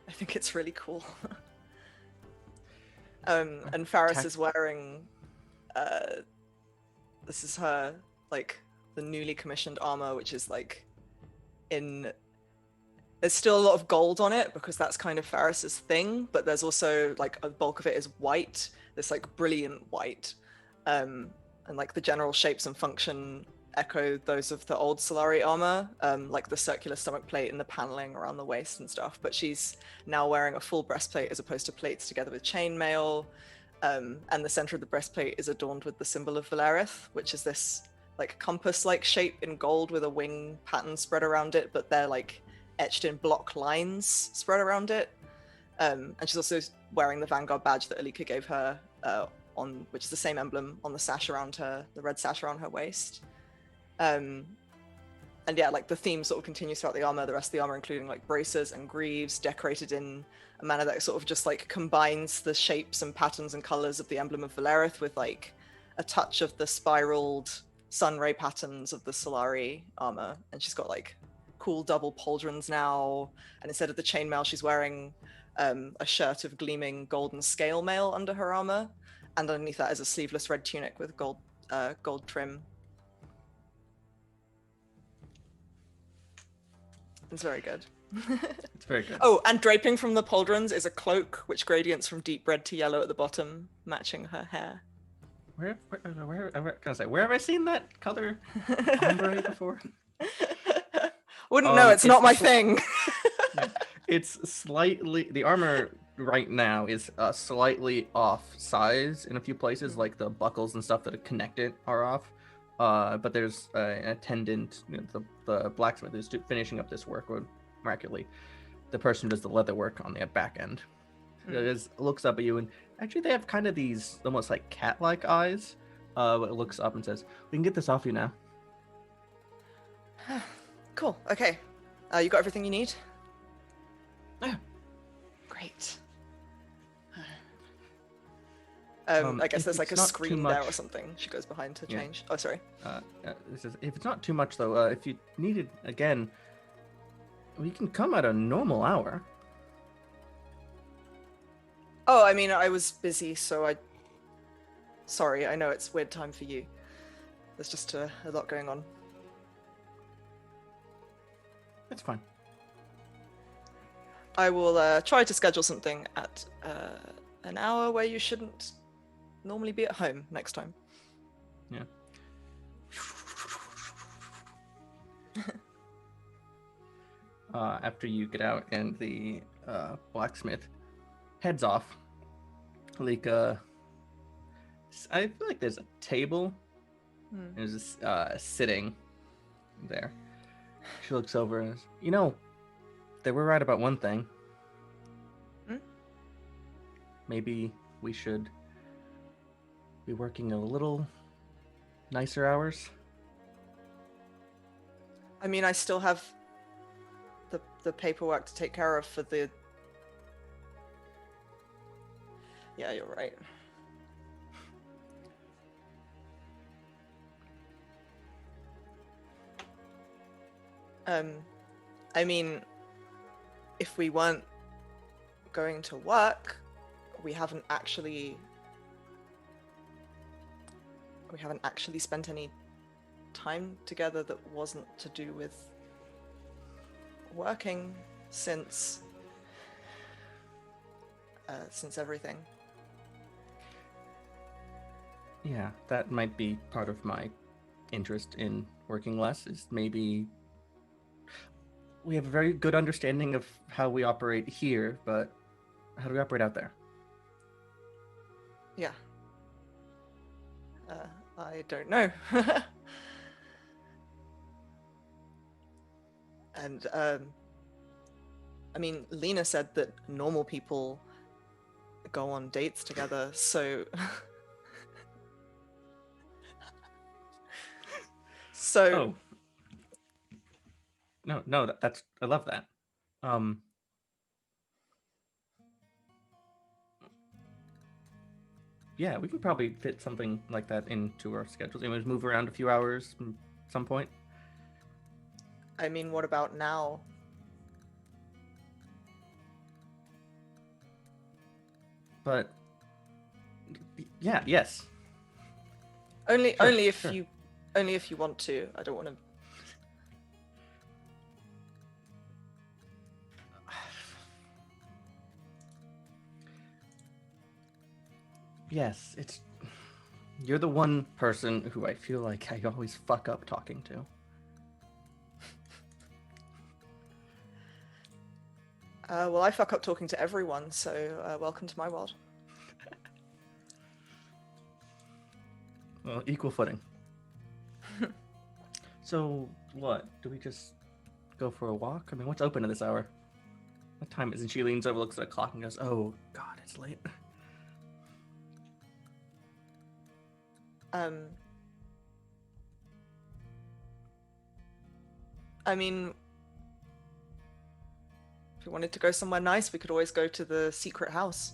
I think it's really cool. And Faris is wearing, this is her, like, the newly commissioned armor, which is, like, there's still a lot of gold on it, because that's kind of Faris's thing, but there's also, like, a bulk of it is white, this, like, brilliant white, and, like, the general shapes and function echo those of the old Solari armor, like the circular stomach plate and the paneling around the waist and stuff, but she's now wearing a full breastplate as opposed to plates together with chainmail, and the center of the breastplate is adorned with the symbol of Valarith, which is this like compass-like shape in gold with a wing pattern spread around it, but they're like etched in block lines spread around it. And she's also wearing the Vanguard badge that Alika gave her, which is the same emblem on the sash around her, the red sash around her waist. And yeah, like the theme sort of continues throughout the armor, the rest of the armor, including like bracers and greaves, decorated in a manner that sort of just like combines the shapes and patterns and colors of the emblem of Valarith with like a touch of the spiraled sunray patterns of the Solari armor. And she's got like cool double pauldrons now, and instead of the chainmail, she's wearing a shirt of gleaming golden scale mail under her armor, and underneath that is a sleeveless red tunic with gold trim. It's very good. It's very good. Oh, and draping from the pauldrons is a cloak, which gradients from deep red to yellow at the bottom, matching her hair. Where have I seen that color ombre before? Wouldn't know, it's not my sli- thing. It's slightly, the armor right now is slightly off size in a few places, like the buckles and stuff that connect it are off. But there's an attendant, the blacksmith is finishing up this work, or miraculously, the person who does the leather work on the back end. Looks up at you, and actually they have kind of these almost like cat-like eyes. But it looks up and says, "We can get this off you now." Cool, okay. You got everything you need? Yeah. Great. I guess if there's like a it's not too screen there or much- something. She goes behind to Yeah. change. Oh, sorry. This is, if it's not too much though, if you need it again, we can come at a normal hour. Oh, I mean, I was busy, so Sorry, I know it's weird time for you. There's just a lot going on. That's fine. I will try to schedule something at an hour where you shouldn't normally be at home next time. Yeah. After you get out and the blacksmith heads off, like I feel like there's a table. There's this sitting there. She looks over and says, they were right about one thing. Maybe we should be working a little nicer hours. I mean, I still have the paperwork to take care of for the... Yeah, you're right. I mean, if we weren't going to work, we haven't actually spent any time together that wasn't to do with working since everything. Yeah, that might be part of my interest in working less, is maybe we have a very good understanding of how we operate here, but how do we operate out there? Yeah. I don't know. And I mean, Lena said that normal people go on dates together, so Oh. No, that's I love that. Yeah, we can probably fit something like that into our schedules. And we move around a few hours at some point. I mean, what about now? But yeah, yes. Only Sure, if sure. you want to. I don't want to. Yes, you're the one person who I feel like I always fuck up talking to. Well, I fuck up talking to everyone, so welcome to my world. Well, equal footing. So, what? Do we just go for a walk? I mean, what's open at this hour? What time is it? And she leans over, looks at the clock, and goes, "Oh, God, it's late." I mean, if we wanted to go somewhere nice, we could always go to the secret house.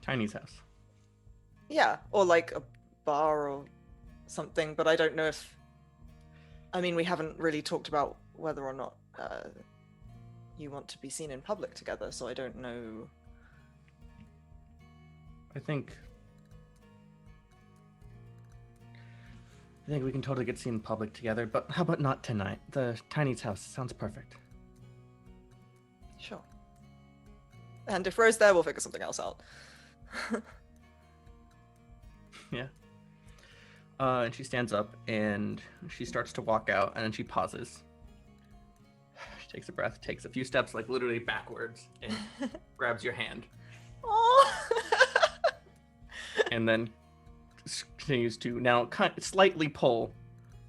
Tiny's house. Yeah, or like a bar or something, but I don't know if... I mean, we haven't really talked about whether or not you want to be seen in public together, so I don't know... I think we can totally get seen in public together, but how about not tonight? The Tiny's house sounds perfect. Sure. And if Ro's there, we'll figure something else out. Yeah. And she stands up and she starts to walk out, and then she pauses. She takes a breath, takes a few steps, like literally backwards, and grabs your hand. Oh. And then continues to now slightly pull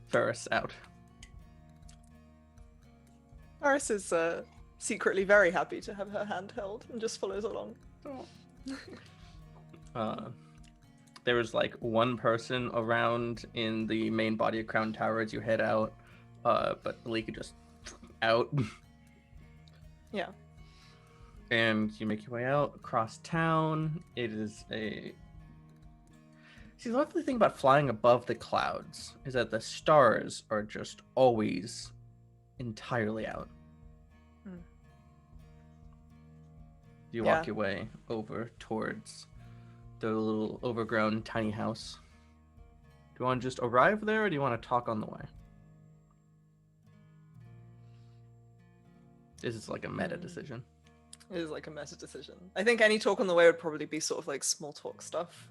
Ferris out. Aris is secretly very happy to have her hand held and just follows along. There was like one person around in the main body of Crown Tower as you head out, but Malika just out. Yeah. And you make your way out across town. It is a... See, the lovely thing about flying above the clouds is that the stars are just always entirely out. You walk your way over towards the little overgrown tiny house. Do you want to just arrive there, or do you want to talk on the way? This is like a meta decision. It is like a meta decision. I think any talk on the way would probably be sort of like small talk stuff.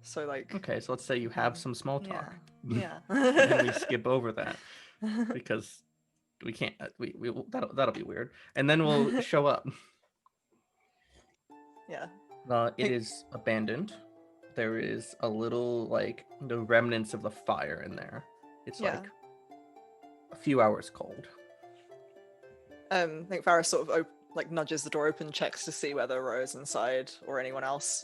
So like... Okay, so let's say you have some small talk. Yeah. And we skip over that because we can't. That'll be weird. And then we'll show up. Yeah. It is abandoned. There is a little like the remnants of the fire in there. It's like a few hours cold. I think Farah sort of nudges the door open, checks to see whether Ro is inside or anyone else,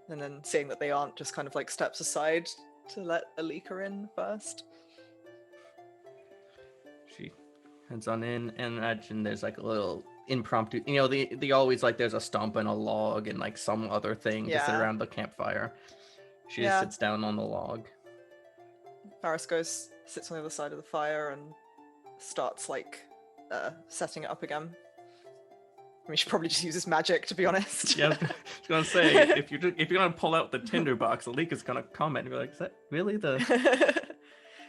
and then seeing that they aren't, just kind of like steps aside to let Alika in first. She heads on in, and imagine there's like a little impromptu, you know, the always like there's a stump and a log and like some other thing to sit around the campfire. She just sits down on the log. Faris sits on the other side of the fire and starts like setting it up again. I mean, she probably just uses magic, to be honest. Yeah, I was gonna say, if you're gonna pull out the tinderbox, Alika's gonna comment and be like, "Is that really the?"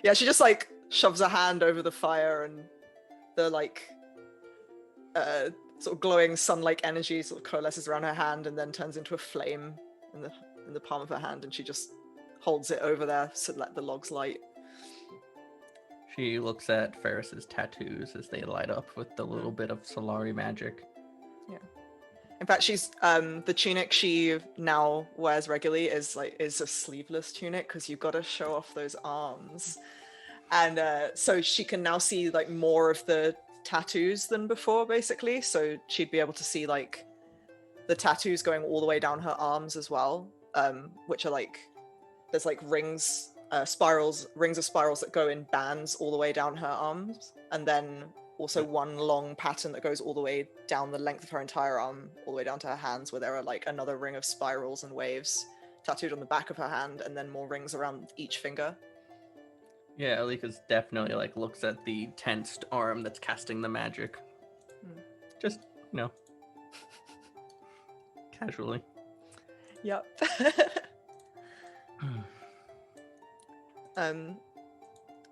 Yeah, she just like shoves her hand over the fire, and the like sort of glowing sun-like energy sort of coalesces around her hand, and then turns into a flame in the palm of her hand, and she just holds it over there to let the logs light. She looks at Ferris's tattoos as they light up with the little bit of Solari magic. Yeah. In fact, she's the tunic she now wears regularly is a sleeveless tunic because you've got to show off those arms, and so she can now see like more of the tattoos than before, basically. So she'd be able to see like the tattoos going all the way down her arms as well, which are like there's like rings of spirals that go in bands all the way down her arms, and then also one long pattern that goes all the way down the length of her entire arm, all the way down to her hands, where there are like another ring of spirals and waves tattooed on the back of her hand, and then more rings around each finger. Yeah, Alika's definitely like looks at the tensed arm that's casting the magic. Just, casually. Yep.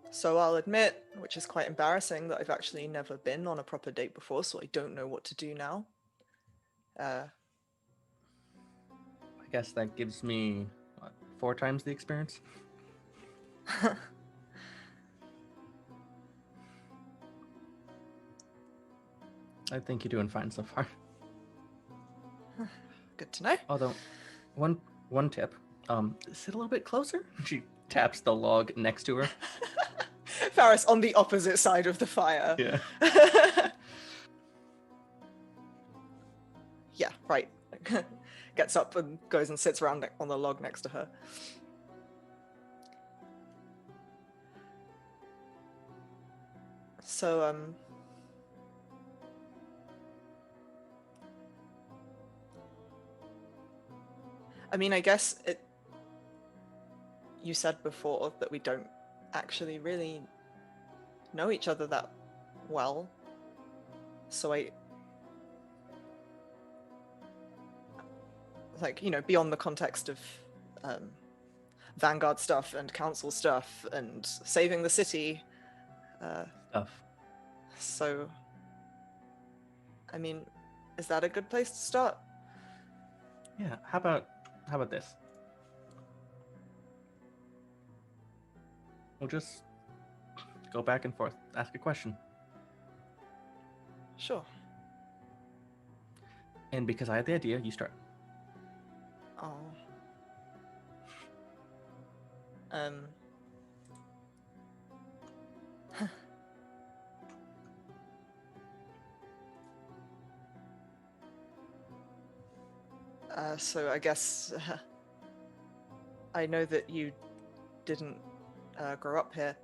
So I'll admit, which is quite embarrassing, that I've actually never been on a proper date before, so I don't know what to do now. I guess that gives me 4 times the experience. I think you're doing fine so far. Good to know. Although, one tip, sit a little bit closer. She taps the log next to her. Faris on the opposite side of the fire. Yeah. Yeah, right. Gets up and goes and sits around on the log next to her. So, I mean, I guess you said before that we don't actually really know each other that well. So beyond the context of Vanguard stuff and Council stuff and saving the city. So, I mean, is that a good place to start? Yeah, how about this? We'll just go back and forth, ask a question. Sure. And because I had the idea, you start. Oh. So I guess I know that you didn't grow up here.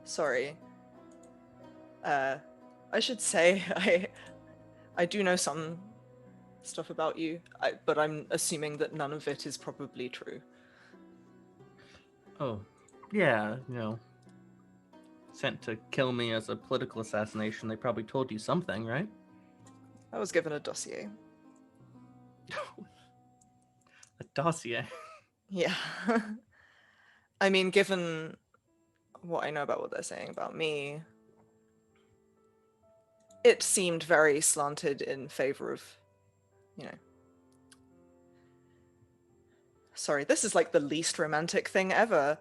Sorry. I should say I do know some stuff about you, but I'm assuming that none of it is probably true. Oh, yeah, sent to kill me as a political assassination. They probably told you something, right? I was given a dossier. A dossier? Yeah. I mean, given what I know about what they're saying about me, it seemed very slanted in favor of, Sorry, this is like the least romantic thing ever.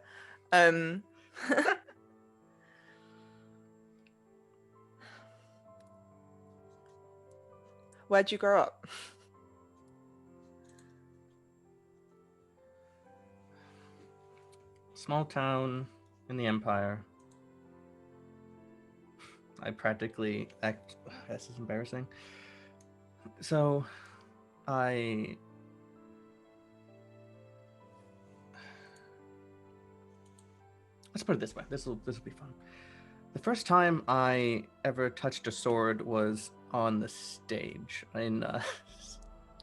Where'd you grow up? Small town in the Empire. I practically act. This is embarrassing. So, let's put it this way. This will be fun. The first time I ever touched a sword was on the stage in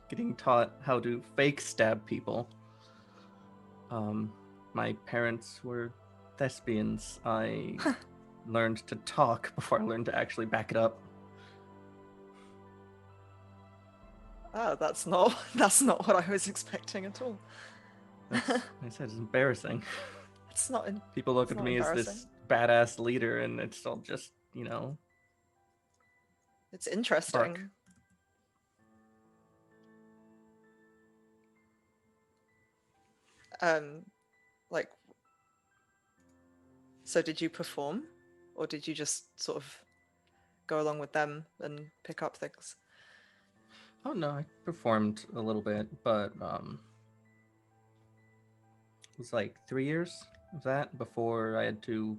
getting taught how to fake stab people. My parents were thespians. I learned to talk before I learned to actually back it up. Oh, that's not what I was expecting at all. That's, like I said, it's embarrassing. It's not. People look It's at not me as this embarrassing. badass leader, and it's all just, It's interesting. Like, so did you perform, or did you just sort of go along with them and pick up things? Oh no, I performed a little bit, but it was like 3 years of that before I had to.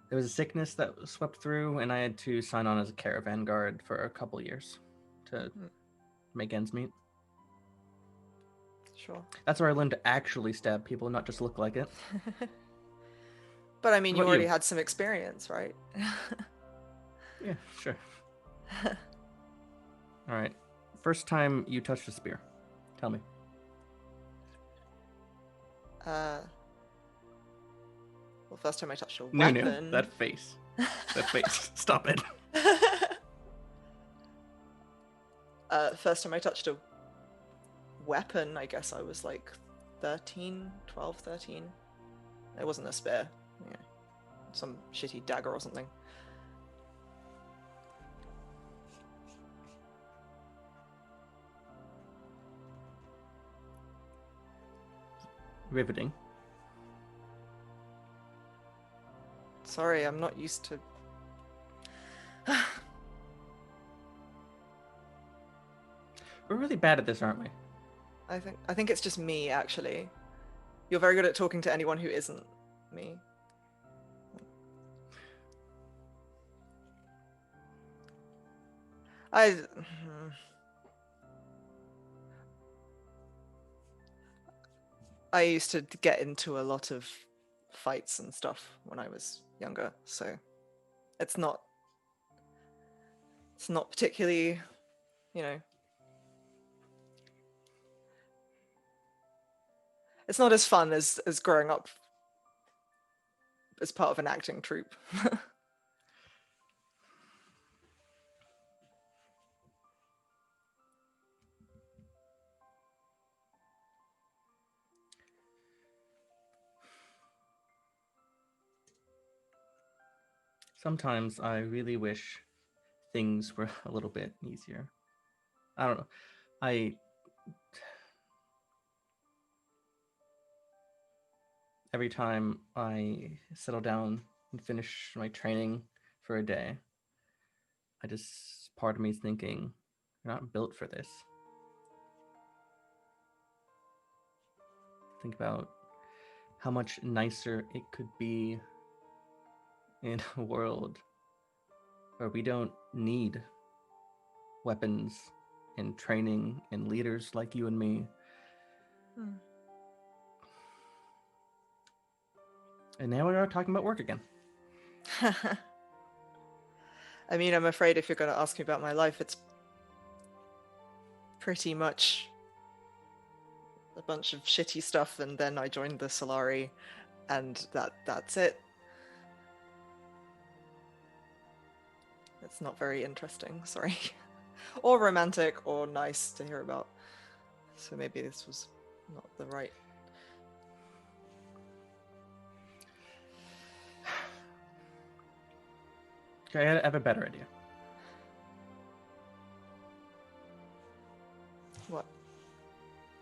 There was a sickness that swept through, and I had to sign on as a caravan guard for a couple years to make ends meet. Sure. That's where I learned to actually stab people, not just look like it. But I mean, What you about already you? had some experience, right? Yeah, sure. All right. First time you touched a spear. Tell me. Well, first time I touched a No, weapon. that face. That face. Stop it. First time I touched a weapon, I guess I was like 13. It wasn't a spear. Yeah. Some shitty dagger or something. Riveting. Sorry, I'm not used to... We're really bad at this, aren't we? I think it's just me, actually. You're very good at talking to anyone who isn't me. I used to get into a lot of fights and stuff when I was younger, so it's not particularly, it's not as fun as growing up as part of an acting troupe. Sometimes I really wish things were a little bit easier. I don't know. Every time I settle down and finish my training for a day, part of me is thinking, you're not built for this. Think about how much nicer it could be in a world where we don't need weapons and training and leaders like you and me. And now we are talking about work again. I mean, I'm afraid if you're going to ask me about my life, it's pretty much a bunch of shitty stuff, and then I joined the Solari, and that's it. It's not very interesting, sorry. Or romantic, or nice to hear about. So maybe this was not the right... Okay, I have a better idea. What?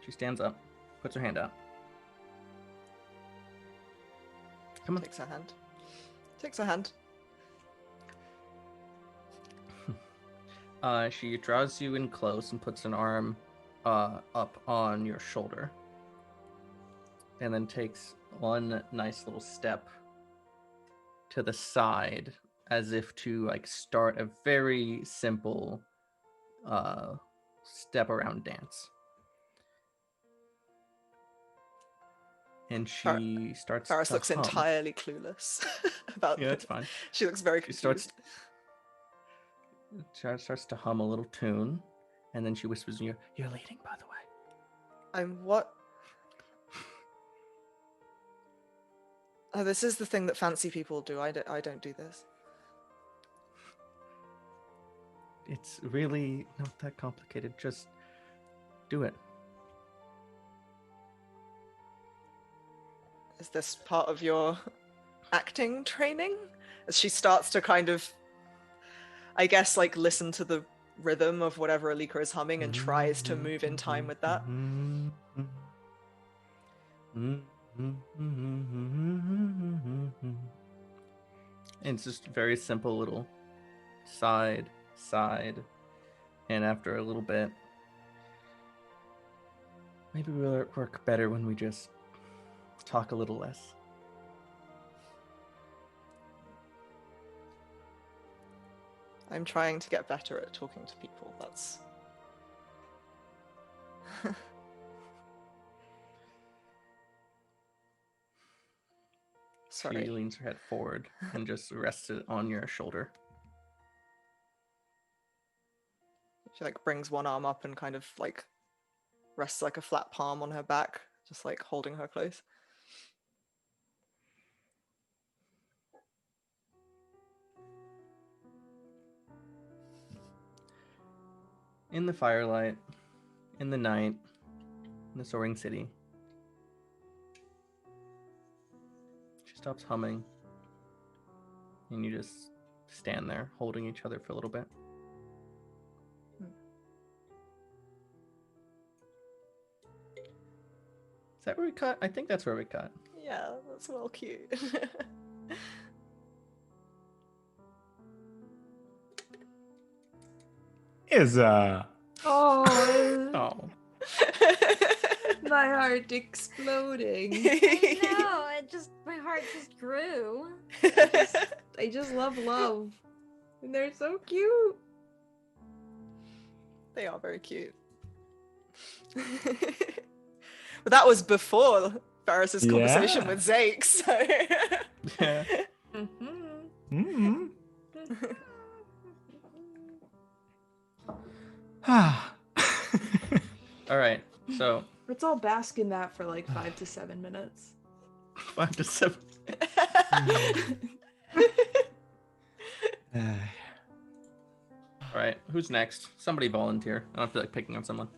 She stands up, puts her hand out. Come on. Takes her hand. Takes her hand. She draws you in close and puts an arm up on your shoulder. And then takes one nice little step to the side as if to start a very simple step around dance. And she starts Faris to looks hum. entirely clueless about Yeah, that's fine. She looks very confused. starts to hum a little tune, and then she whispers in your, "You're leading, by the way." I'm what? Oh, this is the thing that fancy people do. I don't do this. It's really not that complicated. Just do it. Is this part of your acting training? As she starts to kind of, I guess, like listen to the rhythm of whatever Alika is humming and tries to move in time with that. And it's just very simple little side, and after a little bit, maybe we'll work better when we just talk a little less. I'm trying to get better at talking to people. That's... Sorry. She leans her head forward and just rests it on your shoulder. She like brings one arm up and kind of like rests like a flat palm on her back, just like holding her close. In the firelight, in the night, in the Soaring City, she stops humming, and you just stand there holding each other for a little bit. Is that where we cut? I think that's where we cut. Yeah, that's well cute. Oh, Oh. my heart exploding. I know, my heart just grew. I just love love. And they're so cute. They are very cute. But that was before Varys's conversation Yeah. with Zake, so... Yeah. Mm-hmm. Ah. All right. So Let's all bask in that for like 5 to 7 minutes. 5 to 7. Uh, All right. Who's next? Somebody volunteer. I don't feel like picking on someone.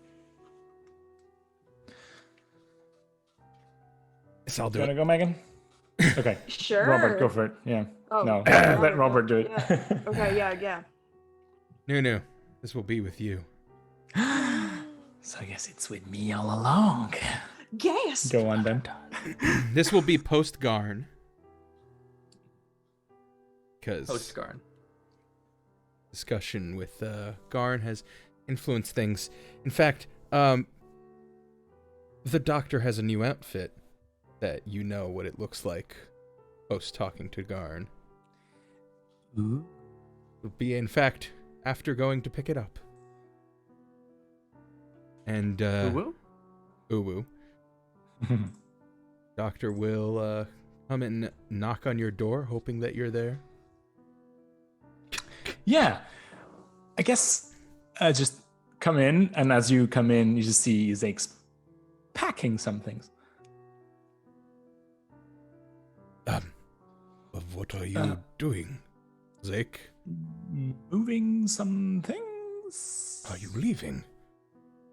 Yes, I'll do Wanna it. go, Megan? Okay. Sure. Robert, go for it. Yeah. Oh, No, yeah, let Robert do it. Yeah. Okay, yeah. No, this will be with you. So I guess it's with me all along. Gas! Go on then. This will be post Garn. Because Postgarn. discussion with Garn has influenced things. In fact, the doctor has a new outfit that you know what it looks like post talking to Garn. Ooh. It'll be, in fact, after going to pick it up. And, Woo-woo? Uwu. Doctor will come and knock on your door, hoping that you're there. Yeah. I guess just come in, and as you come in, you just see Zake's packing some things. What are you doing, Zake? Moving some things. Are you leaving?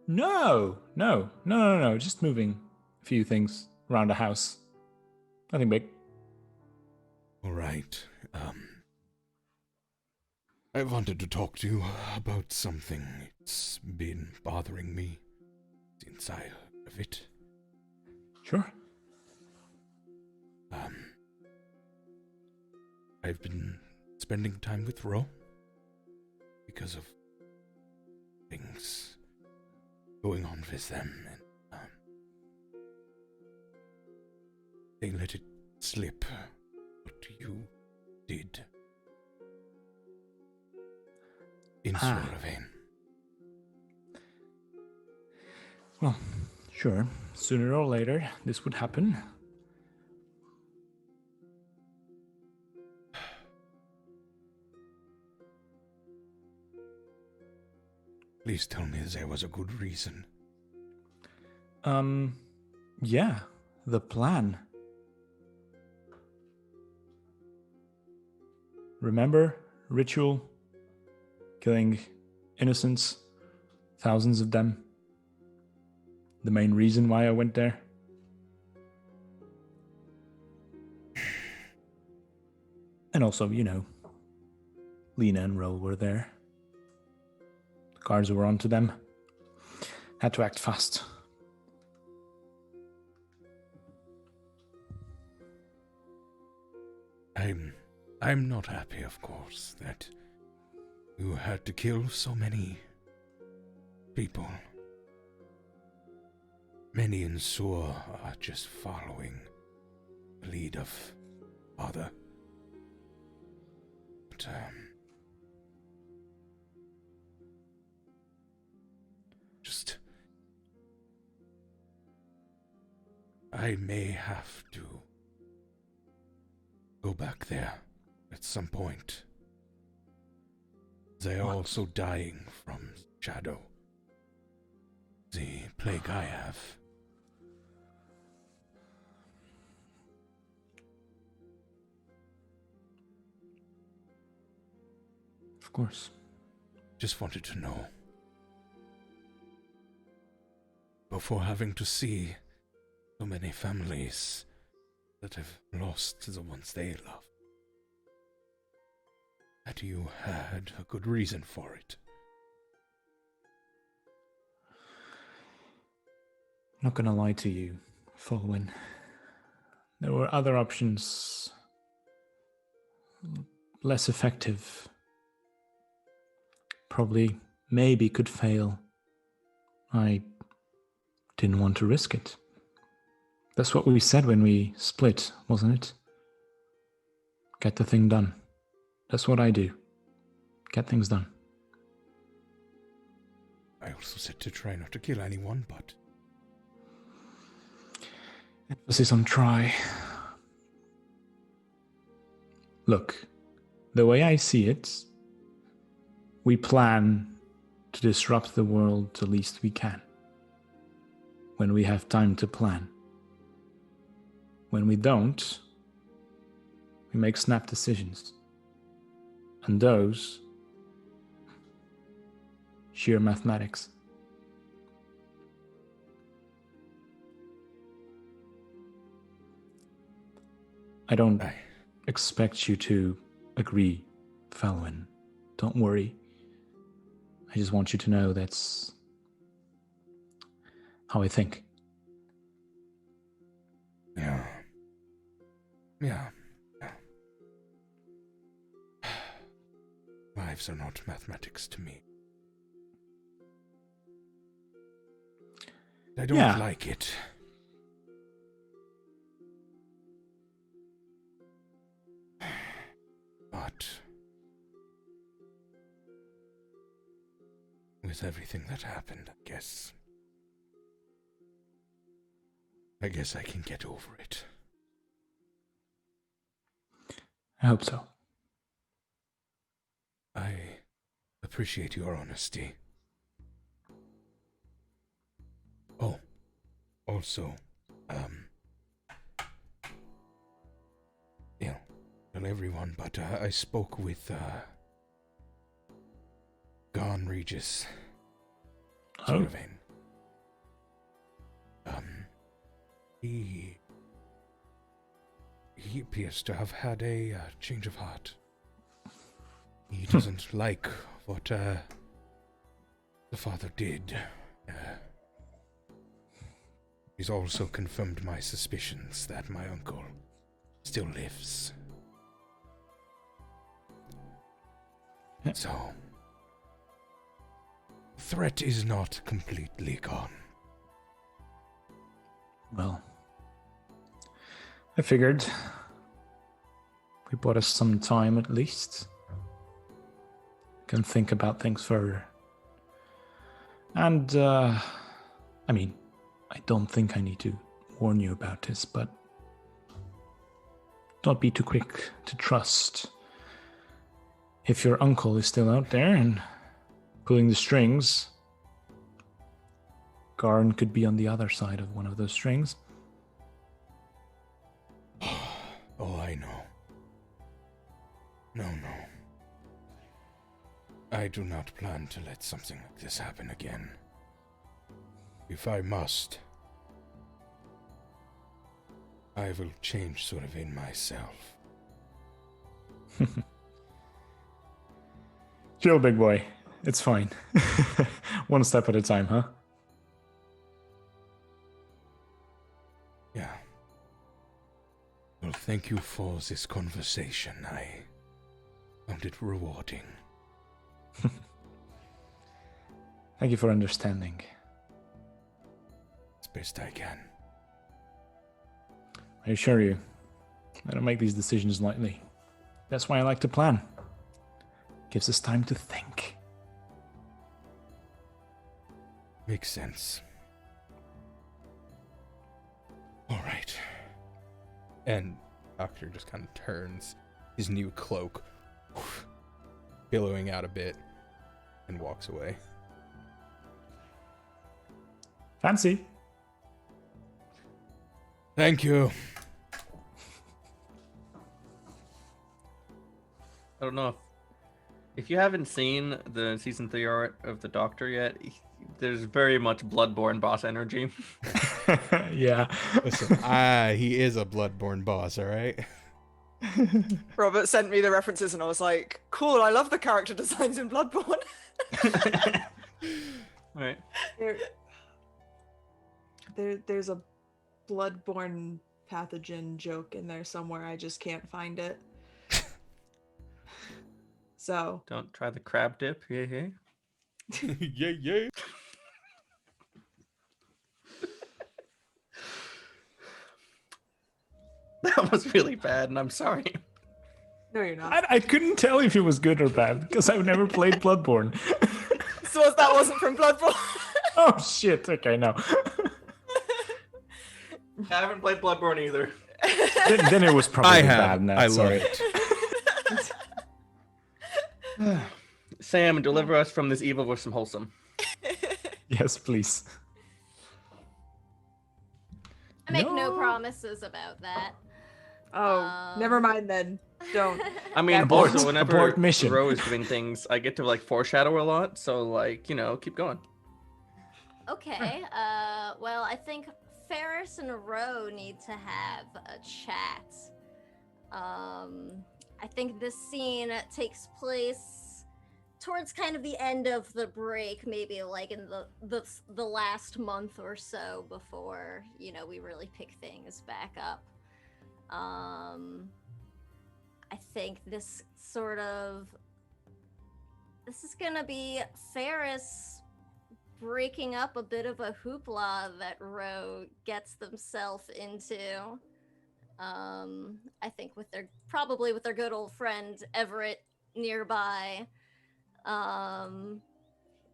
No. Just moving a few things around the house. Nothing big. All right. I wanted to talk to you about something. It's been bothering me since I heard of it. Sure. I've been spending time with Ro because of things going on with them, and they let it slip what you did in Soaring. Well, sure. Sooner or later, this would happen. Please tell me there was a good reason. Yeah, the plan. Remember? Ritual? Killing innocents? Thousands of them? The main reason why I went there? And also, Lena and Ro were there. The guards were onto them. Had to act fast. I'm not happy, of course, that you had to kill so many people. Many in Sur are just following the lead of Father. But, I may have to go back there at some point. They are also dying from shadow. The plague I have. Of course. Just wanted to know. Before having to see so many families that have lost the ones they love. That you had a good reason for it. Not gonna lie to you, Fulwin. There were other options. Less effective. Probably, maybe could fail. I didn't want to risk it. That's what we said when we split, wasn't it? Get the thing done. That's what I do. Get things done. I also said to try not to kill anyone, but... Emphasis on try. Look, the way I see it, we plan to disrupt the world the least we can. When we have time to plan. When we don't, we make snap decisions. And those, sheer mathematics. I don't expect you to agree, Falwyn. Don't worry. I just want you to know that's how I think. Yeah. Lives are not mathematics to me. I don't like it. But with everything that happened, I guess I can get over it. I hope so. I appreciate your honesty. Oh, also, not everyone, but I spoke with, Gon Regis. Oh. He appears to have had a change of heart. He doesn't like what the father did. He's also confirmed my suspicions that my uncle still lives. So, threat is not completely gone. Well, I figured we bought us some time at least. Can think about things further. And, I don't think I need to warn you about this, but don't be too quick to trust. If your uncle is still out there and pulling the strings, Garn could be on the other side of one of those strings. Oh, I know. No. I do not plan to let something like this happen again. If I must, I will change sort of in myself. Chill, big boy. It's fine. One step at a time, huh? Yeah. Well, thank you for this conversation. I found it rewarding. Thank you for understanding. As best I can. I assure you, I don't make these decisions lightly. That's why I like to plan. Gives us time to think. Makes sense. All right. And Doctor just kind of turns his new cloak, billowing out a bit, and walks away. Fancy. Thank you. I don't know if you haven't seen the season 3 art of the Doctor yet. There's very much Bloodborne boss energy. Yeah. Listen, he is a Bloodborne boss, all right? Robert sent me the references and I was like, cool, I love the character designs in Bloodborne. Right. There's a bloodborne pathogen joke in there somewhere. I just can't find it. So Don't try the crab dip. Yeah. Yeah. That was really bad, and I'm sorry. no, you're not. I couldn't tell if it was good or bad because I've never played Bloodborne. So that wasn't from Bloodborne. Oh shit! Okay, no. I haven't played Bloodborne either. then it was probably I have. bad. Now, I love sorry. it. Sam, deliver us from this evil with some wholesome. Yes, please. I make no No. promises about that. Oh, never mind then. Don't. I mean, Abort. also, whenever Abort mission. Ro is doing things, I get to like foreshadow a lot. So like, keep going. Okay. Well, I think Ferris and Ro need to have a chat. I think this scene takes place towards kind of the end of the break, maybe like in the last month or so before, we really pick things back up. I think this is gonna be Ferris breaking up a bit of a hoopla that Ro gets themselves into. I think probably with their good old friend Everett nearby.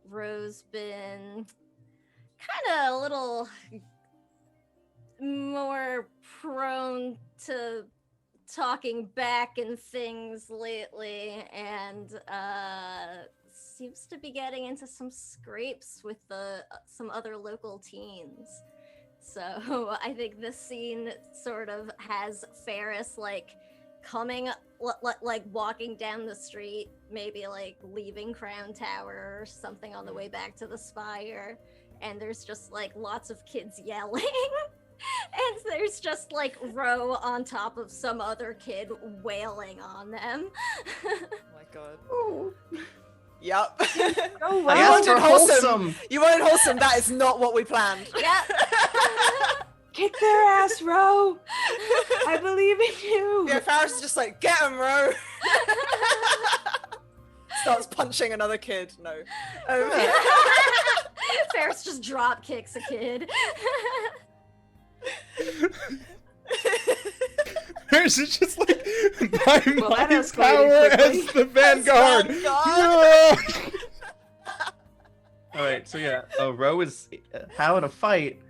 Ro's been kind of a little more prone to talking back and things lately, and seems to be getting into some scrapes with some other local teens. So I think this scene sort of has Ferris like coming, like walking down the street, maybe like leaving Crown Tower or something on the way back to the Spire, and there's just like lots of kids yelling. And there's just like Ro on top of some other kid wailing on them. Oh my god. Ooh. Yep. Oh, You wow. wanted wholesome. You wanted wholesome. That is not what we planned. Yeah. Kick their ass, Ro. I believe in you. Yeah, Ferris is just like, get him, Ro. Starts punching another kid. No. Ferris just drop kicks a kid. Ferris is just like, by Well, that my escalated power quickly. as the Vanguard. Vanguard. All right, so yeah, Ro is having a fight,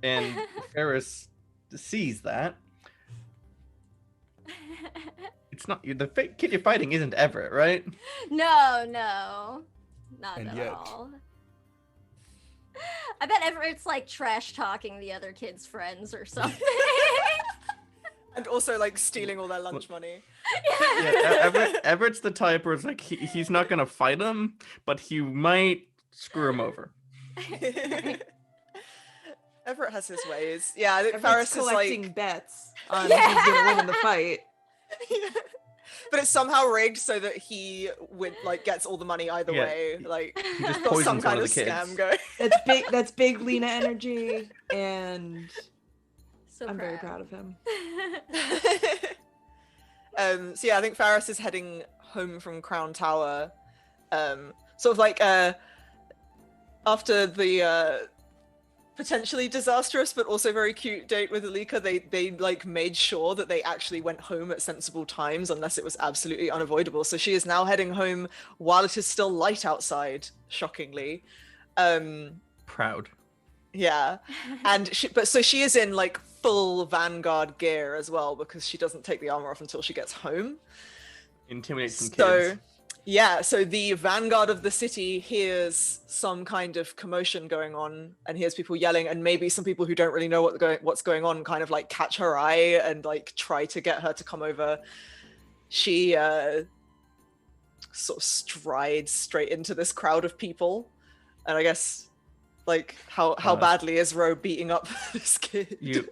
and Ferris sees that. It's not the kid you're fighting isn't Everett, right? No, not And at yet- all. I bet Everett's like trash talking the other kids' friends or something. And also like stealing all their lunch money. Yeah, Everett's the type where it's like he's not gonna fight him, but he might screw him over. Everett has his ways. Yeah, I think Everyone's Faris is collecting like, bets on who's gonna win in the fight. but it's somehow rigged so that he gets all the money either Yeah, way. Like He just got some poisons one kind of of the kids. scam going. That's big Lena energy, and So I'm very proud of him. So yeah, I think Faris is heading home from Crown Tower. Sort of like after the potentially disastrous but also very cute date with Alika, they like made sure that they actually went home at sensible times unless it was absolutely unavoidable. So she is now heading home while it is still light outside, shockingly. Proud. Yeah. And so she is in like full Vanguard gear as well because she doesn't take the armor off until she gets home. Intimidate some So kids. yeah, so the vanguard of the city hears some kind of commotion going on and hears people yelling, and maybe some people who don't really know what's going on kind of like catch her eye and like try to get her to come over. She sort of strides straight into this crowd of people, and I guess like how badly is Ro beating up this kid? You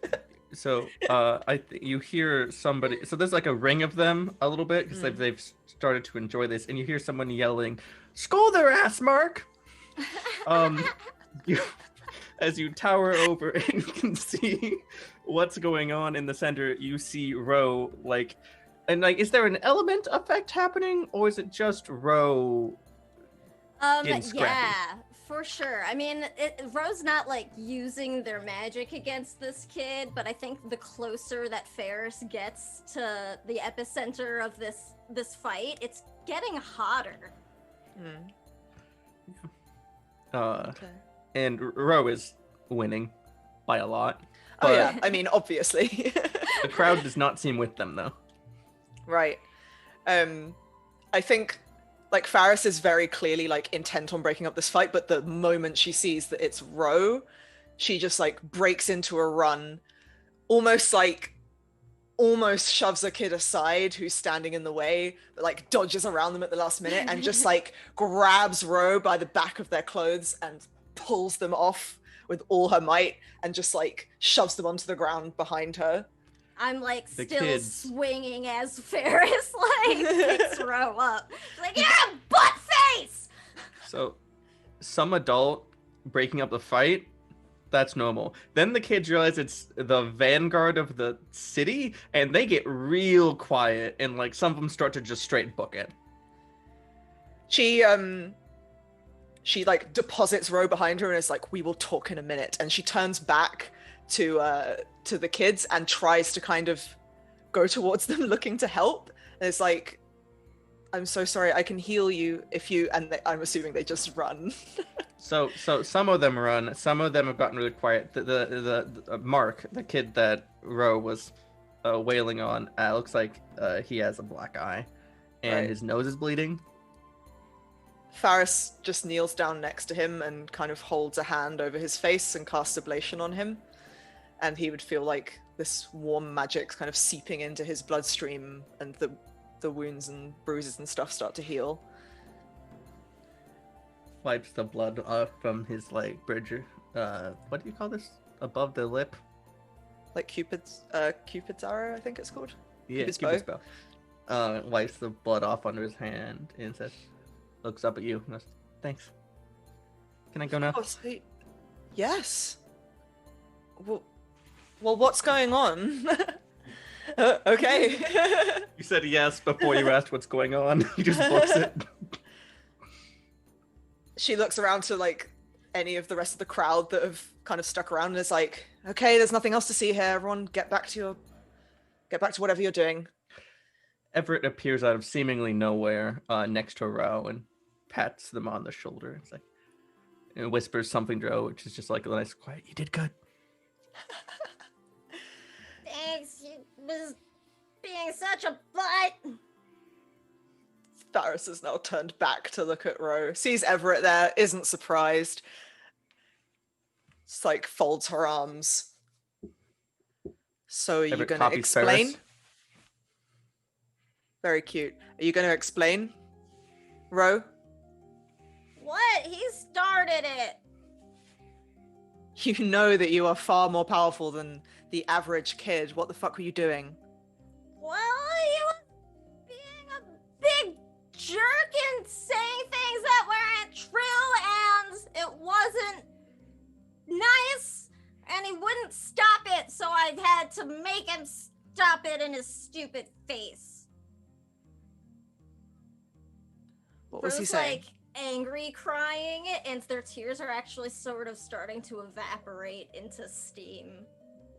hear somebody, so there's like a ring of them a little bit because they've started to enjoy this, and you hear someone yelling, "Scold their ass, Mark!" As you tower over and you can see what's going on in the center, you see Ro is there an element effect happening, or is it just Ro getting scrappy? Yeah, for sure. I mean, Ro's not like using their magic against this kid, but I think the closer that Ferris gets to the epicenter of this fight, it's getting hotter. Okay. And Ro is winning by a lot. Oh yeah, I mean obviously. The crowd does not seem with them though. Right. I think like Faris is very clearly like intent on breaking up this fight, but the moment she sees that it's Ro, she just like breaks into a run, almost shoves a kid aside who's standing in the way, but like dodges around them at the last minute and just like grabs Ro by the back of their clothes and pulls them off with all her might and just like shoves them onto the ground behind her. I'm like The still kids. swinging as Ferris like picks Ro up. She's like, yeah, butt face! So some adult breaking up the fight, that's normal. Then the kids realize it's the vanguard of the city, and they get real quiet, and like some of them start to just straight book it. She like deposits Ro behind her and is like, "We will talk in a minute." And she turns back to the kids and tries to kind of go towards them, looking to help. And it's like, "I'm so sorry. I can heal you if you." And I'm assuming they just run. So some of them run. Some of them have gotten really quiet. The Mark, the kid that Ro was wailing on, looks like he has a black eye, and Right. his nose is bleeding. Faris just kneels down next to him and kind of holds a hand over his face and casts ablation on him. And he would feel like this warm magic kind of seeping into his bloodstream, and the wounds and bruises and stuff start to heal. Wipes the blood off from his like bridge. What do you call this? Above the lip? Like Cupid's arrow, I think it's called. Yeah, Cupid's bow. Wipes the blood off under his hand and says, looks up at you and goes, "Thanks. Can I go now?" Oh, sweet. Yes. Well, what's going on? Okay. You said yes before you asked what's going on. You just books it. She looks around to like any of the rest of the crowd that have kind of stuck around and is like, "Okay, there's nothing else to see here. Everyone get back to whatever you're doing." Everett appears out of seemingly nowhere next to Ro and pats them on the shoulder. It's like, and whispers something to Ro, which is just like a nice quiet, "You did good." Thanks, you was being such a butt. Faris has now turned back to look at Ro, sees Everett there, isn't surprised. Just like folds her arms. So are you Favorite going to copy explain? Ferris. Very cute. Are you going to explain, Ro? What? He started it. You know that you are far more powerful than the average kid. What the fuck were you doing? Well, he was being a big jerk and saying things that weren't true, and it wasn't nice, and he wouldn't stop it, so I had to make him stop it in his stupid face. What was he Bro's, saying? like, angry crying, and their tears are actually sort of starting to evaporate into steam,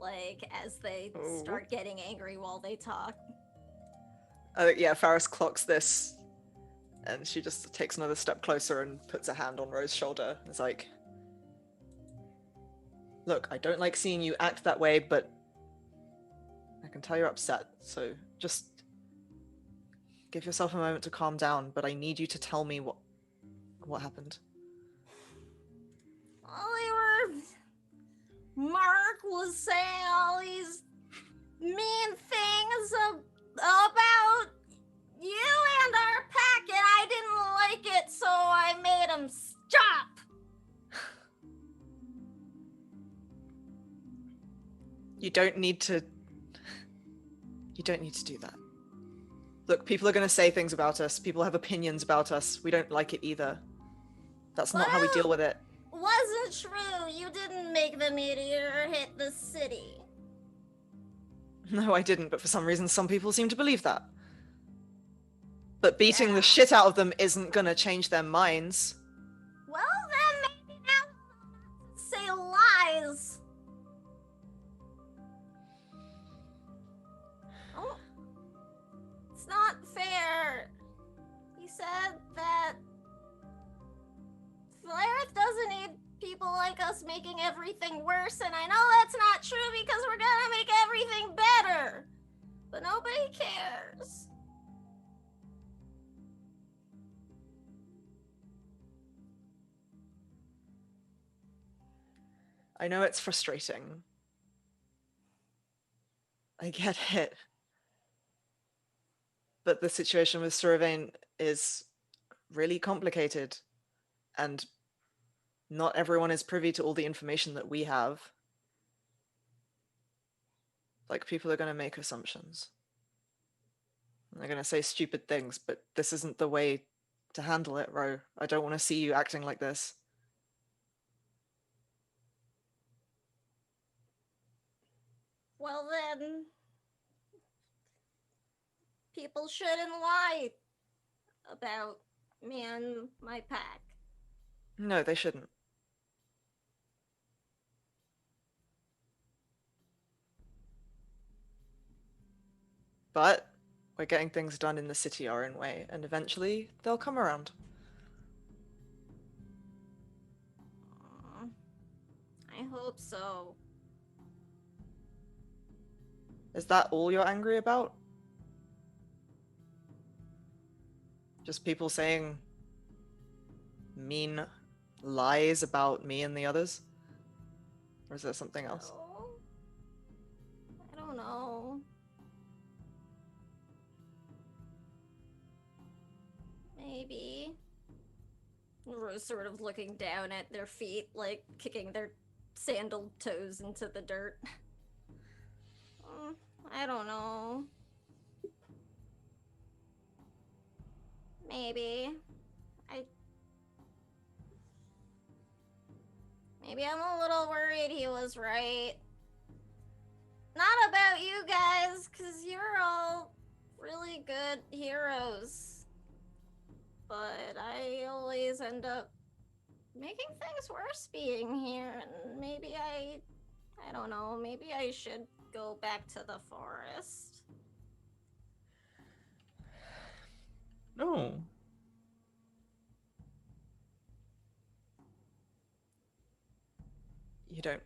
like, as they Oh. start getting angry while they talk. Yeah, Faris clocks this, and she just takes another step closer and puts a hand on Ro's shoulder. It's like, look, I don't like seeing you act that way, but I can tell you're upset, so just give yourself a moment to calm down, but I need you to tell me what happened. Well, Mark was saying all these mean things about you and our pack, and I didn't like it, so I made him stop. You don't need to do that. Look, people are going to say things about us. People have opinions about us. We don't like it either. That's not how we deal with it. Wasn't true. You didn't make the meteor hit the city. No, I didn't, but for some reason some people seem to believe that. But beating Yeah. the shit out of them isn't gonna change their minds. Well, then maybe now say lies. Oh, it's not fair. He said that Valarith doesn't need people like us making everything worse, and I know that's not true because we're gonna make everything better. But nobody cares. I know it's frustrating. I get it. But the situation with Suravane is really complicated, and not everyone is privy to all the information that we have. Like, people are going to make assumptions. And they're going to say stupid things, but this isn't the way to handle it, Ro. I don't want to see you acting like this. Well then, people shouldn't lie about me and my pack. No, they shouldn't. But we're getting things done in the city our own way, and eventually they'll come around. I hope so. Is that all you're angry about? Just people saying mean lies about me and the others? Or is there something else? No? I don't know. Maybe. Rose sort of looking down at their feet, like kicking their sandaled toes into the dirt. I don't know. Maybe. Maybe I'm a little worried he was right. Not about you guys, because you're all really good heroes. But I always end up making things worse being here, and maybe I don't know, maybe I should go back to the forest. No. You don't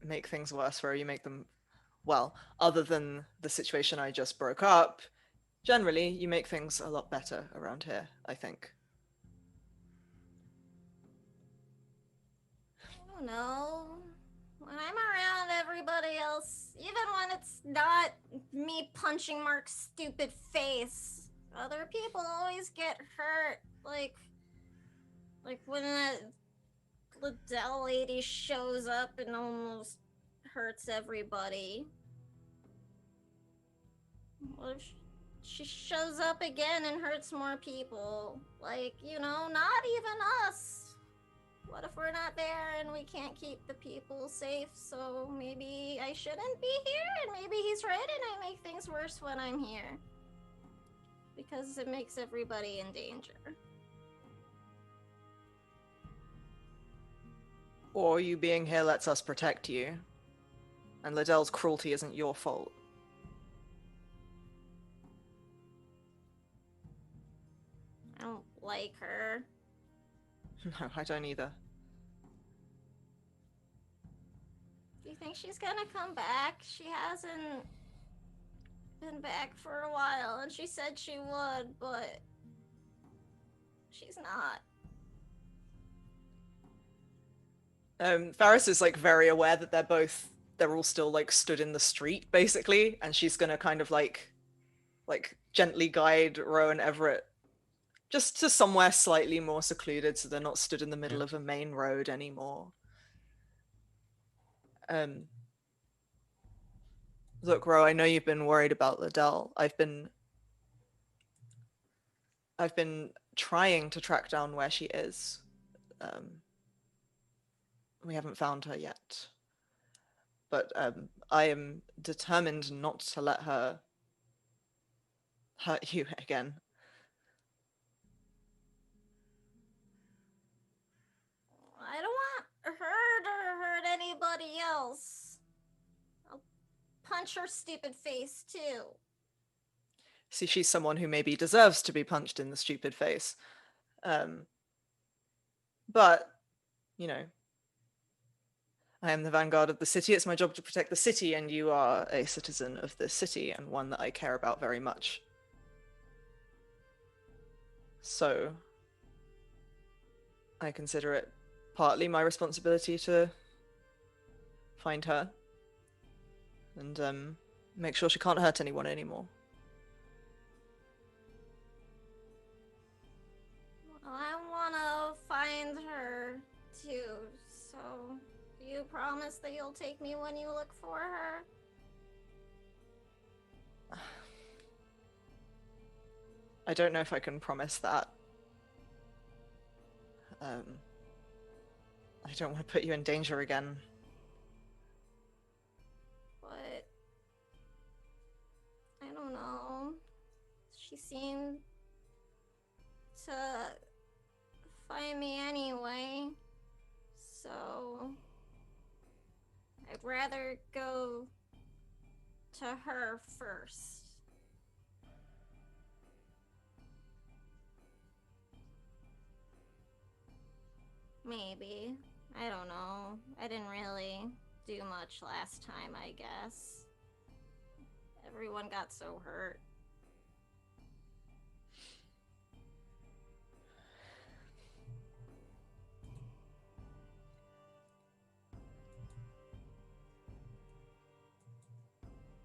make things worse, where you make them, well, other than the situation I just broke up, generally you make things a lot better around here, I think. I don't know. when I'm around everybody else, even when it's not me punching Mark's stupid face, other people always get hurt. Like when that Liddell lady shows up and almost hurts everybody. What if she shows up again and hurts more people? Like, not even us. What if we're not there and we can't keep the people safe? So maybe I shouldn't be here, and maybe he's right and I make things worse when I'm here. Because it makes everybody in danger. Or you being here lets us protect you. And Liddell's cruelty isn't your fault. I don't like her. No, I don't either. Do you think she's gonna come back? She hasn't been back for a while, and she said she would, but she's not. Varys is like very aware that they're all still like stood in the street basically, and she's gonna kind of like gently guide Ro and Everett just to somewhere slightly more secluded so they're not stood in the middle of a main road anymore. Look, Ro, I know you've been worried about Liddell. I've been trying to track down where she is. We haven't found her yet. But I am determined not to let her hurt you again. I don't want her to hurt anybody else. I'll punch her stupid face, too. See, she's someone who maybe deserves to be punched in the stupid face. But, I am the vanguard of the city. It's my job to protect the city, and you are a citizen of this city, and one that I care about very much. So, I consider it partly my responsibility to find her and make sure she can't hurt anyone anymore. Well, I want to find her, too, so do you promise that you'll take me when you look for her? I don't know if I can promise that. I don't want to put you in danger again. But I don't know. She seemed to find me anyway, so I'd rather go to her first. Maybe. I don't know. I didn't really do much last time, I guess. Everyone got so hurt.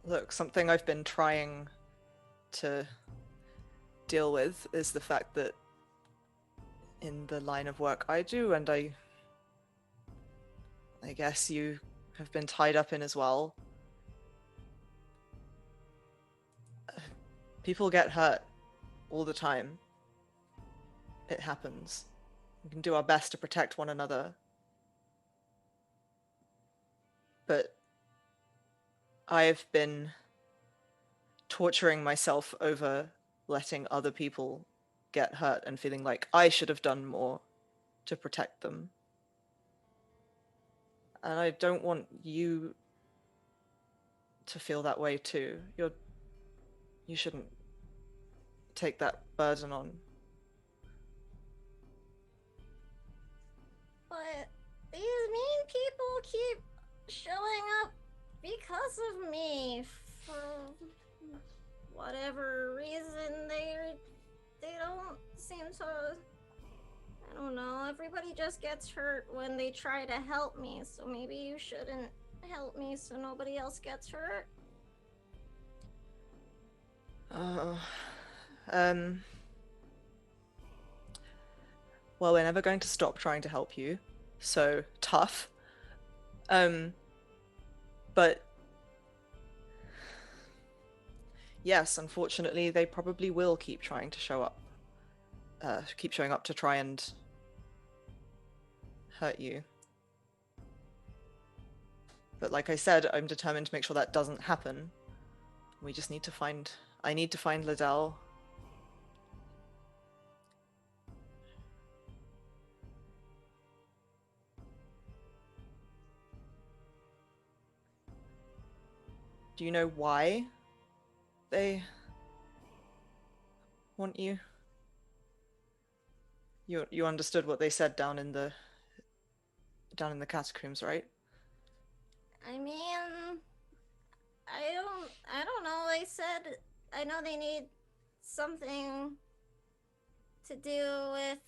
Look, something I've been trying to deal with is the fact that in the line of work I do, and I guess you have been tied up in as well, people get hurt all the time. It happens. We can do our best to protect one another. But I've been torturing myself over letting other people get hurt and feeling like I should have done more to protect them. And I don't want you to feel that way too. You shouldn't take that burden on. But these mean people keep showing up because of me for whatever reason. They don't seem to, I don't don't know. Everybody just gets hurt when they try to help me, so maybe you shouldn't help me so nobody else gets hurt. Well, we're never going to stop trying to help you, so tough. But yes, unfortunately, they probably will keep trying to show up. Keep showing up to try and hurt you. But like I said, I'm determined to make sure that doesn't happen. We just need to find... I need to find Liddell. Do you know why they want you? You understood what they said down in the catacombs, right? I mean, I don't know. They said, I know they need something to do with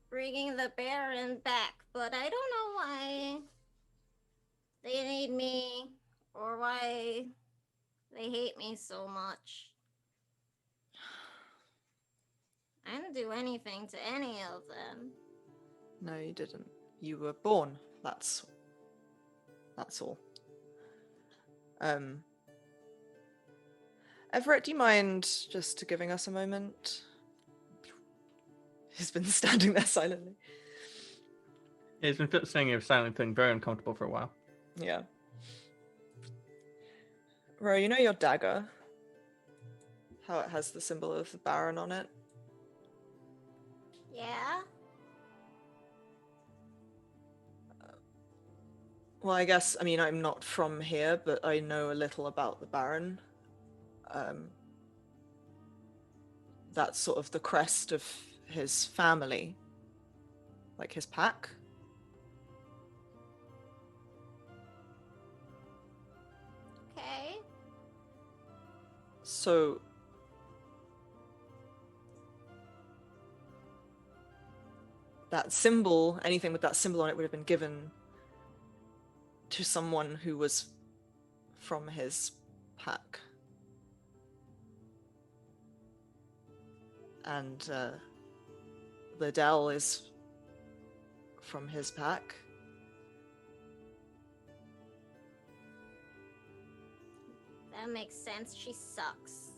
bringing the Baron back, but I don't know why they need me or why they hate me so much. I didn't do anything to any of them. No, you didn't. You were born. That's all. Everett, do you mind just giving us a moment? He's been standing there silently. He's been staying here silently, feeling very uncomfortable for a while. Yeah. Ro, you know your dagger? How it has the symbol of the Baron on it? Yeah? Well, I guess, I mean, I'm not from here, but I know a little about the Baron. That's sort of the crest of his family. Like his pack. Okay. So... that symbol, anything with that symbol on it would have been given to someone who was from his pack. And Liddell is from his pack. That makes sense. She sucks.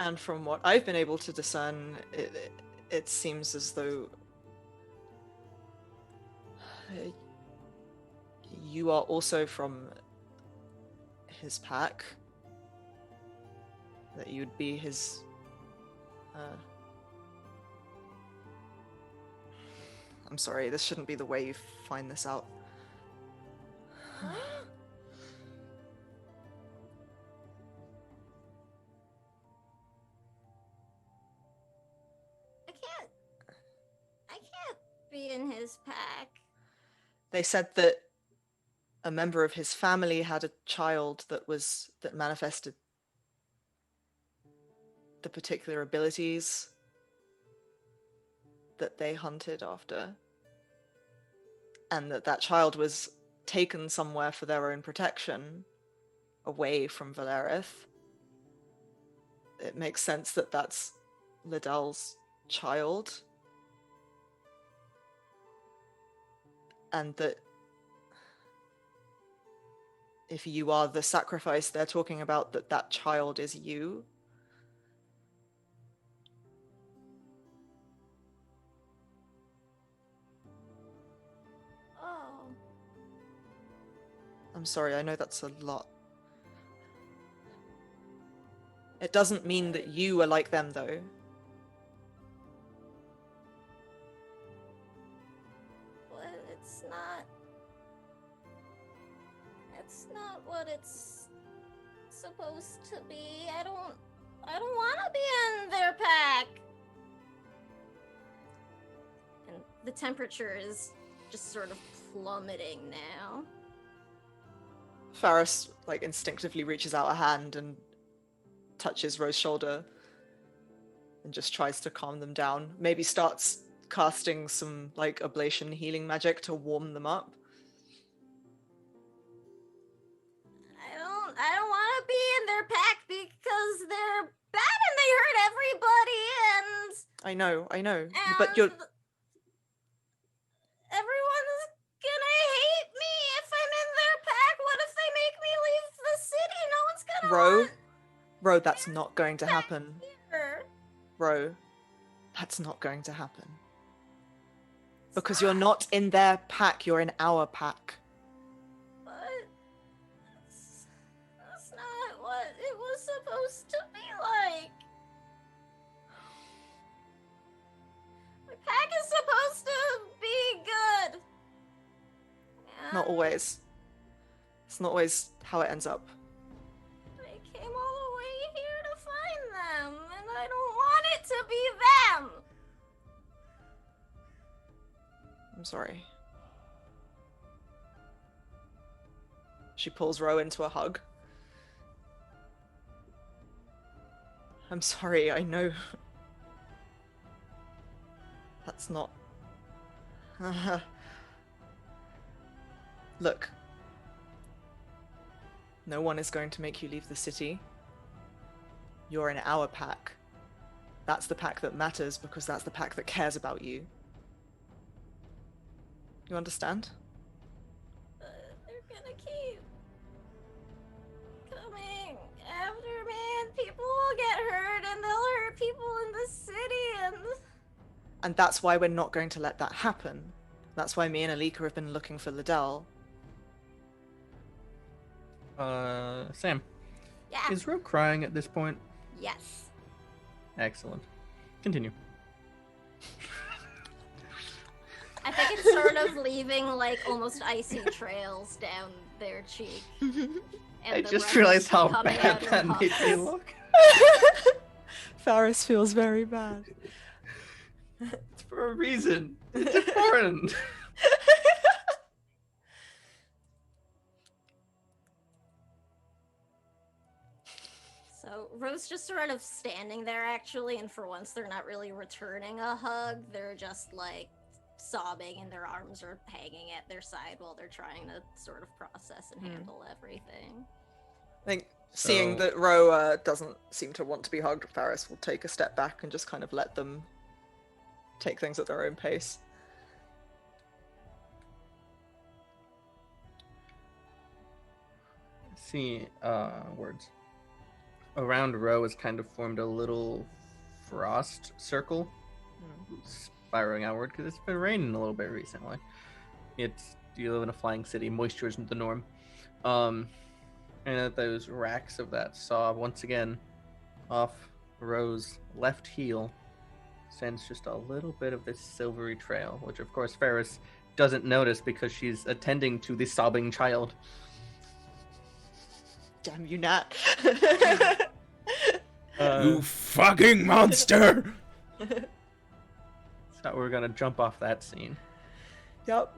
And from what I've been able to discern, it seems as though you are also from his pack. That you'd be his... I'm sorry, this shouldn't be the way you find this out. I can't be in his pack. They said that a member of his family had a child that manifested the particular abilities that they hunted after, and that child was taken somewhere for their own protection, away from Valarith. It makes sense that that's Liddell's child, and that if you are the sacrifice they're talking about, that child is you. Oh. I'm sorry, I know that's a lot. It doesn't mean that you are like them, though. But it's not... It's not what it's supposed to be. I don't want to be in their pack. And the temperature is just sort of plummeting now. Faris, instinctively reaches out a hand and touches Rose's shoulder and just tries to calm them down. Maybe starts casting some like ablation healing magic to warm them up. I don't want to be in their pack because they're bad and they hurt everybody and I know. But you're everyone's gonna hate me if I'm in their pack. What if they make me leave the city? No one's gonna want Ro, that's not going to happen. here. Ro, that's not going to happen. Because you're not in their pack, you're in our pack. But that's not what it was supposed to be like. My pack is supposed to be good. Not And always. It's not always how it ends up. I came all the way here to find them, and I don't want it to be them. I'm sorry. She pulls Ro into a hug. I'm sorry, I know. That's not... Look. No one is going to make you leave the city. You're in our pack. That's the pack that matters because that's the pack that cares about you. You understand? They're gonna keep coming after me, and people will get hurt, and they'll hurt people in the city, And that's why we're not going to let that happen. That's why me and Alika have been looking for Liddell. Sam, yeah. is Ro crying at this point? Yes. Excellent. Continue. I think it's sort of leaving like almost icy trails down their cheek. And I the just rest realized how coming bad out in that made me puffs. look. Faris feels very bad. It's for a reason. It's important. So Rose just sort of standing there actually, and for once they're not really returning a hug. They're just like sobbing and their arms are hanging at their side while they're trying to sort of process and handle everything. I think seeing So- that Ro doesn't seem to want to be hugged, Faris will take a step back and just kind of let them take things at their own pace. See, words. Around Ro is kind of formed a little frost circle, spiraling outward because it's been raining a little bit recently. You live in a flying city, moisture isn't the norm. And at those racks of that saw, once again, off Ro's left heel, sends just a little bit of this silvery trail, which of course Ferris doesn't notice because she's attending to the sobbing child. Damn you, Nat. You fucking monster! So we're gonna jump off that scene. Yep.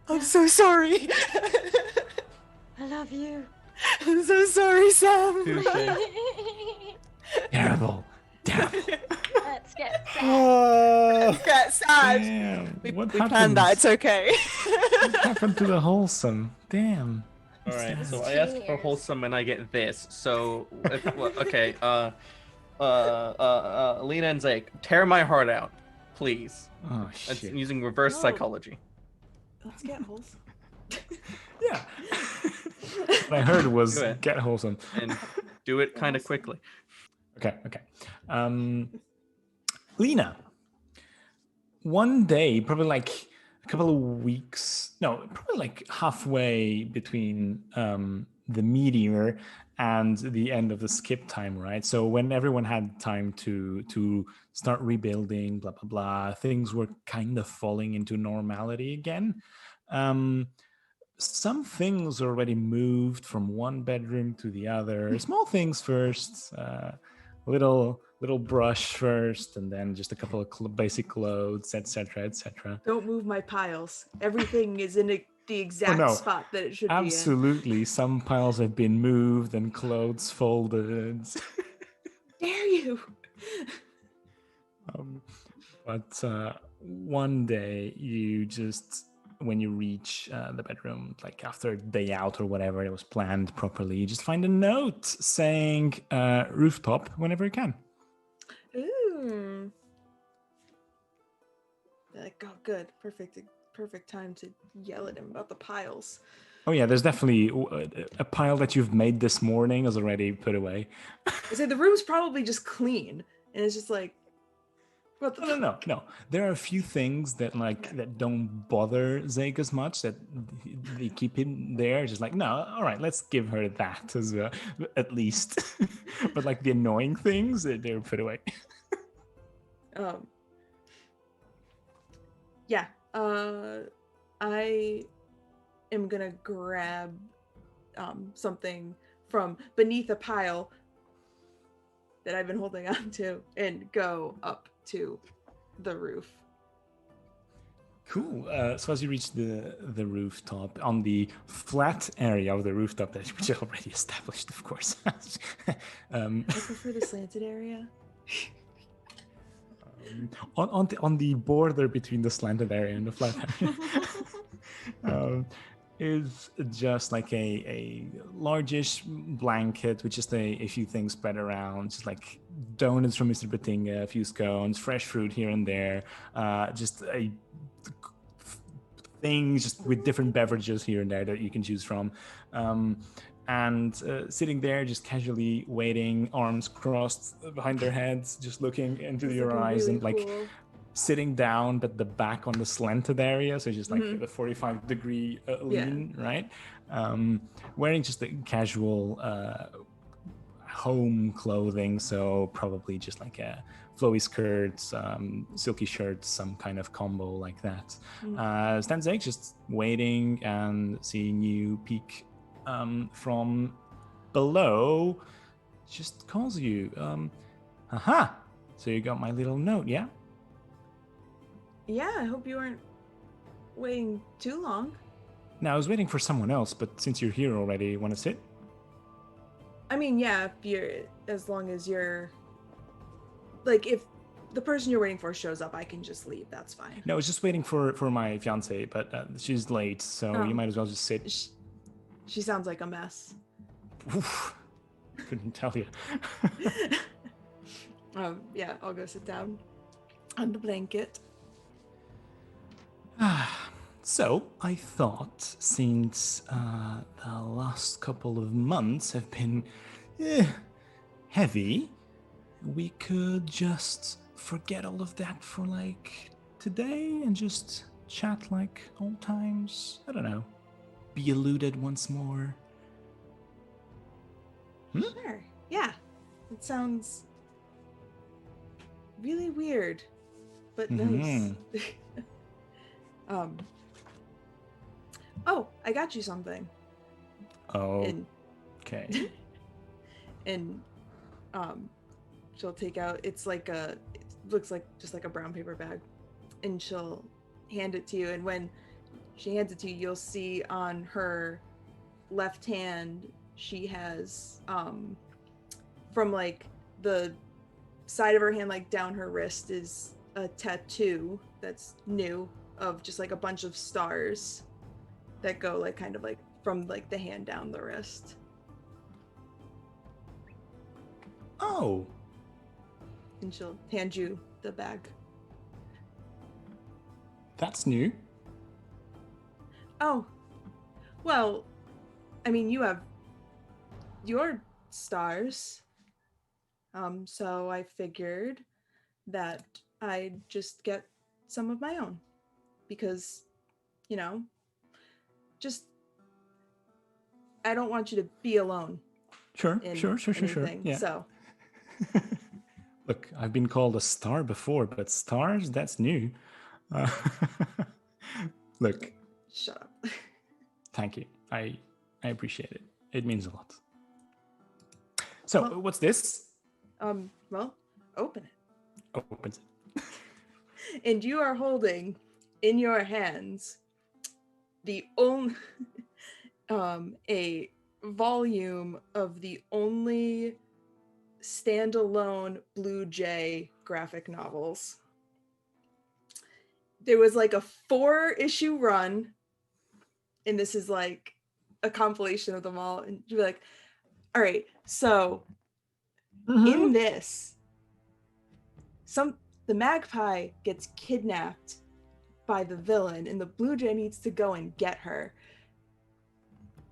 I'm so sorry. I love you. I'm so sorry, Sam. Terrible. Terrible. Let's get sad. Oh, Get sad. Damn. We What planned that. It's okay. What happened to the wholesome? Damn. All right, so I That's asked for cheers. wholesome and I get this. So, okay, Lena and Zake, tear my heart out, please. Oh That's shit. using reverse No. psychology. Let's get wholesome. Yeah. What I heard was Do it. get wholesome. And do it kind of quickly. Okay. Lena. One day, probably like a couple of weeks, no, probably like halfway between the meteor and the end of the skip time, right? So when everyone had time to start rebuilding, blah blah blah, things were kind of falling into normality again. Some things already moved from one bedroom to the other. Small things first, little brush first, and then just a couple of basic clothes, etc., etc. Don't move my piles. Everything is in the exact no. spot that it should be Absolutely, some piles have been moved and clothes folded. dare you? But one day you just, when you reach the bedroom, like after a day out or whatever, it was planned properly, you just find a note saying rooftop whenever you can. Ooh. Like, oh, good. Perfect time to yell at him about the piles. Oh yeah, there's definitely a pile that you've made this morning is already put away. I say the room's probably just clean, and it's just like, what the No. There are a few things that that don't bother Zeke as much that they keep him there. Just like, no, all right, let's give her that as at least. But like the annoying things, they're put away. Yeah. I am gonna grab something from beneath a pile that I've been holding on to and go up to the roof. Cool. So as you reach the rooftop, on the flat area of the rooftop, which is already established, of course. I prefer the slanted area. On the border between the slanted area and the flat area, is just like a largish blanket with just a few things spread around, just like donuts from Mr. Batinga, a few scones, fresh fruit here and there, just a things just with different beverages here and there that you can choose from. And sitting there just casually waiting, arms crossed behind their heads, just looking into the horizon, really like cool. sitting down but the back on the slanted area, so just like the 45-degree lean, right? Wearing just a casual home clothing, so probably just like a flowy skirts, silky shirts, some kind of combo like that. Stands Egg just waiting and seeing you peek from below, just calls you. Aha! So you got my little note, yeah? Yeah, I hope you weren't waiting too long. Now, I was waiting for someone else, but since you're here already, want to sit? I mean, yeah, as long as you're, like, if the person you're waiting for shows up, I can just leave. That's fine. No, I was just waiting for my fiance, but she's late, so you might as well just sit. She sounds like a mess. Oof. Couldn't tell you. Yeah, I'll go sit down on the blanket. So, I thought since the last couple of months have been heavy, we could just forget all of that for like today and just chat like old times. I don't know. Be eluded once more. Sure. Yeah. It sounds really weird, but nice. Oh, I got you something. Oh. Okay. And she'll take out, it looks like just like a brown paper bag, and she'll hand it to you, and when she hands it to you, you'll see on her left hand she has from like the side of her hand, like down her wrist, is a tattoo that's new of just like a bunch of stars that go like kind of like from like the hand down the wrist. Oh. And she'll hand you the bag. That's new. Oh. Well, I mean, you have your stars. So I figured that I'd just get some of my own. Because, you know, just I don't want you to be alone. Sure. Yeah. So Look, I've been called a star before, but stars, that's new. Look. Shut up. Thank you. I appreciate it. It means a lot. So, Well, what's this? Well, open it. Opens it. And you are holding in your hands the only a volume of the only standalone Blue Jay graphic novels. There was like a 4-issue run, and this is like a compilation of them all. And you'd be like, all right, so in this, the magpie gets kidnapped by the villain, and the Blue Jay needs to go and get her.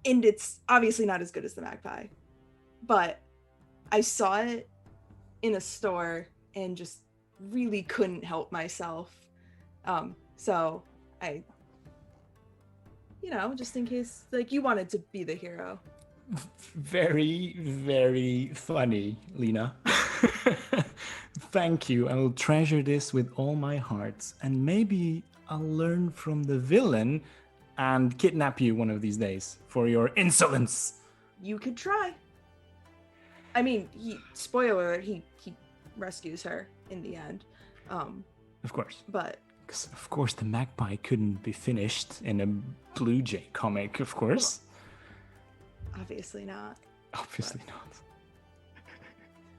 And it's obviously not as good as the magpie, but I saw it in a store and just really couldn't help myself. So I, just in case, like, you wanted to be the hero. Very, very funny, Lena. Thank you. I will treasure this with all my heart. And maybe I'll learn from the villain and kidnap you one of these days for your insolence. You could try. I mean, spoiler alert, he rescues her in the end. Of course. But... Because, of course, the magpie couldn't be finished in a Blue Jay comic, of course. Obviously not. Obviously not.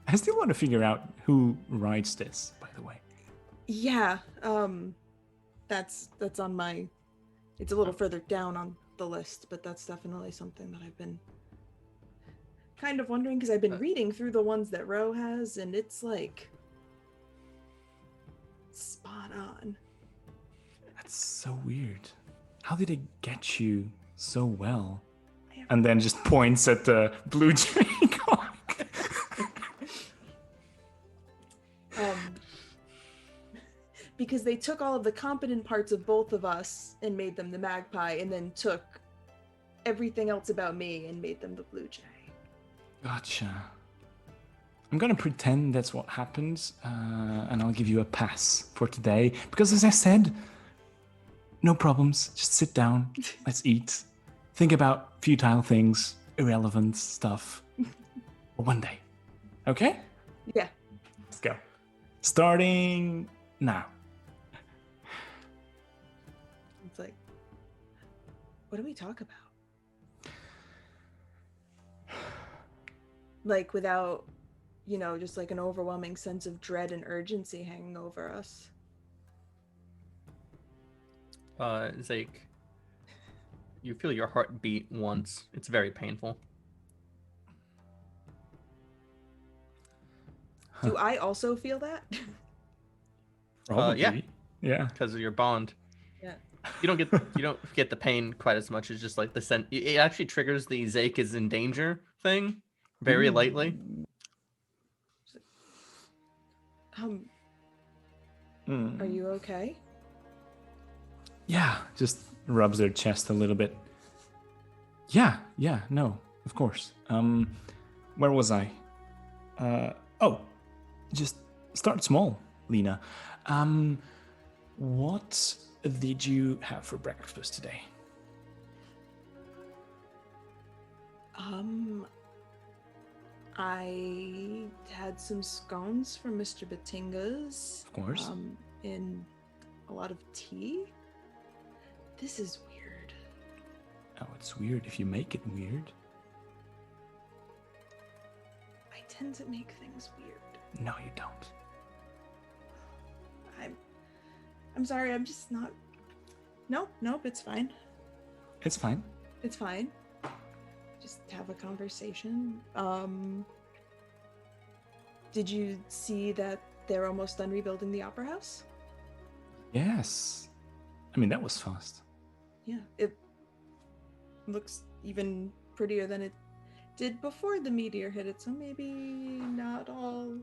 I still want to figure out who writes this, by the way. Yeah, that's on my... It's a little further down on the list, but that's definitely something that I've been kind of wondering, because I've been reading through the ones that Ro has, and it's like spot on. That's so weird. How did it get you so well? And then just points at the Blue Jay comic. Because they took all of the competent parts of both of us and made them the magpie, and then took everything else about me and made them the Blue Jay. Gotcha. I'm gonna pretend that's what happened, and I'll give you a pass for today. Because as I said, no problems. Just sit down. Let's eat. Think about futile things, irrelevant stuff. One day. Okay? Yeah. Let's go. Starting now. It's like, what do we talk about? Like, without, just like an overwhelming sense of dread and urgency hanging over us. Zake, you feel your heart beat once. It's very painful. Do I also feel that? Probably. Yeah. Yeah. Because of your bond. Yeah. You don't get the pain quite as much as just like the scent. It actually triggers the Zake is in danger thing very lightly. Are you okay? Yeah, just rubs their chest a little bit. Yeah, no, of course. Where was I? Just start small, Lena. What did you have for breakfast today? I had some scones from Mr. Batinga's. Of course. And a lot of tea. This is weird. Oh, it's weird if you make it weird. I tend to make things weird. No, you don't. I'm sorry, I'm just not... Nope, it's fine. It's fine. It's fine. Just have a conversation. Did you see that they're almost done rebuilding the Opera House? Yes. I mean, that was fast. Yeah, it looks even prettier than it did before the meteor hit it, so maybe not all...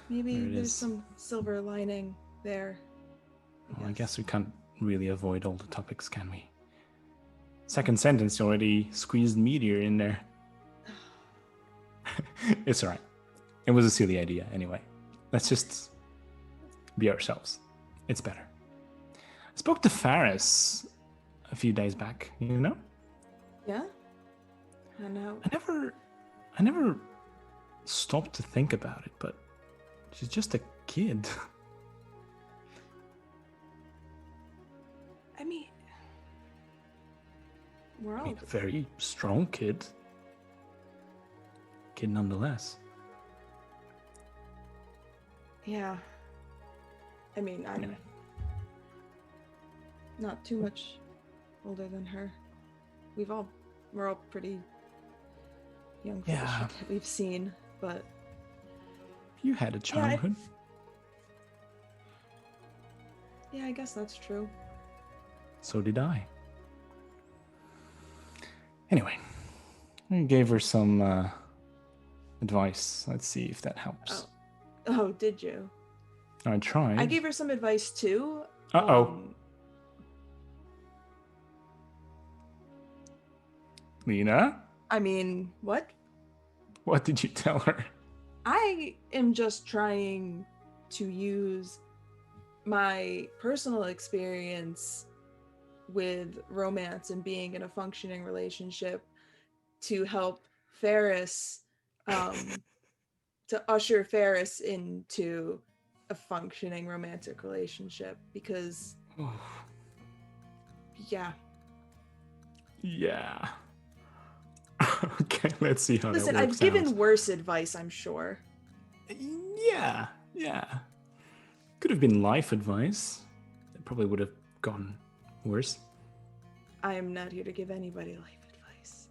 Maybe there's some silver lining there. Well, I guess we can't really avoid all the topics, can we? Second sentence, you already squeezed meteor in there. It's alright. It was a silly idea anyway. Let's just be ourselves. It's better. I spoke to Faris a few days back, Yeah? I know. I never stopped to think about it, but she's just a kid. I mean, we're all... a very strong kid. kid nonetheless. Yeah. I mean, I'm Anyway. not too much older than her. We're all pretty young for the Yeah. shit that we've seen, but You had a childhood. yeah, I guess that's true. So did I. Anyway, I gave her some advice. Let's see if that helps. Oh, did you? I tried. I gave her some advice too. Uh-oh. Lena, I mean, what? what did you tell her? I am just trying to use my personal experience with romance and being in a functioning relationship to help Ferris, to usher Ferris into a functioning romantic relationship because, yeah. Yeah. Okay, let's see how Listen, that I've works given out. worse advice, I'm sure. Yeah. Could have been life advice. That probably would have gone worse. I am not here to give anybody life advice.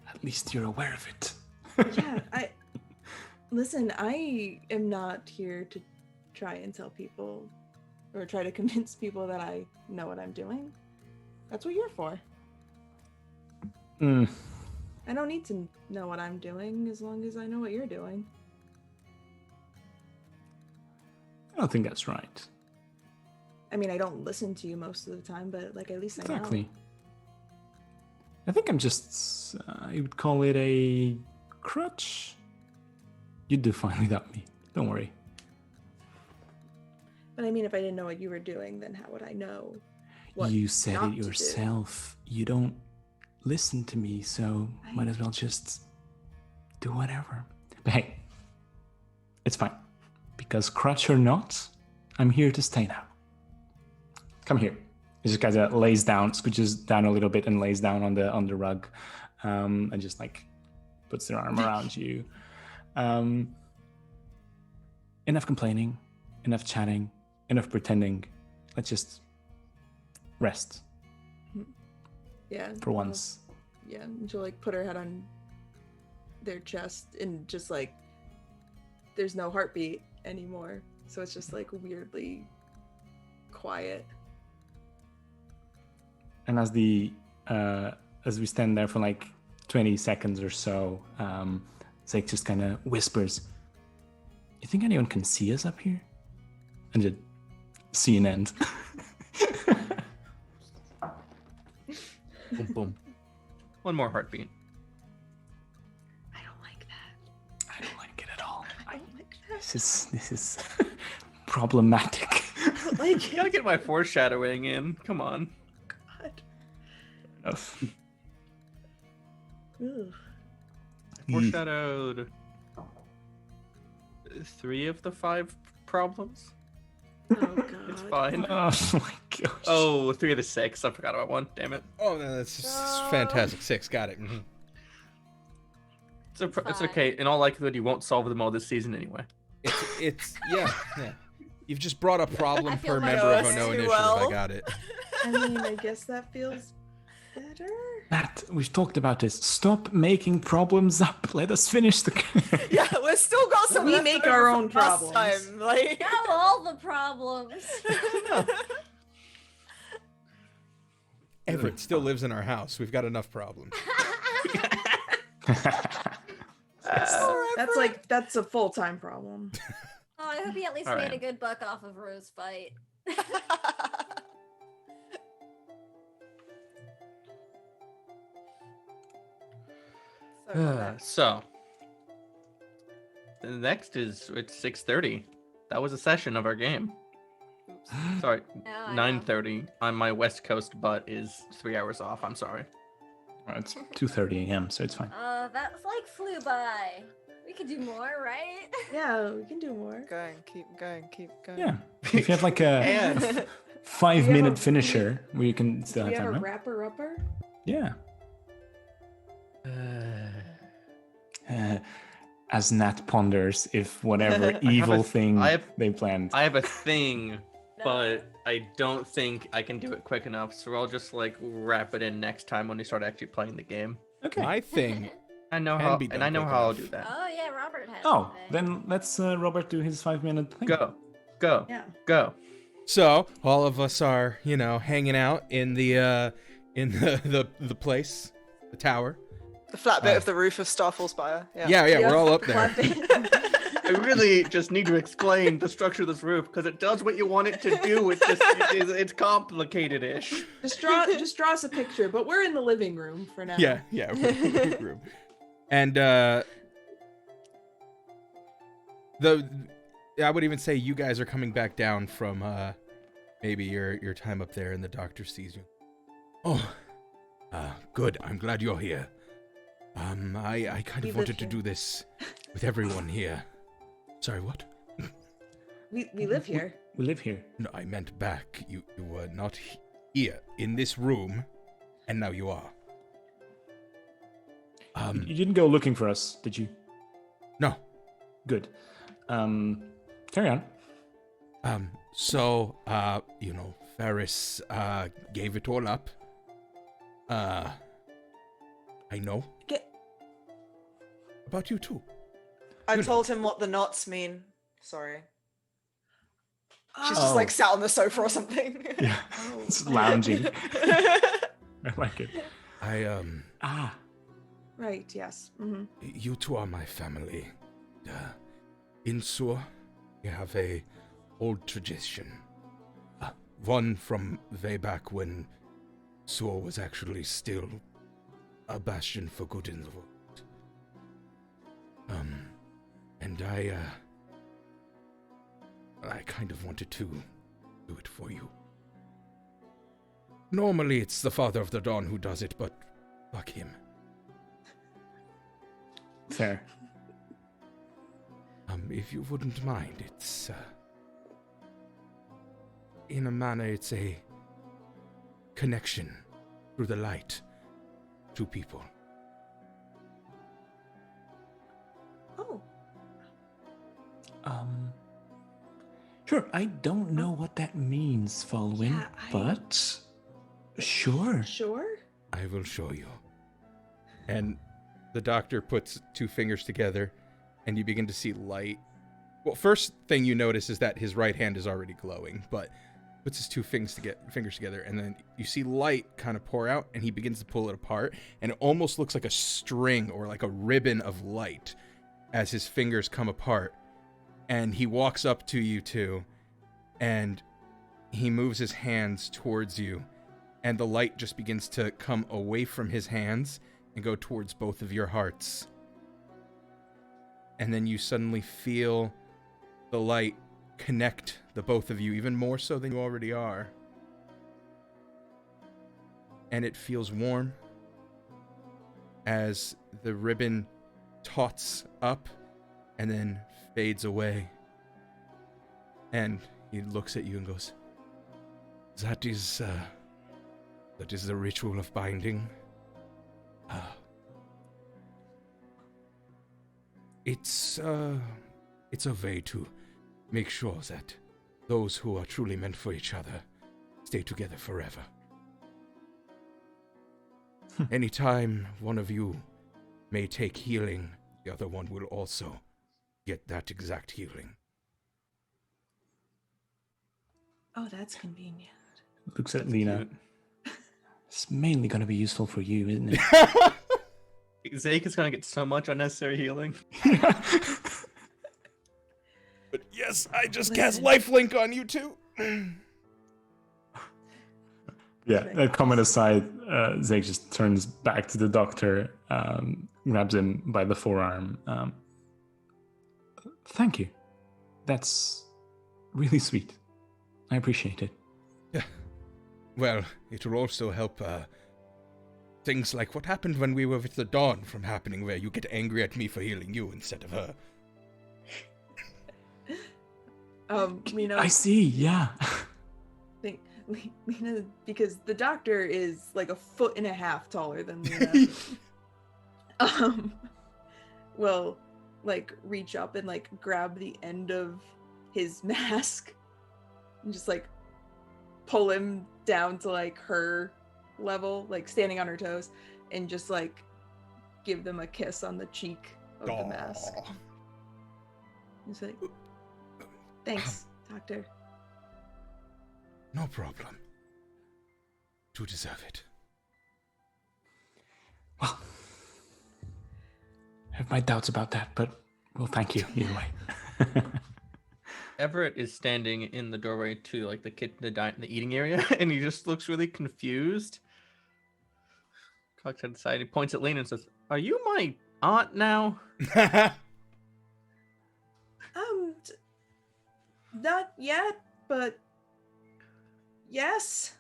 At least you're aware of it. Yeah, listen, I am not here to try and tell people or try to convince people that I know what I'm doing. That's what you're for. I don't need to know what I'm doing as long as I know what you're doing. I don't think that's right. I mean, I don't listen to you most of the time, but like at least I Exactly. know. I think I'm just, I would call it a crutch. You'd do fine without me. Don't worry. But I mean, if I didn't know what you were doing, then how would I know what You said not it to do? yourself. You don't listen to me, so might as well just do whatever. But hey, it's fine. Because crutch or not, I'm here to stay now. Come here. He just kind of lays down, scooches down a little bit and lays down on the rug, and just like puts their arm around you. Enough complaining, enough chatting, enough pretending. Let's just rest Yeah. for once. Yeah, and she'll like put her head on their chest and just like there's no heartbeat anymore. So it's just like weirdly quiet. And as we stand there for like 20 seconds or so, Zeke just kind of whispers, "You think anyone can see us up here?" And just scene end. Boom, boom. One more heartbeat. I don't like that. I don't like it at all. I don't like that. This is problematic. Like You gotta get my foreshadowing in. Come on. God. Enough. Ugh. Foreshadowed 3 of the 5 problems. Oh God. It's fine. Oh my gosh. Oh, 3 of the 6. I forgot about 1. Damn it. Oh, no, that's fantastic. 6, got it. Mhm. It's Fine. okay. In all likelihood, you won't solve them all this season anyway. It's yeah. You've just brought a problem I feel per like member of us No too Initiative. well. I got it. I mean, I guess that feels better. Matt, we've talked about this. Stop making problems up. Let us finish the. Yeah, we've still got some. We left make over our from own last problems. Time. Like, Now all the problems. Everett still lives in our house. We've got enough problems. That's a full-time problem. Oh, I hope he at least All made right. a good buck off of Rose fight. Sorry about that. So, the next is it's 6:30. That was a session of our game. Sorry, Oh, I know. 9:30 on my West Coast butt is 3 hours off. I'm sorry. It's 2:30 a.m., so it's fine. That like flew by. We could do more, right? Yeah, we can do more. Keep going. Yeah. If you have like a And 5-minute a- finisher where you can still Do we have have time, a right? wrapper-upper? Yeah. as Nat ponders if whatever have evil a- thing I have- they planned. I have a thing, but I don't think I can do it quick enough, so I'll just like wrap it in next time when we start actually playing the game. Okay. My thing. I know Can how, be and done I know quick how I'll enough. do that. Oh yeah, Robert has. Oh, something. then let's Robert do his 5-minute thing. Go, Yeah. go. So all of us are, hanging out in the the place, the tower. The flat bit of the roof of Starfall Spire. Yeah. Yeah, we're all up there. I really just need to explain the structure of this roof because it does what you want it to do. It's complicated-ish. Just draw us a picture, but we're in the living room for now. Yeah, we're in the living room. And I would even say you guys are coming back down from maybe your time up there, and the doctor sees you. Oh, good. I'm glad you're here. I kind We of live wanted to here. do this with everyone here. Sorry, what? We live here. We live here. No, I meant back. You were not here in this room, and now you are. You didn't go looking for us, did you? No. Good. Carry on. So, Ferris, gave it all up. I know. About you too. I told him what the knots mean. Sorry. She's Oh. just like sat on the sofa or something. Yeah. It's lounging. I like it. I, Right, yes. Mm-hmm. you two are my family. In Sur, we have a old tradition. One from way back when Sur was actually still a bastion for good in the world. And I kind of wanted to do it for you. Normally it's the Father of the Dawn who does it, but fuck him. Fair. If you wouldn't mind, it's, in a manner, it's a connection through the light to people. Oh. Sure, I don't know what that means, Falwyn, Yeah, but sure. Sure? I will show you. And the doctor puts two fingers together, and you begin to see light. Well, first thing you notice is that his right hand is already glowing, but puts his two fingers together, and then you see light kind of pour out, and he begins to pull it apart, and it almost looks like a string or like a ribbon of light as his fingers come apart. And he walks up to you two, and he moves his hands towards you, and the light just begins to come away from his hands and go towards both of your hearts. And then you suddenly feel the light connect the both of you, even more so than you already are. And it feels warm as the ribbon tots up and then fades away. And he looks at you and goes, That is the ritual of binding. It's a way to make sure that those who are truly meant for each other stay together forever. Anytime one of you may take healing, the other one will also get that exact healing. Oh, that's convenient. Looks at Lena. It's mainly going to be useful for you, isn't it? Zeke is gonna get so much unnecessary healing. But yes, I just cast lifelink on you too. Yeah, that comment aside, Zeke just turns back to the doctor, grabs him by the forearm. Thank you. That's really sweet. I appreciate it. Yeah. Well, it will also help things like what happened when we were with the Dawn from happening, where you get angry at me for healing you instead of her. Lena, I see, yeah. Lena, because the doctor is like 1.5 feet taller than Lena. will like reach up and like grab the end of his mask and just like pull him down to like her level, like standing on her toes, and just like give them a kiss on the cheek of the mask. Aw. He's like, thanks, Doctor. No problem. You deserve it. Well, I have my doubts about that, but well, thank you either way. Everett is standing in the doorway to like the the eating area, and he just looks really confused. Cocks head aside, he points at Lena and says, "Are you my aunt now?" Not yet, but yes.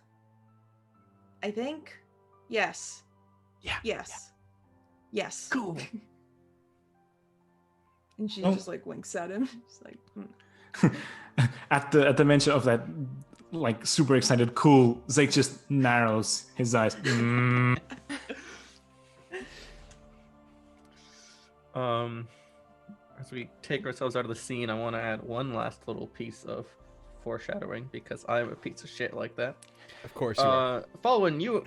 I think. Yes. Yeah. Yes. Yes. Cool. And she Oh. just like winks at him. She's like, At the mention of that, like super excited, cool, Zeke just narrows his eyes. As we take ourselves out of the scene, I want to add one last little piece of foreshadowing because I'm a piece of shit like that. Of course you are. Following you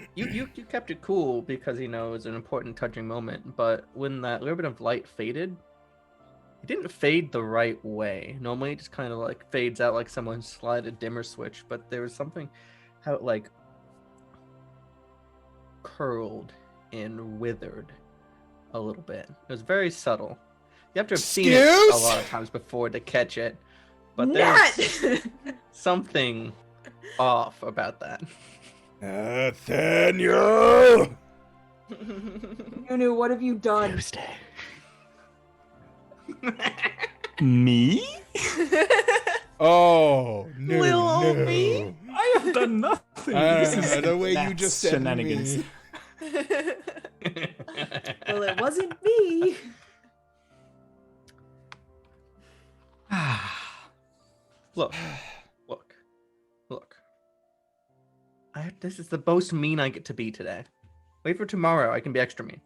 kept it cool because it was an important, touching moment. But when that little bit of light faded, it didn't fade the right way. Normally, it just kind of like fades out like someone slid a dimmer switch. But there was something how it like curled and withered a little bit. It was very subtle. You have to have seen it a lot of times before to catch it. But there's something off about that. Nathaniel! Nunu, what have you done? Me? Oh, no, Little no. me? I have done nothing. This is The way you Nat's just said shenanigans. me. Well, it wasn't me. Look. This is the most mean I get to be today. Wait for tomorrow. I can be extra mean.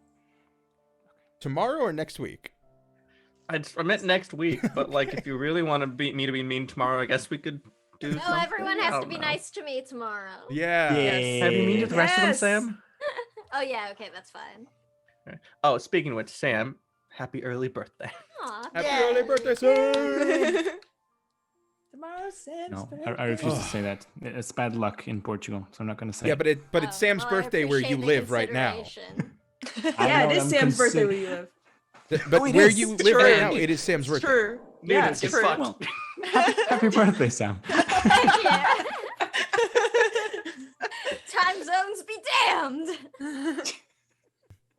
Tomorrow or next week? I meant next week, but like, if you really want to be me to be mean tomorrow, I guess we could do. No, something. everyone I has to don't be know. nice to me tomorrow. Yeah. Have you mean to the rest of them, Yes. Sam? Oh yeah, okay, that's fine. Oh, speaking of which, Sam, happy early birthday. Aw, Happy thanks. early birthday, Sam! Tomorrow's Sam's No, birthday. I refuse to say that. It's bad luck in Portugal, so I'm not going to say. Yeah, it. but it's Sam's well, I birthday where you appreciate the live right now. consideration. I Yeah, know, it is I'm Sam's birthday consider- where you live. But it where is. you It's live right true. now, it is Sam's It's birthday. true. Yeah, Dude, it's true. fucked. Well, happy birthday, Sam. Heck yeah. Time zones be damned.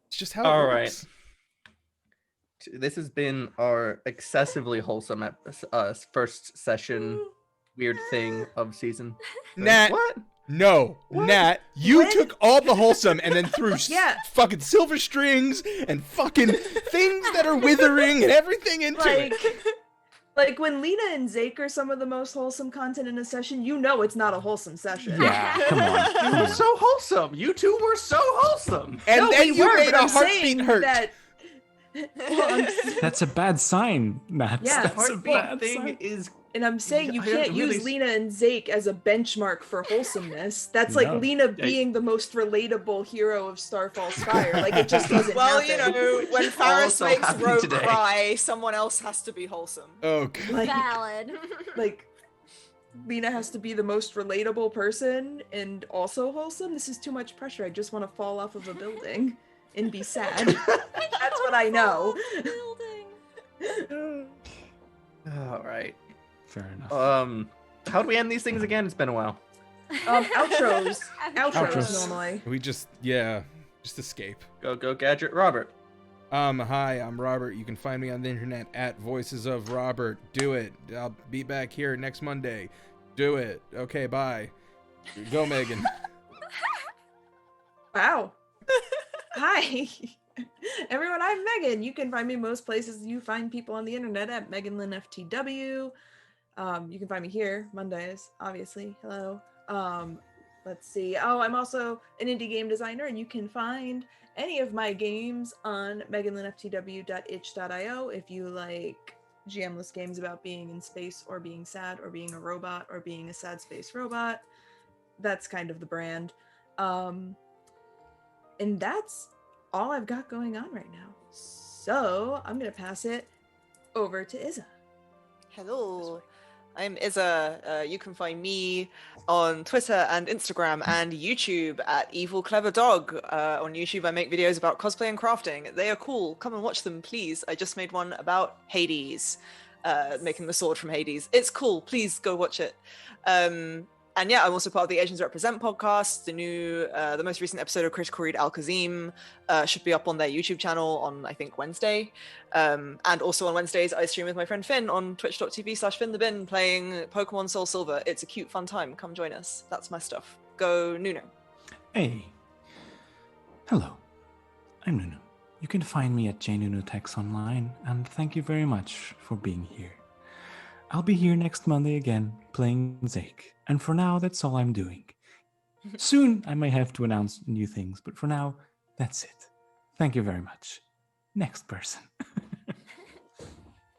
It's just how All it right. works. This has been our excessively wholesome first session weird thing of season. Nat, What? no, Nat, you When? took all the wholesome and then threw Yeah. fucking silver strings and fucking things that are withering and everything into Like, it. like when Lena and Zake are some of the most wholesome content in a session, you know it's not a wholesome session. Yeah, come on. You Come were on. so wholesome. You two were so wholesome. And No, then we you were, made but a I'm heartbeat saying hurt. that. Well, That's a bad sign, Matt. Yeah, That's a Heartbeat bad thing sign. is and I'm saying you I can't really use Lena and Zake as a benchmark for wholesomeness. That's like No. Lena being the most relatable hero of Starfall Spire. Like it just doesn't Well, happen. you know, when Also Faris makes happened Rogue today. cry, someone else has to be wholesome. Oh, God. Like, Valid. like Lena has to be the most relatable person and also wholesome. This is too much pressure. I just want to fall off of a building and be sad. That's what I know. all right. Fair enough. How do we end these things again? It's been a while. Outros. Outros Outros. normally. We just escape. Go Gadget Robert. Hi, I'm Robert. You can find me on the internet at Voices of Robert. Do it. I'll be back here next Monday. Do it. Okay, bye. Go, Megan. Wow. Hi. Everyone, I'm Megan. You can find me most places you find people on the internet at MeganLynnFTW. You can find me here Mondays, obviously. Hello. Let's see. Oh, I'm also an indie game designer, and you can find any of my games on meganlynnftw.itch.io. If you like GMless games about being in space or being sad or being a robot or being a sad space robot, that's kind of the brand. And that's all I've got going on right now. So I'm going to pass it over to Izza. Hello, I'm Izza. You can find me on Twitter and Instagram and YouTube at Evil Clever Dog. On YouTube, I make videos about cosplay and crafting. They are cool. Come and watch them, please. I just made one about Hades, making the sword from Hades. It's cool. Please go watch it. And yeah, I'm also part of the Asians Represent podcast. The most recent episode of Critical Read Al-Kazim should be up on their YouTube channel on, I think, Wednesday. And also on Wednesdays, I stream with my friend Finn on twitch.tv/FinnTheBin playing Pokemon Soul Silver. It's a cute, fun time. Come join us. That's my stuff. Go Nuno. Hey. Hello. I'm Nunu. You can find me at JNunuTechs online, and thank you very much for being here. I'll be here next Monday again, playing Zake. And for now, that's all I'm doing. Soon, I may have to announce new things, but for now, that's it. Thank you very much. Next person.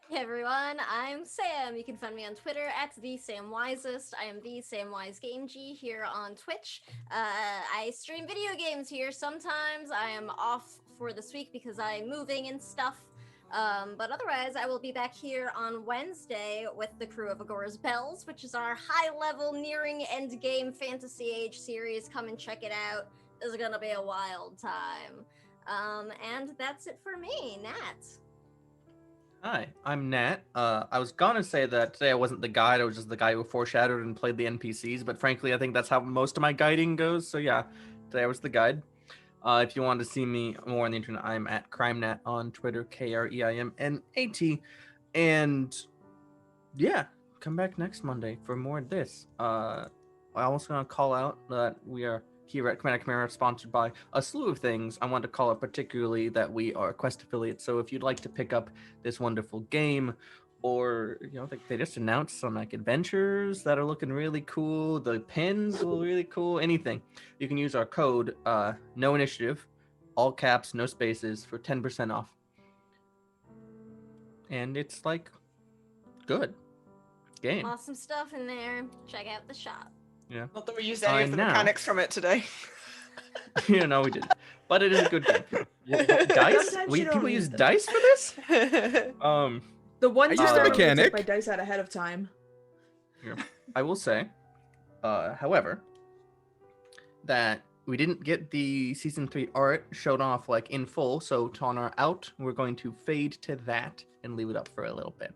Hey everyone, I'm Sam. You can find me on Twitter at TheSamWisest. I am TheSamWiseGameG here on Twitch. I stream video games here. Sometimes I am off for this week because I'm moving and stuff. But otherwise, I will be back here on Wednesday with the crew of Agora's Bells, which is our high-level, nearing endgame fantasy age series. Come and check it out. This is gonna be a wild time. And that's it for me, Nat. Hi, I'm Nat. I was gonna say that today I wasn't the guide, I was just the guy who foreshadowed and played the NPCs, but frankly, I think that's how most of my guiding goes, so yeah, today I was the guide. If you want to see me more on the internet, I'm at CrimeNat on Twitter, KREIMNAT. And yeah, come back next Monday for more of this. I also want to call out that we are here at Commander Chimera sponsored by a slew of things. I want to call out particularly that we are Quest affiliates. So if you'd like to pick up this wonderful game, or they just announced some adventures that are looking really cool, the pins will really cool, anything, you can use our code no initiative, all caps, no spaces, for 10% off. And it's good game. Awesome stuff in there. Check out the shop. Yeah, Not that we used any of the mechanics from it today. No, we didn't, but it is a good game. Dice? People use dice for this? The one I used the time I mechanic. took my dice out ahead of time. I will say, however, that we didn't get the season 3 art showed off in full, so on our out, we're going to fade to that and leave it up for a little bit.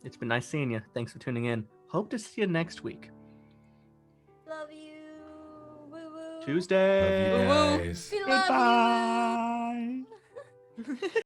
It's been nice seeing you. Thanks for tuning in. Hope to see you next week. Love you. Woo woo. Tuesday. Love you guys. We love you. Goodbye.